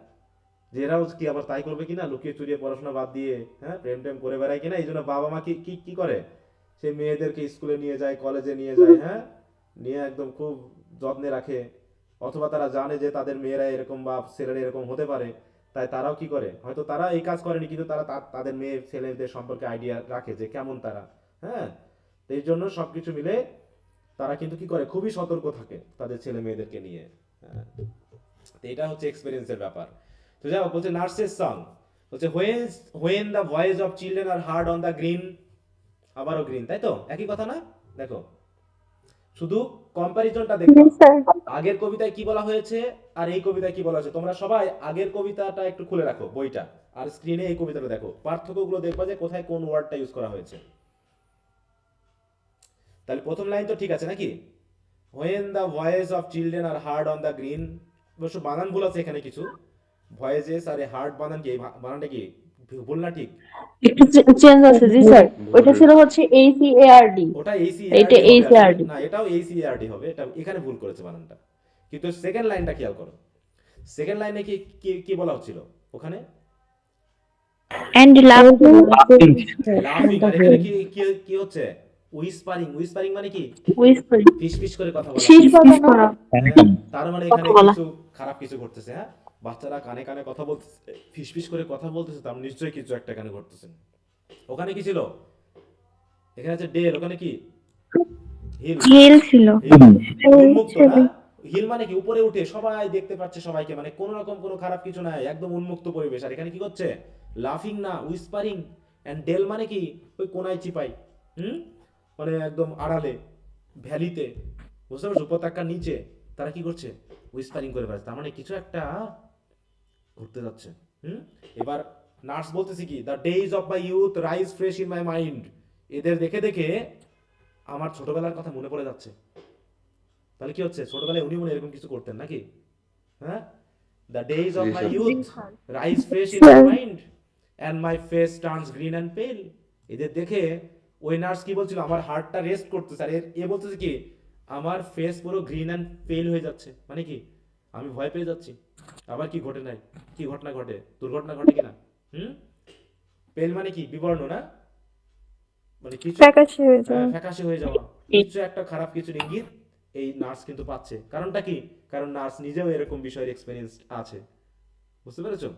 A: যে এরাও কি আবার তাই করবে কিনা, লুকিয়ে চুরিয়ে পড়াশোনা বাদ দিয়ে হ্যাঁ প্রেম টেম করে বেড়ায় কিনা। এই জন্য বাবা মা কি করে, সে মেয়েদেরকে স্কুলে নিয়ে যায়, কলেজে নিয়ে যায়, হ্যাঁ, নিয়ে একদম খুব যত্নে রাখে। অথবা তারা জানে যে তাদের মেয়েরা এরকম বা ছেলেরা এরকম হতে পারে, তাই তারাও কি করে, হয়তো তারা এই কাজ করেনি কিন্তু তারা তাদের মেয়ে ছেলেদের সম্পর্কে আইডিয়া রাখে যে কেমন তারা। হ্যাঁ, তো এই জন্য সবকিছু মিলে তারা কিন্তু কি করে, খুবই সতর্ক থাকে তাদের ছেলে মেয়েদেরকে নিয়ে। হ্যাঁ, তো এটা হচ্ছে এক্সপেরিয়েন্সের ব্যাপার। তো যাই হোক, বলছে নার্সেস সং হচ্ছে when the voice of children are heard on the green. আবারও গ্রিন, তাই তো একই কথা না? দেখো শুধু কম্পারিজনটা দেখো, আগের কবিতায় কি বলা হয়েছে আর এই কবিতায় কি বলা হয়েছে। তোমরা সবাই আগের কবিতাটা একটু খুলে রাখো বইটা, আর স্ক্রিনে এই কবিতাটা দেখো, পার্থক্যগুলো দেখবা যে কোথায় কোন ওয়ার্ডটা ইউজ করা হয়েছে। তাহলে প্রথম লাইন তো ঠিক আছে নাকি? When the voice of children are heard on the green, অবশ্য বানান ভুল আছে এখানে কিছু, ভয়েসেস আর হার্ড বানান কি, বানানটা কি ভুল না ঠিক?
J: একটু চেঞ্জ আছে জি স্যার, ওটা ছিল হচ্ছে ACARD,
A: ওটা
J: এটা
A: ACARD হবে
J: ACARD।
A: না, এটাও ACARD হবে, এটা এখানে ভুল করেছে বানানটা। কিন্তু সেকেন্ড লাইনটা খেয়াল করো, সেকেন্ড লাইনে কি কি কি বলা হচ্ছিল ওখানে?
J: এন্ড
A: লাফিং। আর এখানে কি কি কি হচ্ছে? উইসপারিং মানে কি? ফিসফিস করে কথা বলা।
J: শীষ বাজানো।
A: তার মানে এখানে কিছু খারাপ কিছু ঘটতেছে। হ্যাঁ, বাচ্চারা কানে কানে কথা বলতেছে, ফিসফিস করে কথা বলতেছে, তার নিশ্চয়ই কিছু একটা কানে ঘটতেছে। ওখানে কি ছিল? এখানে আছে ডেল, ওখানে কি হিল।
E: হিল ছিল।
A: হিল উন্মুক্ত না? হিল মানে কি উপরে উঠে সবাই দেখতে পাচ্ছে সবাইকে, মানে কোনো রকম কোনো খারাপ কিছু নাই, একদম উন্মুক্ত পরিবেশ। আর এখানে কি করছে? লাফিং না, উইসপারিং। এন্ড ডেল মানে কি ওই কোনায় চিপাই, মানে একদম আড়ালে, ভ্যালিতে, বুঝতে পারছো, উপত্যকার নিচে তারা কি করছে? উইসপারিং করে বেড়াচ্ছে, তার মানে কিছু একটা ঘুরতে যাচ্ছে। এবার নার্স বলতেছে কি, the days of my youth rise fresh in my mind. এদের দেখে দেখে আমার ছোটবেলার কথা মনে পড়ে যাচ্ছে। তাহলে কি হচ্ছে? ছোটবেলায় উনি মনে এরকম কিছু করতেন নাকি? হ্যাঁ, the days of
C: G
A: my
C: sir.
A: Youth rise fresh in my mind and my face turns green and পেল। এদের দেখে ওই নার্স কি বলছিল? আমার হার্টটা রেস্ট করতেছে। আর এ বলতেছে কি, আমার ফেস পুরো গ্রিন অ্যান্ড পেল হয়ে যাচ্ছে। মানে কি, আমি ভয় পেয়ে যাচ্ছি। আবার কি ঘটে নাই? কি ঘটনা ঘটে? দুর্ঘটনা ঘটে কিনা? পেল মানে কি? বিবর্ণ না, মানে কিছু
E: ফ্যাকাশে হয়ে যাওয়া।
A: ফ্যাকাশে হয়ে যাওয়া, কিছু একটা খারাপ কিছুর ইঙ্গিত এই নার্স কিন্তু পাচ্ছে। কারণটা কি? কারণ নার্স নিজেও এরকম বিষয়ের এক্সপেরিয়েন্স আছে, বুঝতে পেরেছো?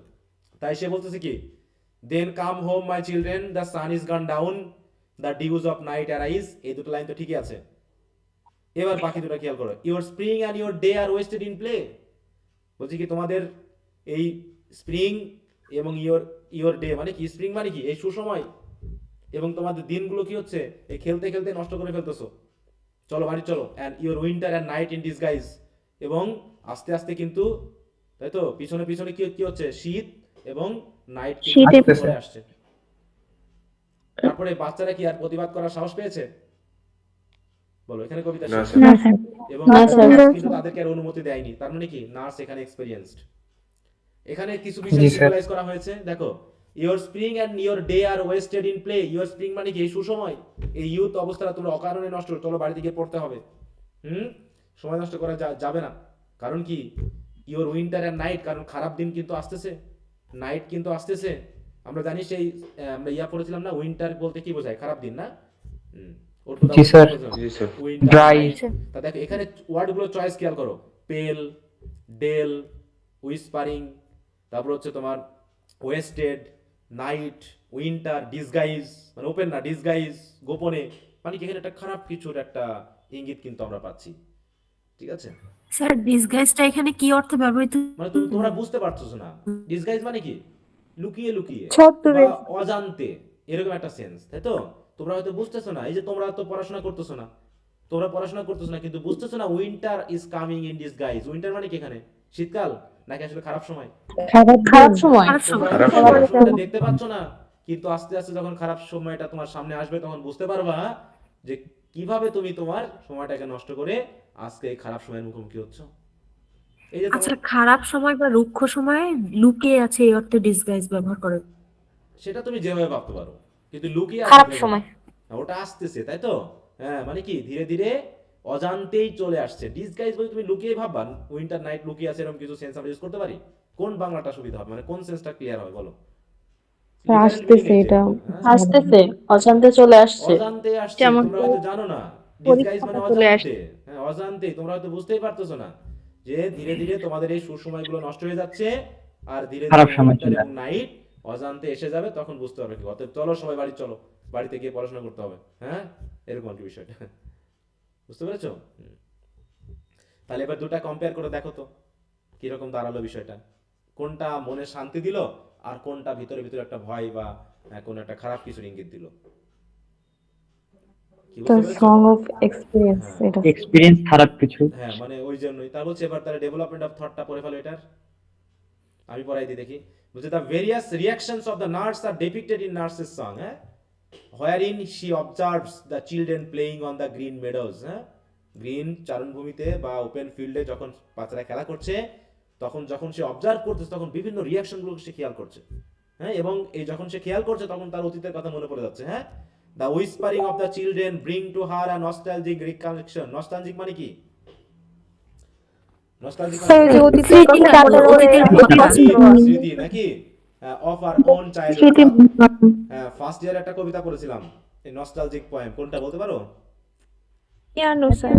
A: তাই সে বলতেছে কি, then come home my children, the sun is gone down, the dews of night arise. এই দুটো লাইন তো ঠিকই আছে। এবার বাকি দুটো খেয়াল করো। Your spring and your day are wasted in play. বলছি কি, তোমাদের এই স্প্রিং এবং ইউর ডে মানে কি? স্প্রিং মানে কি? এই সুসময়। এবং তোমাদের দিনগুলো কি হচ্ছে? এই খেলতে খেলতে নষ্ট করে ফেলতেছো। চলো বাড়ি চলো। And your winter and night in disguise. এবং আস্তে আস্তে কিন্তু, তাই তো, পিছনে পিছনে কি কি হচ্ছে? শীত এবং নাইট চলে আসছে। তারপরে বাচ্চারা কি আর প্রতিবাদ করার সাহস পেয়েছে? বলো, এখানে কবিতা
C: না
A: শেষ।
C: স্যার।
B: না স্যার।
A: এবং
B: না স্যার।
A: নার্স কিন্তু তাদেরকে আর অনুমতি দেয়নি। তার মানে কি, নার্স এখানে এক্সপেরিয়েন্সড। এখানে কিছু বিষয়
D: জি, স্যার।
A: সিম্বলাইজ করা হয়েছে। দেখো, your spring and your day are wasted in play. Your spring মানে কি? এই সুসময়, এই ইউথ অবস্থাটা তোমরা অকারণে নষ্ট করো। চলো বাড়িতে গিয়ে পড়তে হবে। সময় নষ্ট করা যাবে না। কারণ কি? ইওর উইন্টার এন্ড নাইট, কারণ খারাপ দিন কিন্তু আসতেছে, নাইট কিন্তু আসতেছে। আমরা জানি সেই আমরা পড়েছিলাম না, উইন্টার বলতে কি বোঝায়? খারাপ দিন না?
D: জি, স্যার।
C: জি স্যার।
D: Dry.
A: তা দেখো এখানে ওয়ার্ডগুলো চয়েস খেয়াল করো। পেল, ডেল, উইসপারিং, তারপর হচ্ছে তোমার ওয়েস্টেড, নাইট, উইন্টার, ডিসগাইজ মানে ওপেন না, ডিসগাইজ গোপনে, মানে কি এখানে একটা খারাপ কিছুর একটা ইঙ্গিত কিন্তু আমরা পাচ্ছি। ঠিক আছে?
H: স্যার ডিসগাইজটা এখানে কি অর্থে ব্যবহৃত?
A: মানে তোমরা বুঝতে পারছো না ডিসগাইজ মানে কি? লুকিয়ে লুকিয়ে
E: ছদ্মবেশ।
A: বা অজান্তে, এরকম একটা সেন্স, তাই তো? তোমরা হয়তো বুঝতেছো না। এই যে তোমরা তো পড়াশোনা করতেছো না, কিন্তু বুঝতেছো না winter is coming in disguise. Winter মানে কি এখানে? শীতকাল নাকি আসলে খারাপ সময়?
B: খারাপ সময়।
A: তোমরা খারাপ সময়টা দেখতে পাচ্ছ না, কিন্তু আস্তে আস্তে যখন খারাপ সময়টা তোমার সামনে আসবে তখন বুঝতে পারবা যে কিভাবে তুমি তোমার সময়টাকে নষ্ট করে আজকে এই খারাপ সময়ের মুখোমুখি হচ্ছ। এই যে
H: আচ্ছা, খারাপ সময় বা রুক্ষ সময়ে লুকিয়ে আছে এই অর্থে ডিসগাইজ ব্যবহার করে।
A: সেটা তুমি যেভাবে ভাবতে পারো, কিন্তু লুকিয়ে
H: খারাপ
A: আসবে
H: সময়।
A: না, ওটা আসতেছে, তাই তো? হ্যাঁ, মানে কি ধীরে ধীরে অজান্তেই চলে আসছে। ডিসগাইজ বলে তুমি লুকিয়ে ভাববা উইন্টার নাইট লুকিয়ে আছে, এরকম কিছু সেন্স আমরা ইউজ করতে পারি? কোন বাংলাটা সুবিধা হবে, মানে কোন সেন্সটা ক্লিয়ার হবে বলো?
B: আসতেছে এটা।
G: আসতেছে, অজান্তে চলে আসছে।
A: অজান্তে আসছে,
G: যেমন
A: তোমরা হয়তো জানো না। ডিসগাইজ মানে অজান্তে। হ্যাঁ, অজান্তে, তোমরা হয়তো বুঝতেই পারতেছো না যে ধীরে ধীরে তোমাদের এই সুসময়গুলো নষ্ট হয়ে যাচ্ছে, আর ধীরে
D: খারাপ
A: ধীরে
D: সময়
A: উইন্টার
D: চলে
A: এবং নাইট অজান্তে এসে যাবে, তখন বুঝতে পারবে কি। অতএব চলো সবাই বাড়ি চলো, বাড়িতে গিয়ে পড়াশোনা করতে হবে। হ্যাঁ, এরকম আর কি বিষয়টা, বুঝতে পেরেছো? তাহলে এবার দুটা কম্পেয়ার করে দেখো তো কিরকম দাঁড়ালো বিষয়টা। কোনটা মনে শান্তি দিল, আর কোনটা ভিতরে ভিতরে একটা ভয় বা কোন একটা খারাপ কিছুর ইঙ্গিত দিল। কি বুঝতে পেরেছো?
B: সং অফ এক্সপেরিয়েন্স এটা।
D: এক্সপেরিয়েন্স খারাপ কিছু।
A: হ্যাঁ, মানে ওই জন্যই তার বলছে। এবার তার ডেভেলপমেন্ট অফ থটটা পড়ে ফেলো। এটার আমি পড়াই দিই দেখি। বলছে the various reactions of the nurse are depicted in nurse's song, wherein she observes the children playing on the green meadows. Green চারণভূমিতে বা ওপেন ফিল্ডে যখন বাচ্চারা খেলা করছে, তখন যখন সে অবজার্ভ করতেছে তখন বিভিন্ন রিঅ্যাকশনগুলো সে খেয়াল করছে। হ্যাঁ, এবং এই যখন সে খেয়াল করছে তখন তার অতীতের কথা মনে পড়ে যাচ্ছে। হ্যাঁ, the whispering of the children bring to her a nostalgic recollection. Nostalgic মানে কি? নস্টালজিক
E: স্যার, ওই যে অতীতের কথা বলে,
H: অতীতের কথা।
A: স্মৃতি নাকি? Of our own childhood. হ্যাঁ, ফার্স্ট ইয়ার একটা কবিতা পড়েছিলাম, এই নস্টালজিক পোয়েম। কোনটা বলতে পারো?
E: Piano sir.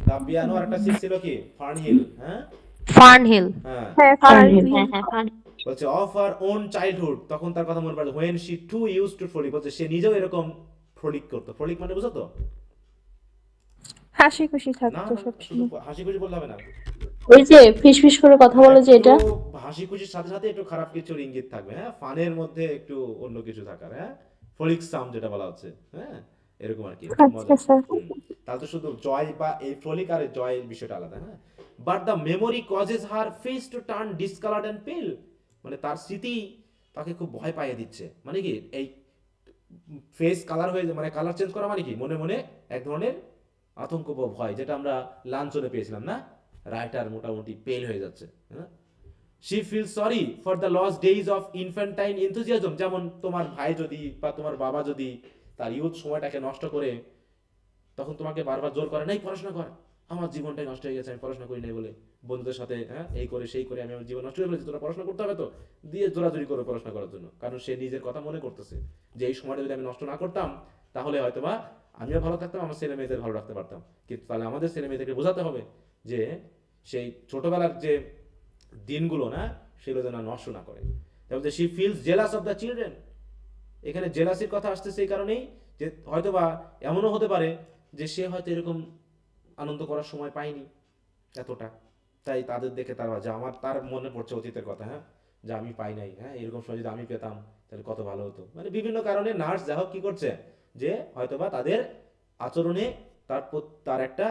A: The piano. আর একটা সিক ছিল কি? ফার্নহিল। হ্যাঁ,
J: ফার্নহিল।
A: হ্যাঁ
E: হ্যাঁ
J: ফার্নহিল,
E: ফার্নহিল।
J: হ্যাঁ ফার্নহিল।
A: বলছে অফ আর ওন চাইল্ডহুড, তখন তার কথা মনে পড়ে when she to use to frolic, বলছে সে নিজেও এরকম ফ্রলিক করতো। ফ্রলিক মানে বুঝো তো?
E: হাসি খুশি
A: না
E: থাকতো
A: না, শুধু
E: সবসময়।
A: হাসি খুশি বললে হবে না,
J: ওই যে ফিসফিস করে কথা বলে যে এটা।
A: একটু হাসি খুশির সাথে সাথে একটু খারাপ কিছুর ইঙ্গিত থাকবে, হ্যাঁ, ফানের মধ্যে একটু অন্য কিছু থাকার, হ্যাঁ, ফ্রলিক সাম যেটা বলা হচ্ছে, হ্যাঁ, এরকম আর কি মজা।
E: আচ্ছা স্যার।
A: তাহলে তো শুধু জয় বা এই ফ্রলিক আর জয়ের বিষয়টা আলাদা, হ্যাঁ। But the memory causes her face to turn discoloured and pale, মানে তার স্মৃতি তাকে খুব ভয় পাইয়ে দিচ্ছে। মানে কি এই ফেস কালার হয়ে মানে কালার চেঞ্জ করা মানে কি মনে মনে এক ধরনের আতঙ্ক বা ভয়, যেটা আমরা লাঞ্ছনে পেয়েছিলাম না, রাইটার মোটামুটি পেল হয়ে যাচ্ছে, হ্যাঁ। She feel sorry for the lost days of infantine enthusiasm, যেমন তোমার ভাই যদি বা তোমার বাবা যদি তার ইউথ সময়টাকে নষ্ট করে তখন তোমাকে বারবার জোর করে নাই পড়াশোনা কর, আমার জীবনটাই নষ্ট হয়ে গেছে, আমি পড়াশোনা করি নাই বলে বন্ধুদের সাথে, হ্যাঁ, এই করে সেই করে আমি আমার জীবন নষ্ট হয়ে ফেলেছি, তোরা পড়াশোনা করতে হবে তো, দিয়ে জোরাজুরি করে পড়াশোনা করার জন্য। কারণ সে নিজের কথা মনে করতেছে যে এই সময়টা যদি আমি নষ্ট না করতাম তাহলে হয়তোবা আমিও ভালো থাকতাম, আমার ছেলে মেয়েদের ভালো রাখতে পারতাম। কিন্তু তাহলে আমাদের ছেলে মেয়েদেরকে বোঝাতে হবে যে সেই ছোটবেলার যে দিনগুলো না সেগুলো যেন নষ্ট না করে। তারপরে she feels jealous of the children, এখানে জেলাসির কথা আসতেছে এই কারণেই যে হয়তোবা এমনও হতে পারে যে সে হয়তো এরকম আনন্দ করার সময় পায়নি এতটা, তাই তাদের দেখে তার যে আমার তার মনে পড়ছে অতীতের কথা, হ্যাঁ, যে আমি পাই নাই, হ্যাঁ, এরকম সময় যদি আমি পেতাম তাহলে কত ভালো হতো। মানে বিভিন্ন কারণে নার্স যা হোক কি করছে যে হয়তোবা তাদের আচরণে তার একটা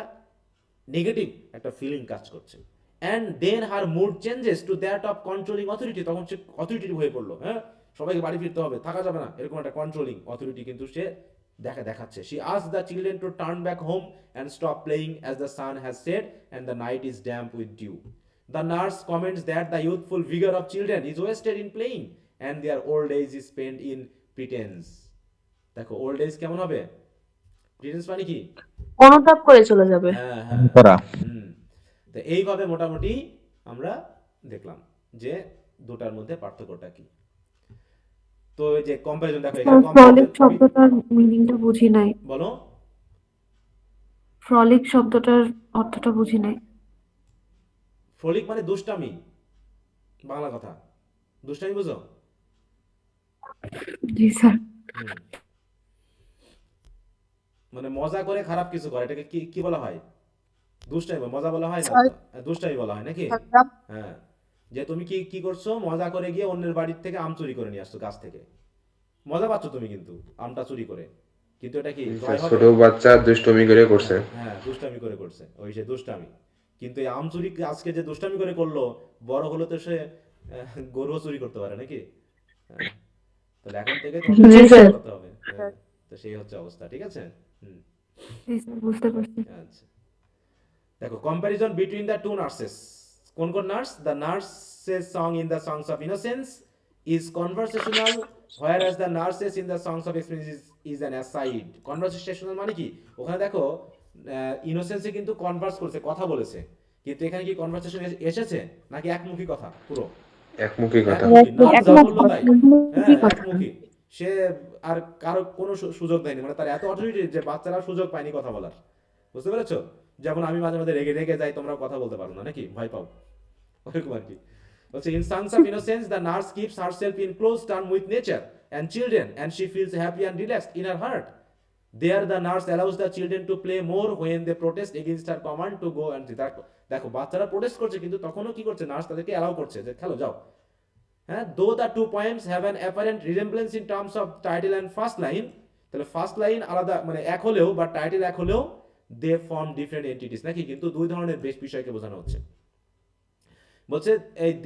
A: নেগেটিভ একটা ফিলিং কাজ করছে। And then her mood changes to that of controlling authority, তখন সে অথরিটি হয়ে পড়লো, হ্যাঁ, সবাইকে বাড়ি ফিরতে হবে, থাকা যাবে না, এরকম একটা কন্ট্রোলিং অথরিটি কিন্তু সে দেখাচ্ছে। She asked the children to turn back home and stop playing as the sun has set and the night is damp with dew. The nurse comments that the youthful vigour of children is wasted in playing and their old age is spend in pretence. দেখো old age কেমন হবে? Pretence মানে কি?
J: অনুতাপ করে চলে যাবে।
A: হ্যাঁ হ্যাঁ,
D: করা।
A: তো এইভাবে মোটামুটি আমরা দেখলাম যে দুটার মধ্যে পার্থক্যটা কি। তো এই যে কম্পারিজন দেখো এখানে
F: ফ্রলিক শব্দটার মিনিংটা বুঝি নাই।
A: বলো।
F: ফ্রলিক শব্দটার অর্থটা বুঝি নাই।
A: ফ্রলিক মানে দুষ্টামি, বাংলা কথা, দুষ্টামি বুঝো?
F: জি স্যার।
A: মানে মজা করে খারাপ কিছু করে, এটাকে কি কি বলা হয়? দুষ্টামি, মজা বলা হয় না, দুষ্টামি বলা হয় নাকি? হ্যাঁ, যে তুমি কি কি করছো, মজা করে গিয়ে অন্যের বাড়ির থেকে আম চুরি করে নিয়ে আসছো গাছ থেকে, মজা পাচ্ছ তুমি কিন্তু আমটা চুরি করে, কিন্তু এটা কি জয় হবে?
C: ছোট বাচ্চা দুষ্টমি করে করছে।
A: হ্যাঁ, দুষ্টামি করে করছে, ওই সে দুষ্টামি। কিন্তু এই আম চুরি আজকে যে দুষ্টামি করে করলো, বড় হলো তো সে গরুও চুরি করতে পারে নাকি? হ্যাঁ, তাহলে এখন থেকে তোমাকে করতে হবে। হ্যাঁ, তো সেই হচ্ছে অবস্থা, ঠিক আছে?
F: জি স্যার, বুঝতে পারছি।
A: আচ্ছা, দেখো comparison between the two nurses. কোন কোন nurse? The nurse's song in the songs of innocence is conversational, whereas the nurses in the songs of experience is an aside. Conversational মানে কি? ওখানে দেখো ইনোসেন্সে কিন্তু কনভার্স করছে, কথা বলেছে, কিন্তু এখানে কি কনভারসেশন এসেছে নাকি একমুখী কথা? পুরো
C: একমুখী কথা।
A: একমুখী। সে আর কারো কোনো সুযোগ দেয়নি, মানে তার এত অথরিটি যে বাচ্চারা সুযোগ পায়নি কথা বলার। বুঝতে পেরেছো? যেমন আমি মাঝে মাঝে রেগে রেগে যাই, তোমরা কথা বলতে পারো না নাকি, ভয় পাও, ওরকম আর কি। In songs of innocence, the nurse keeps herself in close turn with nature and children, and she feels happy and relaxed in her heart. There, the nurse allows the children to play more when they protest against her command to go and দেখো বাচ্চারা protest করছে, কিন্তু তখনও কি করছে, nurse তাদেরকে allow করছে যে খেলো, যাও। হ্যাঁ, though the two poems have an apparent resemblance in terms of title and first line, তাহলে ফার্স্ট লাইন আলাদা মানে এক হলেও বা টাইটেল এক হলেও they form different entities নাকি, কিন্তু দুই ধরনের বেশ বিষয়কে বোঝানো হচ্ছে। বলছে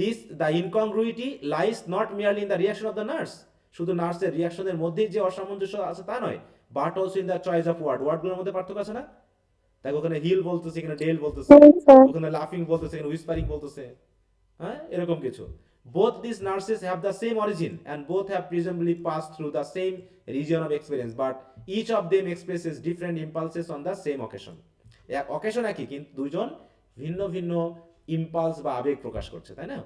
A: this the incongruity lies not merely in the reaction of the nurse, শুধু নার্সের রিয়াকশনের মধ্যেই যে অসামঞ্জস্য আছে তা নয়, but also in the choice of ওয়ার্ডগুলোর মধ্যে পার্থক্য আছে না? দেখো ওখানে হিল বলতেছে, এখানে ডেল বলতেছে, ওখানে লাফিং বলতেছে, এখানে হুইসপারিং বলতেছে, হ্যাঁ, এরকম কিছু। Both these nurses have the same origin and both have presumably passed through the same region of experience, but each of them expresses different impulses on the same occasion. Occasion একই, কিন্তু দুইজন ভিন্ন ভিন্ন impulse বা আবেগ প্রকাশ করছে, তাই না?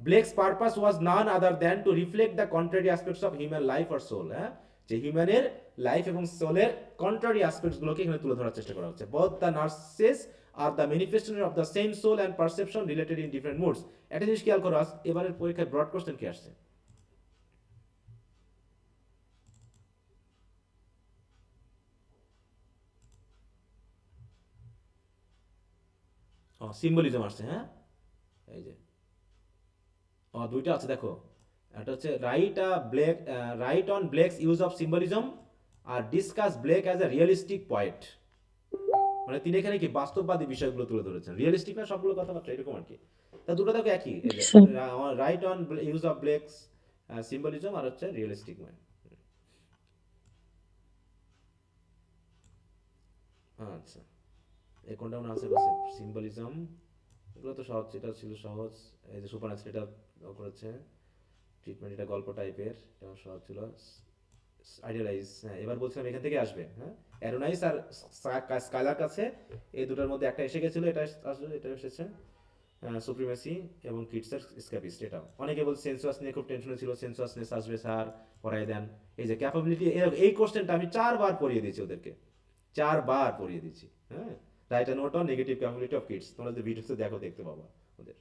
A: Blake's purpose was none other than to reflect the contrary aspects of human life or soul. হ্যাঁ, যে হিউম্যানের লাইফ এবং সোলের কন্ট্রারি অ্যাসপেক্টস গুলোকে এখানে তুলে ধরার চেষ্টা করা হচ্ছে। Both the nurses are the manifestation of the same soul and perception related in different moods. একটা জিনিস খেয়াল করো, এবারের পরীক্ষায় ব্রড কোশ্চেন কি আসছে? সিম্বলিজম আসছে, হ্যাঁ এই যে দুইটা আছে দেখো, একটা হচ্ছে write on Blake's use of symbolism আর discuss Blake as a realistic poet. মানে তিনি এখানে কি বাস্তববাদী বিষয়গুলো তুলে ধরেছেন, রিয়েলিস্টিক না সবগুলো কথাবার্তা এরকম আর কি। তা দুটো দেখো একই, write on use of Blake's symbolism আর হচ্ছে রিয়েলিস্টিক পয়েন্ট। আচ্ছা এই কোনটা মনে আছে বলছে সিম্বলিজম, এগুলো তো সহজ, এটা ছিল সহজ। এই যে সুপারন্যাচুরাল এটা করেছে, ট্রিটমেন্ট এটা গল্প টাইপের, এটা সহজ ছিল। আইডিয়ালাইজ, হ্যাঁ এবার বলছিলাম এখান থেকে আসবে, হ্যাঁ অ্যারোনাইস আর স্কাইলার কাছে এই দুটোর মধ্যে একটা এসে গেছিল, এটা আসলে এটা এসেছে সুপ্রিমেসি এবং কিডসের স্ক্যাপিস্ট। এটা অনেকে বলছে সেন্সুয়াস নিয়ে খুব টেনশনে ছিল, সেন্সুয়াসনেস আসবে স্যার পড়াই দেন। এই যে ক্যাপাবিলিটি, এই কোশ্চেনটা আমি 4 বার পড়িয়ে দিয়েছি ওদেরকে, 4 বার পড়িয়ে দিয়েছি, হ্যাঁ right and note on negative capability of kids. তোমরা যদি ভিডিওতে দেখো দেখতে পাবা ওদের।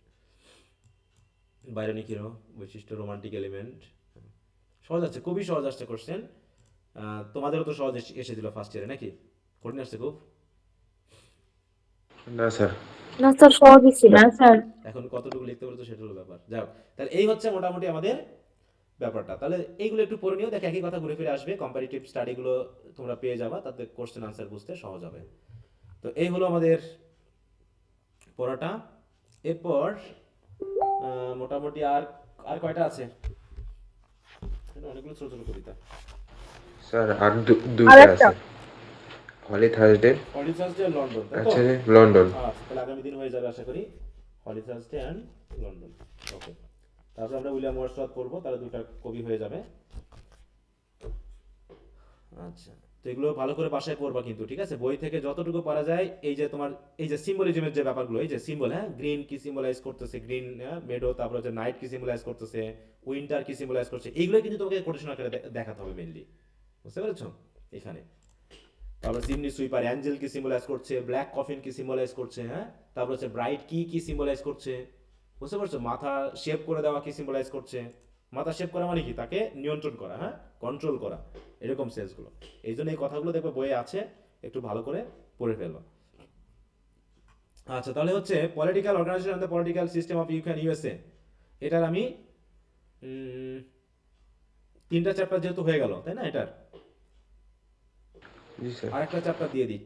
A: বাইরনিক হিরো বৈশিষ্ট্য, রোমান্টিক এলিমেন্ট, সহজ আছে, খুবই সহজ আসছে কোশ্চেন। তোমাদেরও তো সহজ এসেছিল ফার্স্ট ইয়ারে নাকি? কঠিন আসছে খুব?
C: না স্যার।
E: না স্যার সহজই ছিল।
G: না স্যার,
A: এখন কতটুকু লিখতে পারতো সেটা হলো ব্যাপার। যাও তাহলে এই হচ্ছে মোটামুটি আমাদের ব্যাপারটা। তাহলে এইগুলো একটু পড়ে নিও, দেখো একই কথা ঘুরে ফিরে আসবে। কম্পারিটিভ স্টাডিগুলো তোমরা পেয়ে যাবা, তাতে কোশ্চেন আনসার বুঝতে সহজ হবে। তো এই হলো আমাদের পড়াটা। এরপর মোটামুটি আর আর কয়টা আছে? অনেকগুলো ছোট ছোট কবিতা
C: স্যার আর দুইটা আছে, হলি থার্সডে,
A: হলি থার্সডে আর লন্ডন, তাই তো?
C: আচ্ছা লন্ডন।
A: তাহলে আগামী দিন হয়ে যাবে আশা করি, হলি থার্সডে অ্যান্ড লন্ডন। ওকে, তারপর আমরা উইলিয়াম ওয়ার্ডসওয়ার্থ পড়বো, তাহলে দুটা কবি হয়ে যাবে। আচ্ছা তো এগুলো ভালো করে বাসায় পড়বা কিন্তু, ঠিক আছে? বই থেকে যতটুকু পারা যায়। এই যে তোমার এই যে সিম্বলিজমের যে ব্যাপারগুলো, এই যে সিম্বল, হ্যাঁ গ্রিন কি সিম্বলাইজ করতেছে, গ্রিন মেডো, তারপর হচ্ছে নাইট কি সিম্বলাইজ করতেছে, উইন্টার কি সিম্বলাইজ করছে, এইগুলো কিন্তু তোমাকে কোটেশন আকারে দেখাতে হবে মেইনলি, বুঝতে পেরেছো? এখানে তারপর চিমনি সুইপার অ্যাঞ্জেল কি সিম্বলাইজ করছে, ব্ল্যাক কফিন কি সিম্বলাইজ করছে, হ্যাঁ তারপর হচ্ছে ব্রাইট কি সিম্বলাইজ করছে, বুঝতে পারছো? মাথা শেপ করে দেওয়া কি সিম্বলাইজ করছে। মাথা শেপ করা মানে কি? তাকে নিয়ন্ত্রণ করা, হ্যাঁ কন্ট্রোল করা, এরকম সেন্সগুলো। এই জন্য এই কথাগুলো দেখবে বইয়ে আছে, একটু ভালো করে পড়ে ফেলবা। আচ্ছা তাহলে হচ্ছে political organisation and the political system of USA, এটার আমি 3টা চ্যাপ্টার যেহেতু হয়ে গেল, তাই না? এটার
C: জি স্যার।
A: আর একটা চ্যাপ্টার দিয়ে দিই,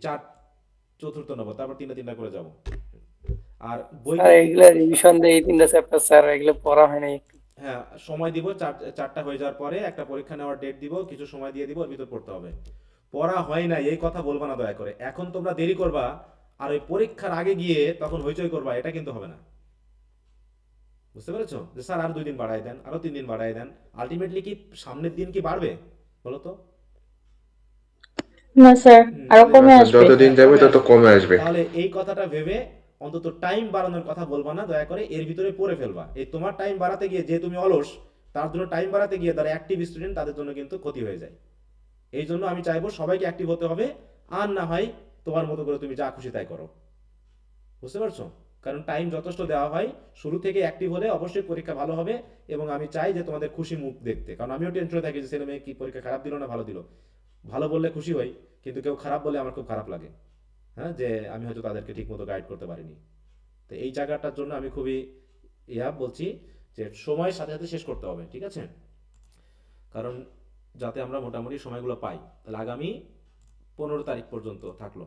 A: 4th নেবো, তারপর 3টা করে যাব। আর বই
K: স্যার এগুলা রিভিশন দেই 3টা চ্যাপ্টার স্যার, এগুলো পড়া হয় নাই।
A: হ্যাঁ সময় দিব, 4টা হয়ে যাওয়ার পরে একটা পরীক্ষা নেওয়ার ডেট দিব, কিছু সময় দিয়ে দিব, ওর ভিতর পড়তে হবে। পড়া হয় না এই কথা বলবা না দয়া করে। এখন তোমরা দেরি করবা আর ওই পরীক্ষার আগে গিয়ে তখন হইচই করবা, এটা কিন্তু হবে না, বুঝতে পেরেছো? যে স্যার আর 2 দিন বাড়াই দেন, আরো 3 দিন বাড়াই দেন, আলটিমেটলি কি সামনের দিন কি বাড়বে বলো তো?
G: না স্যার, আরো
A: তাহলে
G: কমে আসবে।
C: যত দিন যাবে তত কমে আসবে।
A: তাহলে এই কথাটা ভেবে অন্তত টাইম বাড়ানোর কথা বলবা না দয়া করে, এর ভিতরে পড়ে ফেলবা। এই তোমার টাইম বাড়াতে গিয়ে যে তুমি অলস, তার জন্য টাইম বাড়াতে গিয়ে যারা অ্যাক্টিভ স্টুডেন্ট তাদের জন্য কিন্তু ক্ষতি হয়ে যায়। এই জন্য আমি চাইবো সবাইকে অ্যাক্টিভ হতে হবে, আর না হয় তোমার মতো করে তুমি যা খুশি তাই করো, বুঝতে পারছো? কারণ টাইম যথেষ্ট দেওয়া হয়, শুরু থেকে অ্যাক্টিভ হলে অবশ্যই পরীক্ষা ভালো হবে। এবং আমি চাই যে তোমাদের খুশি মুখ দেখতে, কারণ আমিও টেনশনে থাকি যে ছেলে মেয়ে কি পরীক্ষা খারাপ দিল না ভালো দিল। ভালো বললে খুশি হই, কিন্তু কেউ খারাপ বলে আমার খুব খারাপ লাগে, হ্যাঁ যে আমি হয়তো তাদেরকে ঠিক মতো গাইড করতে পারিনি। তো এই জায়গাটার জন্য আমি খুবই বলছি যে সময়ের সাথে সাথে শেষ করতে হবে, ঠিক আছে? কারণ যাতে আমরা মোটামুটি সময়গুলো পাই। তাহলে আগামী 15 তারিখ পর্যন্ত থাকলো।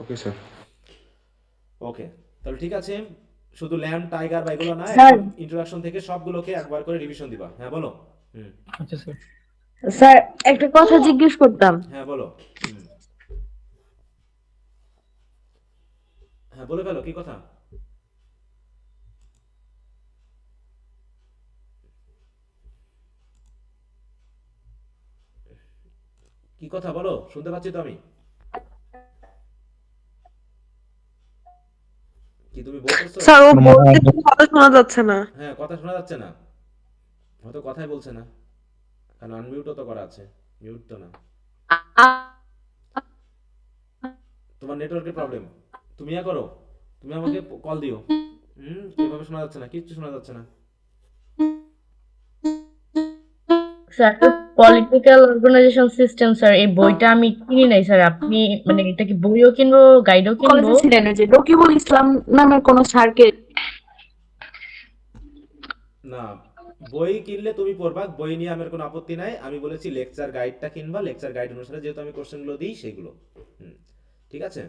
C: Okay sir.
A: ওকে তাহলে ঠিক আছে, শুধু ল্যাম্প টাইগার বা এগুলো না,
G: স্যার।
A: ইন্ট্রোডাকশন থেকে সবগুলোকে একবার করে রিভিশন দিবা। হ্যাঁ বলো।
D: আচ্ছা স্যার।
G: স্যার একটা কথা জিজ্ঞেস করতাম।
A: হ্যাঁ বলো। হ্যাঁ বলে ফেলো, কি কথা? কি কথা বলো, শুনতে পাচ্ছি তো আমি। কি তুমি বলতেছো?
F: স্যার ও বলতে কথা শোনা যাচ্ছে না।
A: হ্যাঁ কথা শোনা যাচ্ছে না, হয়তো কথাই বলছে না, কারণ আনমিউটও তো করা আছে, মিউট তো না। তোমার নেটওয়ার্কের প্রবলেম, তুমি ইয়া করো, তুমি আমাকে কল দিও। এভাবে শোনা যাচ্ছে না, কিচ্ছু শোনা যাচ্ছে না।
G: Sir political organisation system sir, এই বইটা আমি কিনি নাই স্যার। আপনি মানে এটা কি বইও কিনবো গাইডও কিনবো?
J: কলেজে ছিলেন ওই যে রকিবুল ইসলাম নামের কোন স্যারকে?
A: না, বই কিনলে তুমি পড়বা, বই নিয়ে আমার কোনো আপত্তি নাই। আমি বলেছি লেকচার গাইডটা কিনবা, লেকচার গাইড অনুসারে যেহেতু আমি কোশ্চেনগুলো দিই সেগুলো। ঠিক আছে?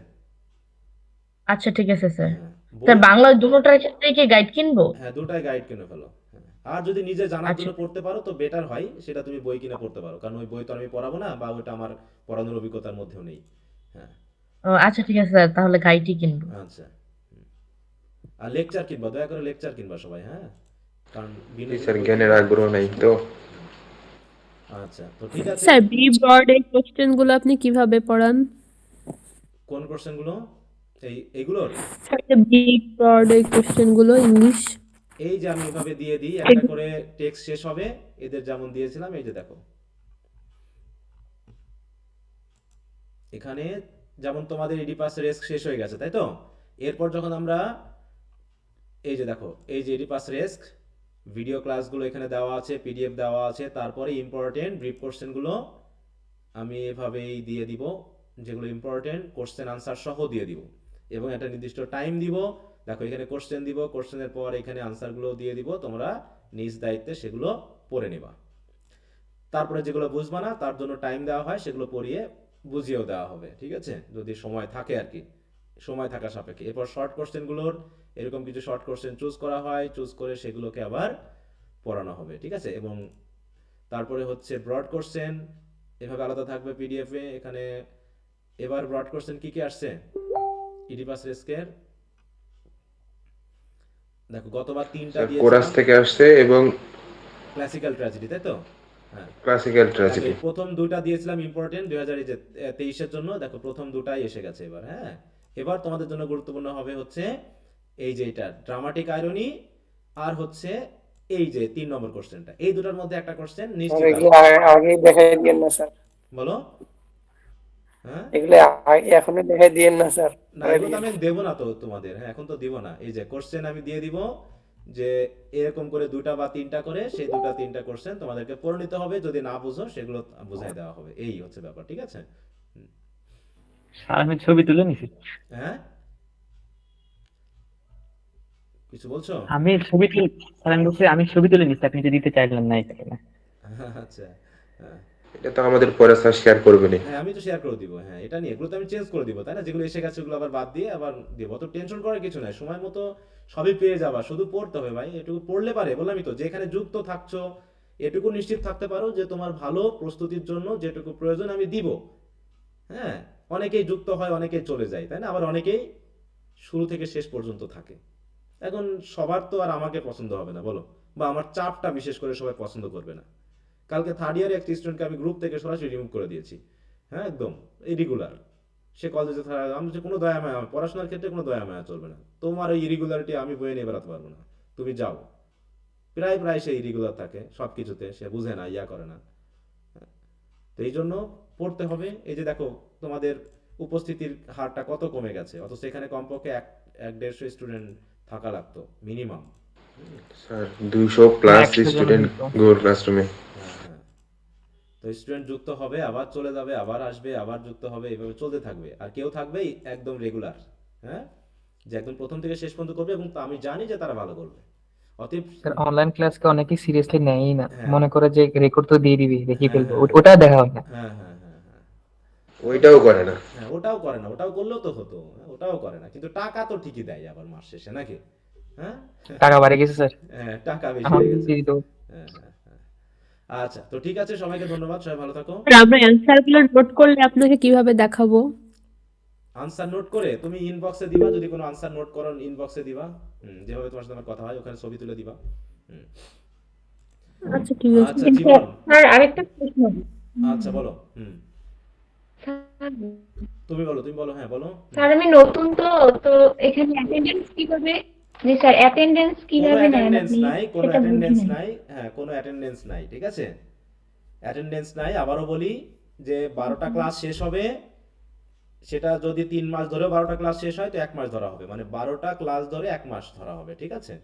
G: আচ্ছা ঠিক আছে স্যার।
A: হ্যাঁ,
G: স্যার
A: বই,
G: বাংলা দুটোটার ক্ষেত্রে কি গাইড কিনবো?
A: হ্যাঁ দুটাই গাইড কিনে ফেলো। হ্যাঁ, আর যদি নিজে জানার
G: আচ্ছা
A: জন্য পড়তে পারো তো বেটার হয়, সেটা তুমি বই কিনে পড়তে পারো, কারণ ওই বই তো আমি পড়াবো না, বা ওইটা আমার পড়ানোর অভিজ্ঞতার মধ্যেও নেই। হ্যাঁ,
G: ও আচ্ছা ঠিক আছে স্যার, তাহলে গাইডই কিনবো।
A: আচ্ছা। আর লেকচার কিনবা, দয়া করে লেকচার কিনবা সবাই, হ্যাঁ, কারণ
C: জি
A: বিনোদনের
C: স্যার,
A: বই
C: জ্ঞানের
A: কিনলে।
C: আগ্রহ নাই তো।
A: আচ্ছা, তো ঠিক আছে।
E: স্যার বি বোর্ডের কোশ্চেন গুলো আপনি কিভাবে পড়ান?
A: কোন কোশ্চেনগুলো? এইগুলোর,
E: স্যার বি বোর্ডের কোশ্চেন গুলো ইংলিশ।
A: এই যে আমি এভাবে দিয়ে দিই, একটা করে টেক্সট শেষ হবে, এদের যেমন দিয়েছিলাম, এই যে দেখো এখানে যেমন তোমাদের ইডিপাস রেস্ক শেষ হয়ে গেছে, তাই তো? এরপর যখন আমরা এই যে দেখো, এই যে ইডিপাস রেস্ক ভিডিও ক্লাসগুলো এখানে দেওয়া আছে, পিডিএফ দেওয়া আছে, তারপরে ইম্পর্টেন্ট ব্রিফ কোশ্চেনগুলো আমি এভাবেই দিয়ে দিব, যেগুলো ইম্পর্টেন্ট কোশ্চেন আনসার সহ দিয়ে দিব, এবং একটা নির্দিষ্ট টাইম দিব। দেখো এখানে কোশ্চেন দিব, কোশ্চেনের পর এখানে আনসারগুলো দিয়ে দিব, তোমরা নিজ দায়িত্বে সেগুলো পড়ে নেবা। তারপরে যেগুলো বুঝবা না, তার জন্য টাইম দেওয়া হয়, সেগুলো পড়িয়ে বুঝিয়েও দেওয়া হবে, ঠিক আছে, যদি সময় থাকে আর কি, সময় থাকা সাপেক্ষে। এরপর শর্ট কোশ্চেনগুলোর এরকম কিছু শর্ট কোশ্চেন চুজ করা হয়, চুজ করে সেগুলোকে আবার পড়ানো হবে, ঠিক আছে। এবং তারপরে হচ্ছে ব্রড কোশ্চেন, এভাবে আলাদা থাকবে পিডিএফে। এখানে এবার ব্রড কোশ্চেন কি কি আসছে ইডিপাস রেস্কের, দেখো গতবার 3টা
C: স্যার কোরাস
A: দিয়েছিলাম।
C: থেকে আসছে এবং
A: ক্লাসিক্যাল ট্র্যাজেডি, তাই তো? হ্যাঁ,
C: ক্লাসিক্যাল
A: দেখো
C: ট্র্যাজেডি।
A: এই প্রথম 2টা দিয়েছিলাম ইম্পর্টেন্ট 2023-এর জন্য, দেখো প্রথম 2টাই এসে গেছে এবার। হ্যাঁ, এবার তোমাদের জন্য গুরুত্বপূর্ণ হবে হচ্ছে এই যে এটা ড্রামাটিক আইরনি, আর হচ্ছে এই যে 3 নম্বর কোশ্চেনটা, এই দুটার মধ্যে একটা কোশ্চেন
K: স্যার
A: নিশ্চিত
K: এগুলো
A: আসবে।
K: আগে দেখাই দিয়েন না স্যার,
A: বলো। হ্যাঁ,
K: এগুলো আগে এখনই দেখাই দিয়েন না স্যার,
A: না
K: পরে
A: এগুলো তো
K: দিয়েন।
A: আমি দেবো না তো তোমাদের, হ্যাঁ এখন তো দিব না। এই যে কোশ্চেন আমি দিয়ে দিব, যে এরকম করে 2টা বা 3টা করে, সেই 2টা 3টা কোশ্চেন তোমাদেরকে পড়ে নিতে হবে, যদি না বুঝো সেগুলো বুঝাই দেওয়া হবে, এই হচ্ছে ব্যাপার, ঠিক আছে?
D: স্যার আমি ছবি তুলে নিছি।
A: হ্যাঁ, কিছু বলছো?
D: আমি ছবি তুলে স্যার আমি বলছি আমি ছবি তুলে নিচ্ছি, আপনি যে দিতে চাইলেন না এখানে।
A: আচ্ছা, হ্যাঁ
C: এটা তো আমাদের পরে স্যার শেয়ার করবেনই।
A: হ্যাঁ, আমি তো শেয়ার করে দিব। হ্যাঁ, এটা নিয়ে এগুলো তো আমি চেঞ্জ করে দিব, তাই না? যেগুলো এসে গেছে ওগুলো আবার বাদ দিয়ে আবার দিব, অত টেনশন করার কিছু নাই, সময় মতো সবই পেয়ে যাবা, শুধু পড়তে হবে ভাই, এটুকু পড়লে পারে। বললামই তো, যেখানে যুক্ত থাকছো এটুকু নিশ্চিত থাকতে পারো যে তোমার ভালো প্রস্তুতির জন্য যেটুকু প্রয়োজন আমি দিব। হ্যাঁ, অনেকেই যুক্ত হয়, অনেকেই চলে যায়, তাই না? আবার অনেকেই শুরু থেকে শেষ পর্যন্ত থাকে। এখন সবার তো আর আমাকে পছন্দ হবে না, বলো, বা আমার চাপটা বিশেষ করে সবাই পছন্দ করবে না। কালকে থার্ড ইয়ারে একটা স্টুডেন্টকে আমি গ্রুপ থেকে সরাসরি রিমুভ করে দিয়েছি। হ্যাঁ, একদম ইরেগুলার। সে কলেজে আমি যে কোনো দয়া মায়া, পড়াশোনার ক্ষেত্রে কোনো দয়া মায়া চলবে না, তোমার ওই ইরেগুলারিটি আমি বয়ে নিয়ে বেড়াতে পারবো না, তুমি যাও। প্রায় প্রায় সে ইরেগুলার থাকে সব কিছুতে, সে বুঝে না, ইয়া করে না। তো এই জন্য পড়তে হবে। এই যে দেখো তোমাদের উপস্থিতির হারটা কত কমে গেছে, অথচ এখানে কমপক্ষে 150 স্টুডেন্ট থাকা লাগতো মিনিমাম।
C: স্যার 200+
D: 100 জন
C: স্টুডেন্ট গুগল ক্লাসরুমে।
A: হ্যাঁ হ্যাঁ, তো স্টুডেন্ট যুক্ত হবে, আবার চলে যাবে, আবার আসবে, আবার যুক্ত হবে, এইভাবে চলতে থাকবে। আর কেউ থাকবে একদম রেগুলার, হ্যাঁ, যে একদম প্রথম থেকে শেষ পর্যন্ত করবে, এবং আমি জানি যে তারা ভালো করবে। অতএব
D: স্যার অনলাইন ক্লাসকে অনেকে সিরিয়াসলি নেয়ই না,
A: হ্যাঁ
D: মনে করে যে রেকর্ড তো দিয়ে দিবি দেখি
A: হ্যাঁ
D: ফেলবো,
A: হ্যাঁ
D: ওটা দেখা হয় না।
A: হ্যাঁ হ্যাঁ হ্যাঁ হ্যাঁ
C: ওইটাও করে না।
A: হ্যাঁ, ওটাও করে না, ওটাও করলেও তো হতো, ওটাও করে না, কিন্তু টাকা তো ঠিকই দেয় আবার মাস শেষে, নাকি? হ্যাঁ
D: টাকা বাড়ে গেছে স্যার,
A: হ্যাঁ, টাকা বেশি
D: আমার
A: হয়ে গেছে।
D: দিয়ে দিত।
A: হ্যাঁ হ্যাঁ হ্যাঁ, আচ্ছা, তো ঠিক আছে, সবাইকে ধন্যবাদ, সবাই ভালো থাকো।
E: স্যার আমরা অ্যান্সার গুলো নোট করলে আপনাকে কিভাবে দেখাবো?
A: আনসার নোট করে তুমি ইনবক্সে দিবা, যদি কোনো আনসার নোট করো ইনবক্সে দিবা, যেভাবে তোমার সাথে আমার কথা হয় ওখানে ছবি তুলে দিবা। হুম,
E: আচ্ছা ঠিক আছে।
A: আচ্ছা জীবন,
J: স্যার আরেকটা প্রশ্ন।
A: আচ্ছা বলো। তুমি বলো, তুমি বলো, হ্যাঁ বলো।
J: স্যার আমি নতুন তো তো এখানে অ্যাটেন্ডেন্স কিভাবে, জি স্যার অ্যাটেন্ডেন্স
A: কোনো
J: কিভাবে নেন
A: অ্যাটেন্ডেন্স
J: আপনি
A: নাই, কোনো
J: সেটা বুঝি
A: অ্যাটেন্ডেন্স
J: নাই।
A: নাই, হ্যাঁ কোনো অ্যাটেন্ডেন্স নাই, ঠিক আছে? অ্যাটেন্ডেন্স নাই, আবারও বলি যে 12টা ক্লাস শেষ হবে, সেটা যদি 3 মাস ধরে 12টা ক্লাস শেষ হয় তো 1 মাস ধরা হবে, মানে 12টা ক্লাস ধরে 1 মাস ধরা হবে, ঠিক আছে?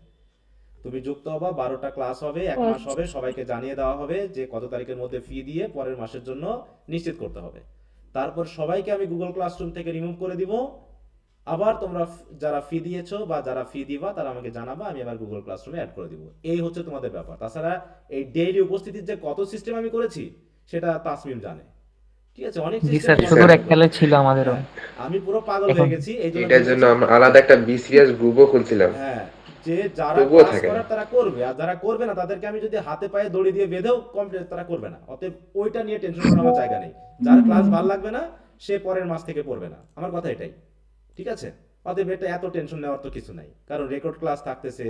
A: তুমি যুক্ত হবা, 12টা ক্লাস হবে, 1 মাস হবে, সবাইকে জানিয়ে দেওয়া হবে যে কত তারিখের মধ্যে ফি দিয়ে পরের মাসের জন্য নিশ্চিত করতে হবে। তারপর সবাইকে আমি গুগল ক্লাসরুম থেকে রিমুভ করে দিব। আবার তোমরা যারা ফি দিয়েছো বা যারা ফি দিবা তারা আমাকে জানাবা, আমি আবার গুগল ক্লাসরুমে অ্যাড করে দিব। এই হচ্ছে তোমাদের ব্যাপার। তাছাড়া এই ডেইলি উপস্থিতির যে কত সিস্টেম আমি করেছি সেটা তাসমিম জানে, ঠিক আছে? অনেক
D: জি
A: সিস্টেম
D: স্যার,
C: জি
D: শুধুর
C: স্যার।
D: এককালে ছিল আমাদেরও।
A: হ্যাঁ, আমি পুরো পাগল
D: এখন
A: হয়ে গেছি, এই জন্য
C: এটার
A: কি
C: জন্য
A: করেছি,
C: আমরা আলাদা একটা বিসিএস গ্রুপও খুলছিলাম,
A: হ্যাঁ, যে যারা
C: তবুও
A: ক্লাস
C: থাকে না।
A: করার তারা করবে, আর যারা করবে না তাদেরকে আমি যদি হাতে পায়ে দড়ি দিয়ে বেঁধেও কমপ্লিট তারা করবে না। অতএব ওইটা নিয়ে টেনশন করার আমার জায়গা নেই। যার ক্লাস ভালো লাগবে না সে পরের মাস থেকে পড়বে না, আমার কথা এটাই, ঠিক আছে? অতএব এটা এত টেনশন নেওয়ার তো কিছু নাই, কারণ রেকর্ড ক্লাস থাকতেছে,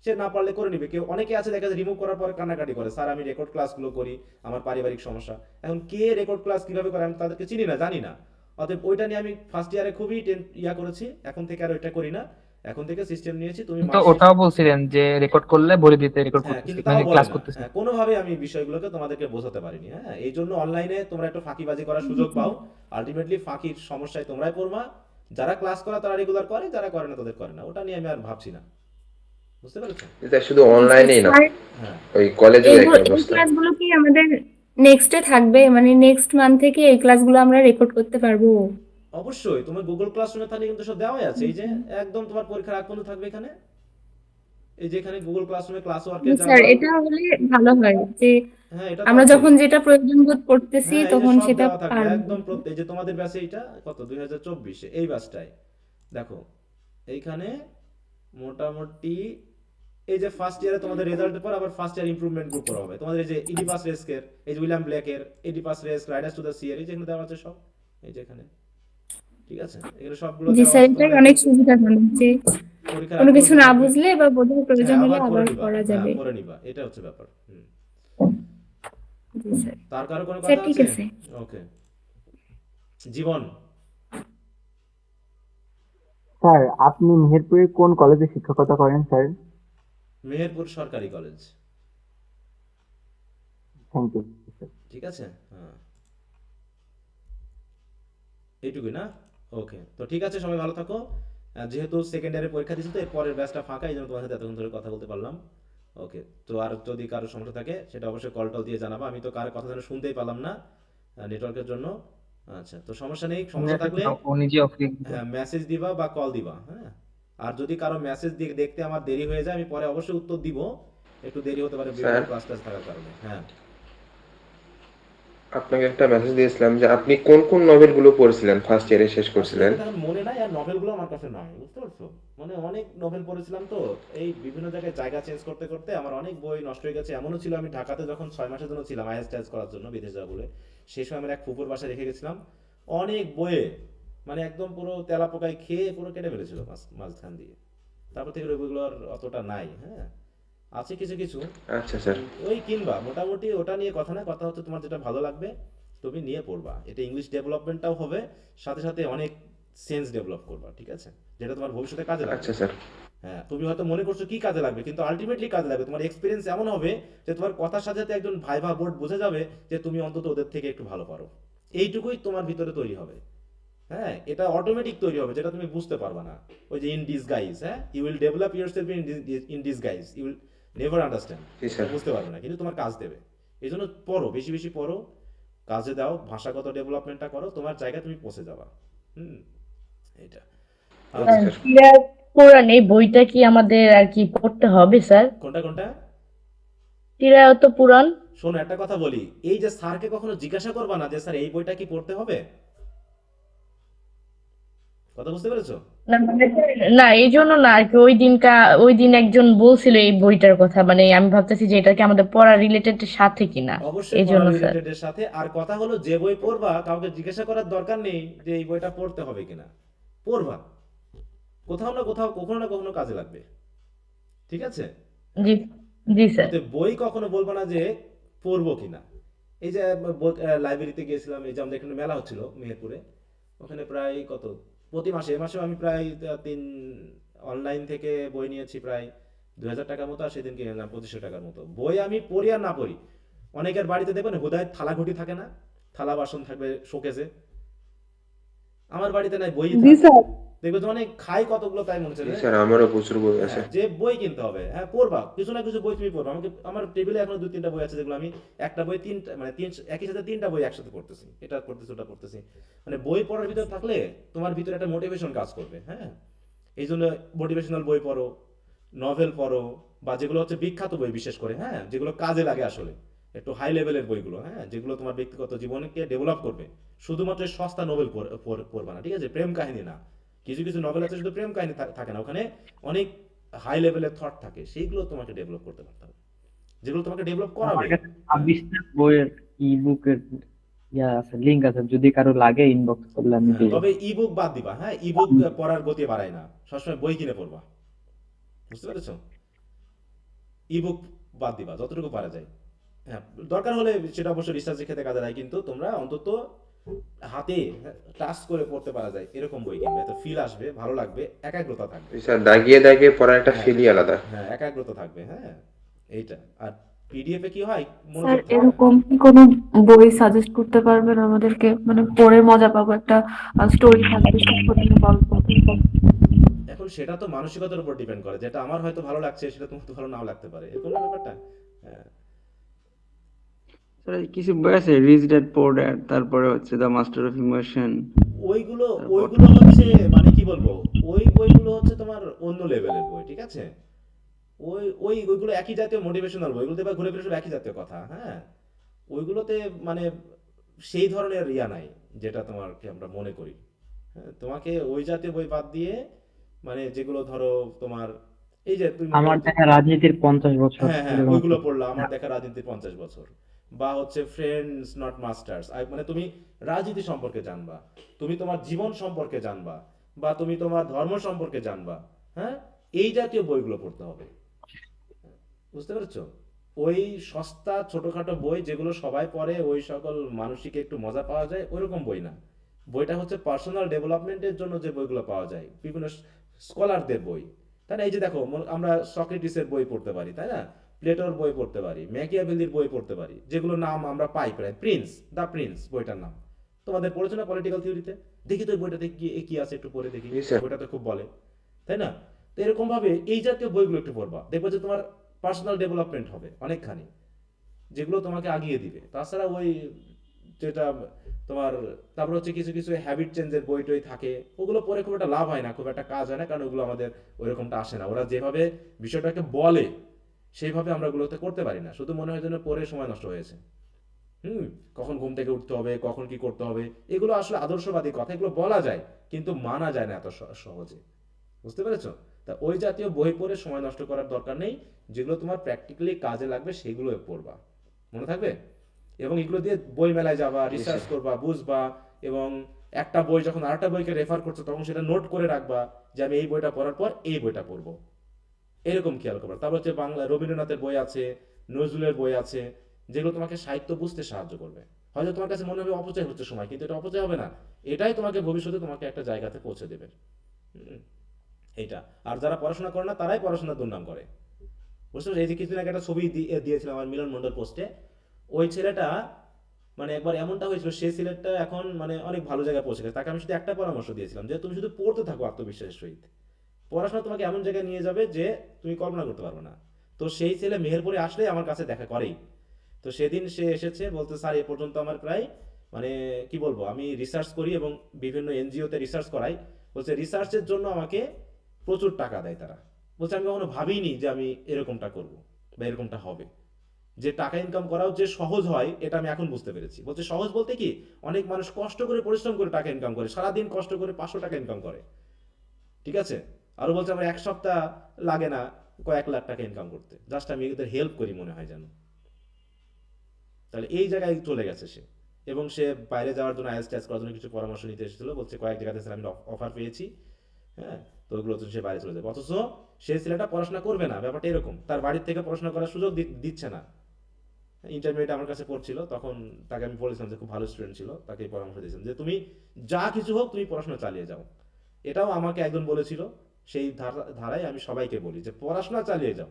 A: সে না পারলে করে নিবে। কেউ অনেকে আছে দেখা যায় রিমুভ করার পরে কান্নাকাটি করে, স্যার আমি রেকর্ড ক্লাসগুলো করি, আমার পারিবারিক সমস্যা। এখন কে রেকর্ড ক্লাস কিভাবে করে আমি তাদেরকে চিনি না, জানি না। অতএব ওইটা নিয়ে আমি ফার্স্ট ইয়ারে খুবই করেছি, এখন থেকে আর ওইটা করি না। এখন থেকে সিস্টেম নিয়েছি, তুমি
D: তো
A: মাস
D: ওটাও বলছিলেন যে রেকর্ড করলে বলে দিতে রেকর্ড
A: হ্যাঁ,
D: করতেছি,
A: কিন্তু তাও
D: মানে
A: বলে
D: ক্লাস
A: না।
D: করতেছি।
A: হ্যাঁ, কোনোভাবে আমি বিষয়গুলোকে তোমাদেরকে বোঝাতে পারিনি। হ্যাঁ, এই জন্য অনলাইনে তোমরা একটু ফাঁকিবাজি করার সুযোগ পাও, আলটিমেটলি ফাঁকির সমস্যায় তোমরাই পড়বা। যারা ক্লাস করা তারা রেগুলার করে, যারা করে না তাদের করে না, ওটা নিয়ে আমি আর ভাবছি না, বুঝতে পেরেছো?
C: এটা শুধু অনলাইনেই না,
H: স্যার
A: হ্যাঁ,
C: ওই কলেজেও একই
H: এই
C: অবস্থা।
H: ক্লাসগুলো কি আমাদের নেক্সটে থাকবে, মানে নেক্সট মান্থ থেকে এই ক্লাসগুলো আমরা রেকর্ড করতে পারবো?
A: অবশ্যই তোমার গুগল ক্লাসরুমে তাহলে কিন্তু সব দেওয়াই আছে, এই যে একদম তোমার পরীক্ষার আগ পর্যন্ত থাকবে এখানে, এই যে এখানে গুগল ক্লাসরুমে ক্লাস ওয়ার্কের যা
H: স্যার
A: যা,
H: এটা হলে ভালো হয় যে
A: হ্যাঁ এটা তো
H: আমরা
A: আছেই।
H: যখন যেটা প্রয়োজন বোধ করতেছি
A: হ্যাঁ, এই যে
H: তখন
A: সব
H: সেটা
A: দেওয়া থাকবে
H: পারবো।
A: একদম এই যে তোমাদের ব্যাচে এইটা কত 2024 এই ব্যাচটায় দেখো, এইখানে মোটামুটি এই যে ফার্স্ট ইয়ারে তোমাদের রেজাল্টের পর আবার ফার্স্ট ইয়ার ইমপ্রুভমেন্ট গ্রুপ করা হবে। তোমাদের এই যে ইডিপাস রেস্কের, এই যে উইলিয়াম ব্ল্যাকের ইডিপাস রেস্ক, রাইডার্স টু দ্য সিয়ার, এই যেখানে দেওয়া আছে সব, এই যে এখানে, ঠিক আছে? এগুলো সবগুলো
H: জি
A: দেওয়া
H: স্যার,
A: আছে,
H: এটাই
A: তোমরা
H: অনেক সুবিধাজনক যে
A: পরীক্ষার
H: কোনো
A: আগ
H: কিছু
A: পর্যন্ত
H: না
A: থাকবে।
H: বুঝলে বা বোঝার প্রয়োজন
A: হ্যাঁ,
H: হলে
A: আবার পড়ে
H: আবার
A: নিবা,
H: করা
A: হ্যাঁ
H: যাবে।
A: পড়ে নিবা, এটা হচ্ছে ব্যাপার।
H: জি স্যার।
A: তার কারো কোনো
H: স্যার
A: কথা
H: ঠিক
A: আছে?
H: আছে।
A: ওকে, জীবন,
L: স্যার আপনি মেহেরপুরে কোন কলেজে শিক্ষকতা করেন স্যার?
A: মেহেরপুর সরকারি কলেজ,
L: থ্যাংক ইউ স্যার।
A: ঠিক আছে? হ্যাঁ, এইটুকুই না? ওকে, তো ঠিক আছে, সবাই ভালো থাকো। যেহেতু সেকেন্ড ইয়ারের পরীক্ষা দিচ্ছি তো এর পরের ব্যাচটা ফাঁকা, এই জন্য তোমার সাথে এতক্ষণ ধরে কথা বলতে পারলাম। ওকে, তো আর যদি কারো সমস্যা থাকে সেটা অবশ্যই কল টল দিয়ে জানাবা। আমি তো কারো কথা যেন শুনতেই পেলাম না নেটওয়ার্কের জন্য। আচ্ছা, তো সমস্যা নেই, সমস্যা থাকলে
D: ও নিজে অফিস।
A: হ্যাঁ মেসেজ দিবা বা কল দিবা। হ্যাঁ, আর যদি কারো মেসেজ দেখতে আমার দেরি হয়ে যায় আমি পরে অবশ্যই উত্তর দিব, একটু দেরি হতে পারে বিভিন্ন
C: স্যার,
A: ক্লাস থাকার কারণে। হ্যাঁ,
C: আপনাকে একটা মেসেজ দিয়েছিলাম যে আপনি কোন কোন নভেলগুলো পড়েছিলেন ফার্স্ট ইয়ারে শেষ
A: আসলে
C: করছিলেন।
A: এটা এখন মনে নাই, আর নভেলগুলো আমার কাছে নাই, বুঝতে পারছো? মানে অনেক নভেল পড়েছিলাম তো, এই বিভিন্ন জায়গায় জায়গা চেঞ্জ করতে করতে আমার অনেক বই নষ্ট হয়ে গেছে। এমনও ছিল আমি ঢাকাতে যখন 6 মাসের জন্য ছিলাম আইএলটিএস টাইলস করার জন্য বিদেশ যাওয়া বলে, সেই সময় আমার এক ফুপুর বাসায় রেখে গেছিলাম অনেক বইয়ে, মানে একদম পুরো তেলা পোকায় খেয়ে পুরো কেটে ফেলেছিল মাঝখান দিয়ে। তারপর থেকে ওই বইগুলো আর অতটা নাই। হ্যাঁ, আছে কিছু কিছু,
C: আচ্ছা স্যার।
A: ওই কিনবা, মোটামুটি ওটা নিয়ে কথা না, কথা হচ্ছে তোমার যেটা ভালো লাগবে তুমি নিয়ে পড়বা। এটা ইংলিশ ডেভেলপমেন্টটাও হবে, সাথে সাথে অনেক সেন্স ডেভেলপ করবা, ঠিক আছে? যেটা তোমার ভবিষ্যতে কাজে লাগবে।
C: আচ্ছা স্যার।
A: হ্যাঁ, তুমি হয়তো মনে করছো কি কাজে লাগবে, কিন্তু আলটিমেটলি কাজে লাগবে। তোমার এক্সপিরিয়েন্স এমন হবে যে তোমার কথার সাথে সাথে একজন ভাইভা বোর্ড বুঝে যাবে যে তুমি অন্তত ওদের থেকে একটু ভালো পারো। এইটুকুই তোমার ভিতরে তৈরি হবে। হ্যাঁ, এটা অটোমেটিক তৈরি হবে, যেটা তুমি বুঝতে পারবা না। ওই যে ইন ডিসগাইজ, হ্যাঁ, you will develop yourself in disguise, you will never understand,
C: জি স্যার।
A: বুঝতে পারবে না, কিন্তু তোমার কাজ দেবে। এই জন্য পড়ো, বেশি বেশি পড়ো, কাজে দাও, ভাষাগত ডেভেলপমেন্টটা করো, তোমার জায়গায় তুমি পৌঁছে যাবা। হুম, এটা
C: ওকে
A: আচ্ছা,
C: স্যার।
G: সিরাজ কোরআন এই বইটা কি আমাদের আর কি পড়তে হবে স্যার?
A: কোনটা কোনটা?
G: চিরায়ত পুরাণ।
A: শোনো একটা কথা বলি, এই যে স্যারকে কখনো জিজ্ঞাসা করবা না যে স্যার এই বইটা কি পড়তে হবে, কথা বুঝতে পেরেছো?
G: না না, এই জন্য না আর কি, ওই দিন একজন বলছিল এই বইটার কথা, মানে আমি ভাবতেছি যে এটা কি আমাদের পড়া রিলেটেড সাথে কিনা,
A: অবশ্যই
G: এই
A: পড়া
G: জন্য স্যার।
A: রিলেটেড এর সাথে। আর কথা হলো যে বই পড়বা কাউকে জিজ্ঞাসা করার দরকার নেই যে এই বইটা পড়তে হবে কিনা, পড়বা, কোথাও না কোথাও কখনো না কখনো কাজে লাগবে, ঠিক আছে?
G: জি জি স্যার।
A: অতএব বই কখনো বলবো না যে পড়বো কিনা। এই যে লাইব্রেরিতে গিয়েছিলাম, এই যে আমাদের এখানে মেলা হচ্ছিল মেহেরপুরে, ওখানে প্রায় কত প্রতি মাসে, এ মাসেও আমি প্রায় অনলাইন থেকে বই নিয়েছি প্রায় 2000 টাকার মতো, আর সেদিন কিনে নিলাম 2500 টাকার মতো। বই আমি পড়ি আর না পড়ি, অনেকের বাড়িতে দেখবেন হুদায় থালা ঘুটি থাকে না, থালা বাসন থাকবে শোকেসে, আমার বাড়িতে নাই বই
F: জি
A: থাক,
F: স্যার।
A: দেখবে যে অনেক খাই কতগুলো তাই মনে হচ্ছে
C: জি
A: যে
C: স্যার, আমারও প্রচুর বই আছে।
A: হ্যাঁ, যে বই কিনতে হবে, হ্যাঁ পড়বা, কিছু না কিছু বই তুমি পড়বা। আমার টেবিলে এখনো 2-3টা বই আছে যেগুলো আমি একটা বই তিনটা মানে একই সাথে 3টা বই একসাথে পড়তেছি, এটা পড়তেছি ওটা পড়তেছি। মানে বই পড়ার ভিতর থাকলে তোমার ভিতরে একটা মোটিভেশন কাজ করবে। হ্যাঁ, এই জন্য মোটিভেশনাল বই পড়ো, নভেল পড়ো, বা যেগুলো হচ্ছে বিখ্যাত বই বিশেষ করে, হ্যাঁ যেগুলো কাজে লাগে আসলে, একটু হাই লেভেলের বইগুলো, হ্যাঁ যেগুলো তোমার ব্যক্তিগত জীবনকে ডেভেলপ করবে। শুধুমাত্র এই সস্তা নোবেল পড়বা না, ঠিক আছে, প্রেম কাহিনী না। কিছু কিছু নভেল আছে শুধু প্রেম কাহিনী থাকে না, ওখানে অনেক হাই লেভেলের থট থাকে, সেইগুলো তোমাকে ডেভেলপ করতে পারতে হবে, যেগুলো তোমাকে ডেভেলপ
I: আমার
A: করাবে।
I: কাছে 26টা বইয়ের ই-বুকের আছে, লিঙ্ক আছে, যদি কারো লাগে ইনবক্স করলে আমি
A: হ্যাঁ,
I: দিয়ে
A: তবে ইবুক বাদ দিবা। হ্যাঁ, ইবুক পড়ার গতি বাড়ায় না, সবসময় বই কিনে পড়বা, বুঝতে পেরেছো? ইবুক বাদ দিবা যতটুকু পারা যায়। হ্যাঁ, দরকার হলে সেটা অবশ্যই রিসার্চের ক্ষেত্রে কাজে লাগে, কিন্তু তোমরা অন্তত হাতে টাচ করে পড়তে পারা যায় এরকম বই কিনবে, তো ফিল আসবে, ভালো লাগবে, একাগ্রতা থাকবে।
C: জি স্যার, দাগিয়ে দাগিয়ে পড়ার একটা
A: হ্যাঁ
C: ফিলই আলাদা।
A: হ্যাঁ, একাগ্রতা থাকবে। হ্যাঁ, এইটা। আর পিডিএফ এ কি হয়,
J: স্যার
A: মনোযোগ থাকে না।
J: এরকম কি কোনো বই সাজেস্ট করতে পারবেন আমাদেরকে, মানে পড়ে মজা পাবো, একটা স্টোরি থাকবে, সাংগঠনিক গল্প এরকম?
A: এখন সেটা তো মানসিকতার উপর ডিপেন্ড করে, যেটা আমার হয়তো ভালো লাগছে সেটা তোমার তো ভালো নাও লাগতে পারে, এরকম না ব্যাপারটা। হ্যাঁ,
L: স্যার কিছু বই আছে, রিচ ড্যাড পুয়ার ড্যাড, তারপরে হচ্ছে দ্য মাস্টার অফ ইমোশন,
A: ওইগুলো
L: তারপর
A: ওইগুলো হচ্ছে মানে কি বলবো, ওই বইগুলো হচ্ছে তোমার অন্য লেভেলের বই, ঠিক আছে। ওইগুলো একই জাতীয় মোটিভেশনাল বই, ওইগুলোতে বা ঘুরে ফিরে সব একই জাতীয় কথা। হ্যাঁ, ওইগুলোতে মানে সেই ধরনের ইয়া নাই যেটা তোমাকে আমরা মনে করি। হ্যাঁ, তোমাকে ওই জাতীয় বই বাদ দিয়ে, মানে যেগুলো ধরো তোমার এই যে তুমি
I: আমার দেখা রাজনীতির 50 বছর
A: হ্যাঁ হ্যাঁ
I: এরকম
A: ওইগুলো
I: একটা-
A: পড়লা, আমার দেখা রাজনীতির 50 বছর, বা হচ্ছে ফ্রেন্ডস নট মাস্টার্স, মানে তুমি রাজনীতি সম্পর্কে জানবা, তুমি তোমার জীবন সম্পর্কে জানবা, বা তুমি তোমার ধর্ম সম্পর্কে জানবা। হ্যাঁ, এই জাতীয় বইগুলো পড়তে হবে, বুঝতে পেরেছো? ওই সস্তা ছোটখাটো বই যেগুলো সবাই পড়ে, ওই সকল মানসিক একটু মজা পাওয়া যায়, ওইরকম বই না। বইটা হচ্ছে পার্সোনাল ডেভেলপমেন্টের জন্য যে বইগুলো পাওয়া যায়, বিভিন্ন স্কলারদের বই, তাই না? এই যে দেখো, আমরা সক্রেটিসের বই পড়তে পারি, তাই না, প্লেটোর বই পড়তে পারি, ম্যাকিয়াভেলির বই পড়তে পারি, যেগুলো নাম আমরা পাই প্রায়, দ্য প্রিন্স বইটার নাম তোমাদের পড়েছো না পলিটিক্যাল থিওরিতে? দেখি তো ওই বইটাতে কি কি আছে, একটু পড়ে দেখি,
C: জি স্যার।
A: বইটাতে খুব বলে, তাই না? তো এরকম ভাবে এই জাতীয় বইগুলো একটু পড়বা, দেখবে যে তোমার পার্সোনাল ডেভেলপমেন্ট হবে অনেকখানি, যেগুলো তোমাকে আগিয়ে দিবে। তাছাড়া ওই যেটা তোমার, তারপর হচ্ছে কিছু কিছু হ্যাবিট চেঞ্জের বই টই থাকে, ওগুলো পড়ে খুব একটা লাভ হয় না, খুব একটা কাজ হয় না, কারণ ওগুলো আমাদের ওইরকমটা আসে না। ওরা যেভাবে বিষয়টাকে বলে সেইভাবে আমরা ওগুলোতে করতে পারি না, শুধু মনে হয় যেন পড়ে সময় নষ্ট হয়েছে। কখন ঘুম থেকে উঠতে হবে, কখন কি করতে হবে, এগুলো আসলে আদর্শবাদী কথা, এগুলো বলা যায় কিন্তু মানা যায় না এত সহজে, বুঝতে পেরেছো? তা ওই জাতীয় বই পড়ে সময় নষ্ট করার দরকার নেই, যেগুলো তোমার প্র্যাকটিক্যালি কাজে লাগবে সেগুলো পড়বা, মনে থাকবে। এবং এগুলো দিয়ে বই মেলায় যাবা, রিসার্চ করবা, বুঝবা, এবং একটা বই যখন আরেকটা বইকে রেফার করছো তখন সেটা নোট করে রাখবা যে আমি এই বইটা পড়ার পর এই বইটা পড়বো, এরকম খেয়াল করবা। তারপর হচ্ছে বাংলা রবীন্দ্রনাথের বই আছে, নজরুলের বই আছে, যেগুলো তোমাকে সাহিত্য বুঝতে সাহায্য করবে। হয়তো তোমার কাছে মনে হবে অপচয় হচ্ছে সময়, কিন্তু এটা অপচয় হবে না, এটাই তোমাকে ভবিষ্যতে তোমাকে একটা জায়গাতে পৌঁছে দেবে। হুম, এইটা। আর যারা পড়াশোনা করে না তারাই পড়াশোনার দুর্নাম করে, বুঝতে পারছো? এই যে কিছুদিন আগে একটা ছবি দিয়েছিলাম আমার মিলন মন্ডল পোস্টে, ওই ছেলেটা মানে একবার এমনটা হয়েছিল, সেই ছেলেটা এখন মানে অনেক ভালো জায়গায় পৌঁছে গেছে। তাকে আমি শুধু একটা পরামর্শ দিয়েছিলাম যে তুমি শুধু পড়তে থাকো আত্মবিশ্বাসের সহিত, পড়াশোনা তোমাকে এমন জায়গায় নিয়ে যাবে যে তুমি কল্পনা করতে পারবে না। তো সেই ছেলে মেহেরপুরে আসলে আমার কাছে দেখা করেই। তো সেদিন সে এসেছে, বলতে স্যার এ পর্যন্ত আমার প্রায় মানে কি বলবো, আমি রিসার্চ করি এবং বিভিন্ন এনজিওতে রিসার্চ করাই, বলছে রিসার্চের জন্য আমাকে প্রচুর টাকা দেয় তারা। বলছে আমি কখনো ভাবিনি যে আমি এরকমটা করব বা এরকমটা হবে, যে টাকা ইনকাম করাও যে সহজ হয় এটা আমি এখন বুঝতে পেরেছি। বলছে সহজ বলতে কি, অনেক মানুষ কষ্ট করে পরিশ্রম করে টাকা ইনকাম করে, সারাদিন কষ্ট করে 500 টাকা ইনকাম করে, ঠিক আছে। আরো বলছে আমার 1 সপ্তাহ লাগে না কয়েক লাখ টাকা ইনকাম করতে, জাস্ট আমি এদের হেল্প করি মনে হয় যেন। তাহলে এই জায়গায় চলে গেছে সে, এবং সে বাইরে যাওয়ার জন্য আইএলটিএস টেস্ট করার জন্য কিছু পরামর্শ নিতে এসেছিল, বলছে কয়েক জায়গাতে স্যার আমি অফার পেয়েছি, হ্যাঁ তো ওগুলো তো সে বাইরে চলে যাবে। অথচ সে ছেলেটা পড়াশোনা করবে না, ব্যাপারটা এরকম, তার বাড়ির থেকে পড়াশোনা করার সুযোগ দিচ্ছে না। ইন্টারমিডিয়েট আমার কাছে পড়ছিল, তখন তাকে আমি বলেছিলাম যে খুব ভালো স্টুডেন্ট ছিল, তাকে পরামর্শ দিয়েছিলাম যে তুমি যা কিছু হোক তুমি পড়াশোনা চালিয়ে যাও। এটাও আমাকে একজন বলেছিল, সেই ধারায় আমি সবাইকে বলি যে পড়াশোনা চালিয়ে যাও,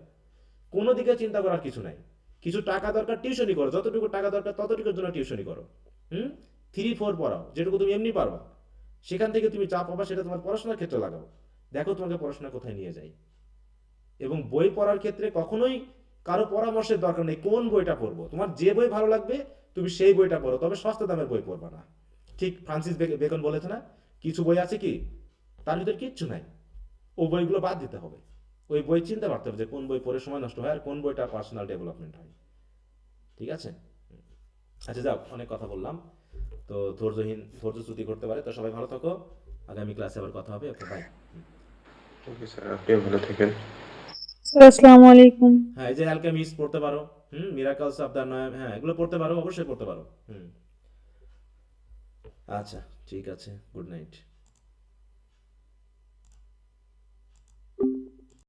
A: কোনো দিকে চিন্তা করার কিছু নাই। কিছু টাকা দরকার টিউশনই করো, যতটুকু টাকা দরকার ততটুকুর জন্য টিউশনই করো। 3-4 পড়াও, যেটুকু তুমি এমনি পারবা, সেখান থেকে তুমি যা পাবা সেটা তোমার পড়াশোনার ক্ষেত্রে লাগাও, দেখো তোমাকে পড়াশোনা কোথায় নিয়ে যায়। এবং বই পড়ার ক্ষেত্রে কখনোই কারো পরামর্শের দরকার নেই কোন বইটা পড়বো, তোমার যে বই ভালো লাগবে তুমি সেই বইটা পড়ো, তবে সস্তা দামের বই পড়বা না। ঠিক ফ্রান্সিস বেকন বলেছে না, কিছু বই আছে কি তার ভিতর কিচ্ছু নাই, ওই বইগুলো বাদ দিতে হবে। ওই বই চিনতে পারতে হবে যে কোন বই পড়ে সময় নষ্ট হয় আর কোন বইটা পার্সোনাল ডেভেলপমেন্ট হয়। ঠিক আছে? আচ্ছা যাও, অনেক কথা বললাম, তো ধৈর্যচ্যুতি করতে পারে। তো সবাই ভালো থাকো, আগামী ক্লাসে আবার কথা হবে। Okay bye.
C: ওকে স্যার, আপনিও ভালো থাকেন।
E: আসসালামু আলাইকুম।
A: হ্যাঁ, এই যে অ্যালকেমিস পড়তে পারো, মিরাকলস অফ দ্য নয়, হ্যাঁ এগুলো পড়তে পারো, অবশ্যই পড়তে পারো। আচ্ছা ঠিক আছে, গুড নাইট।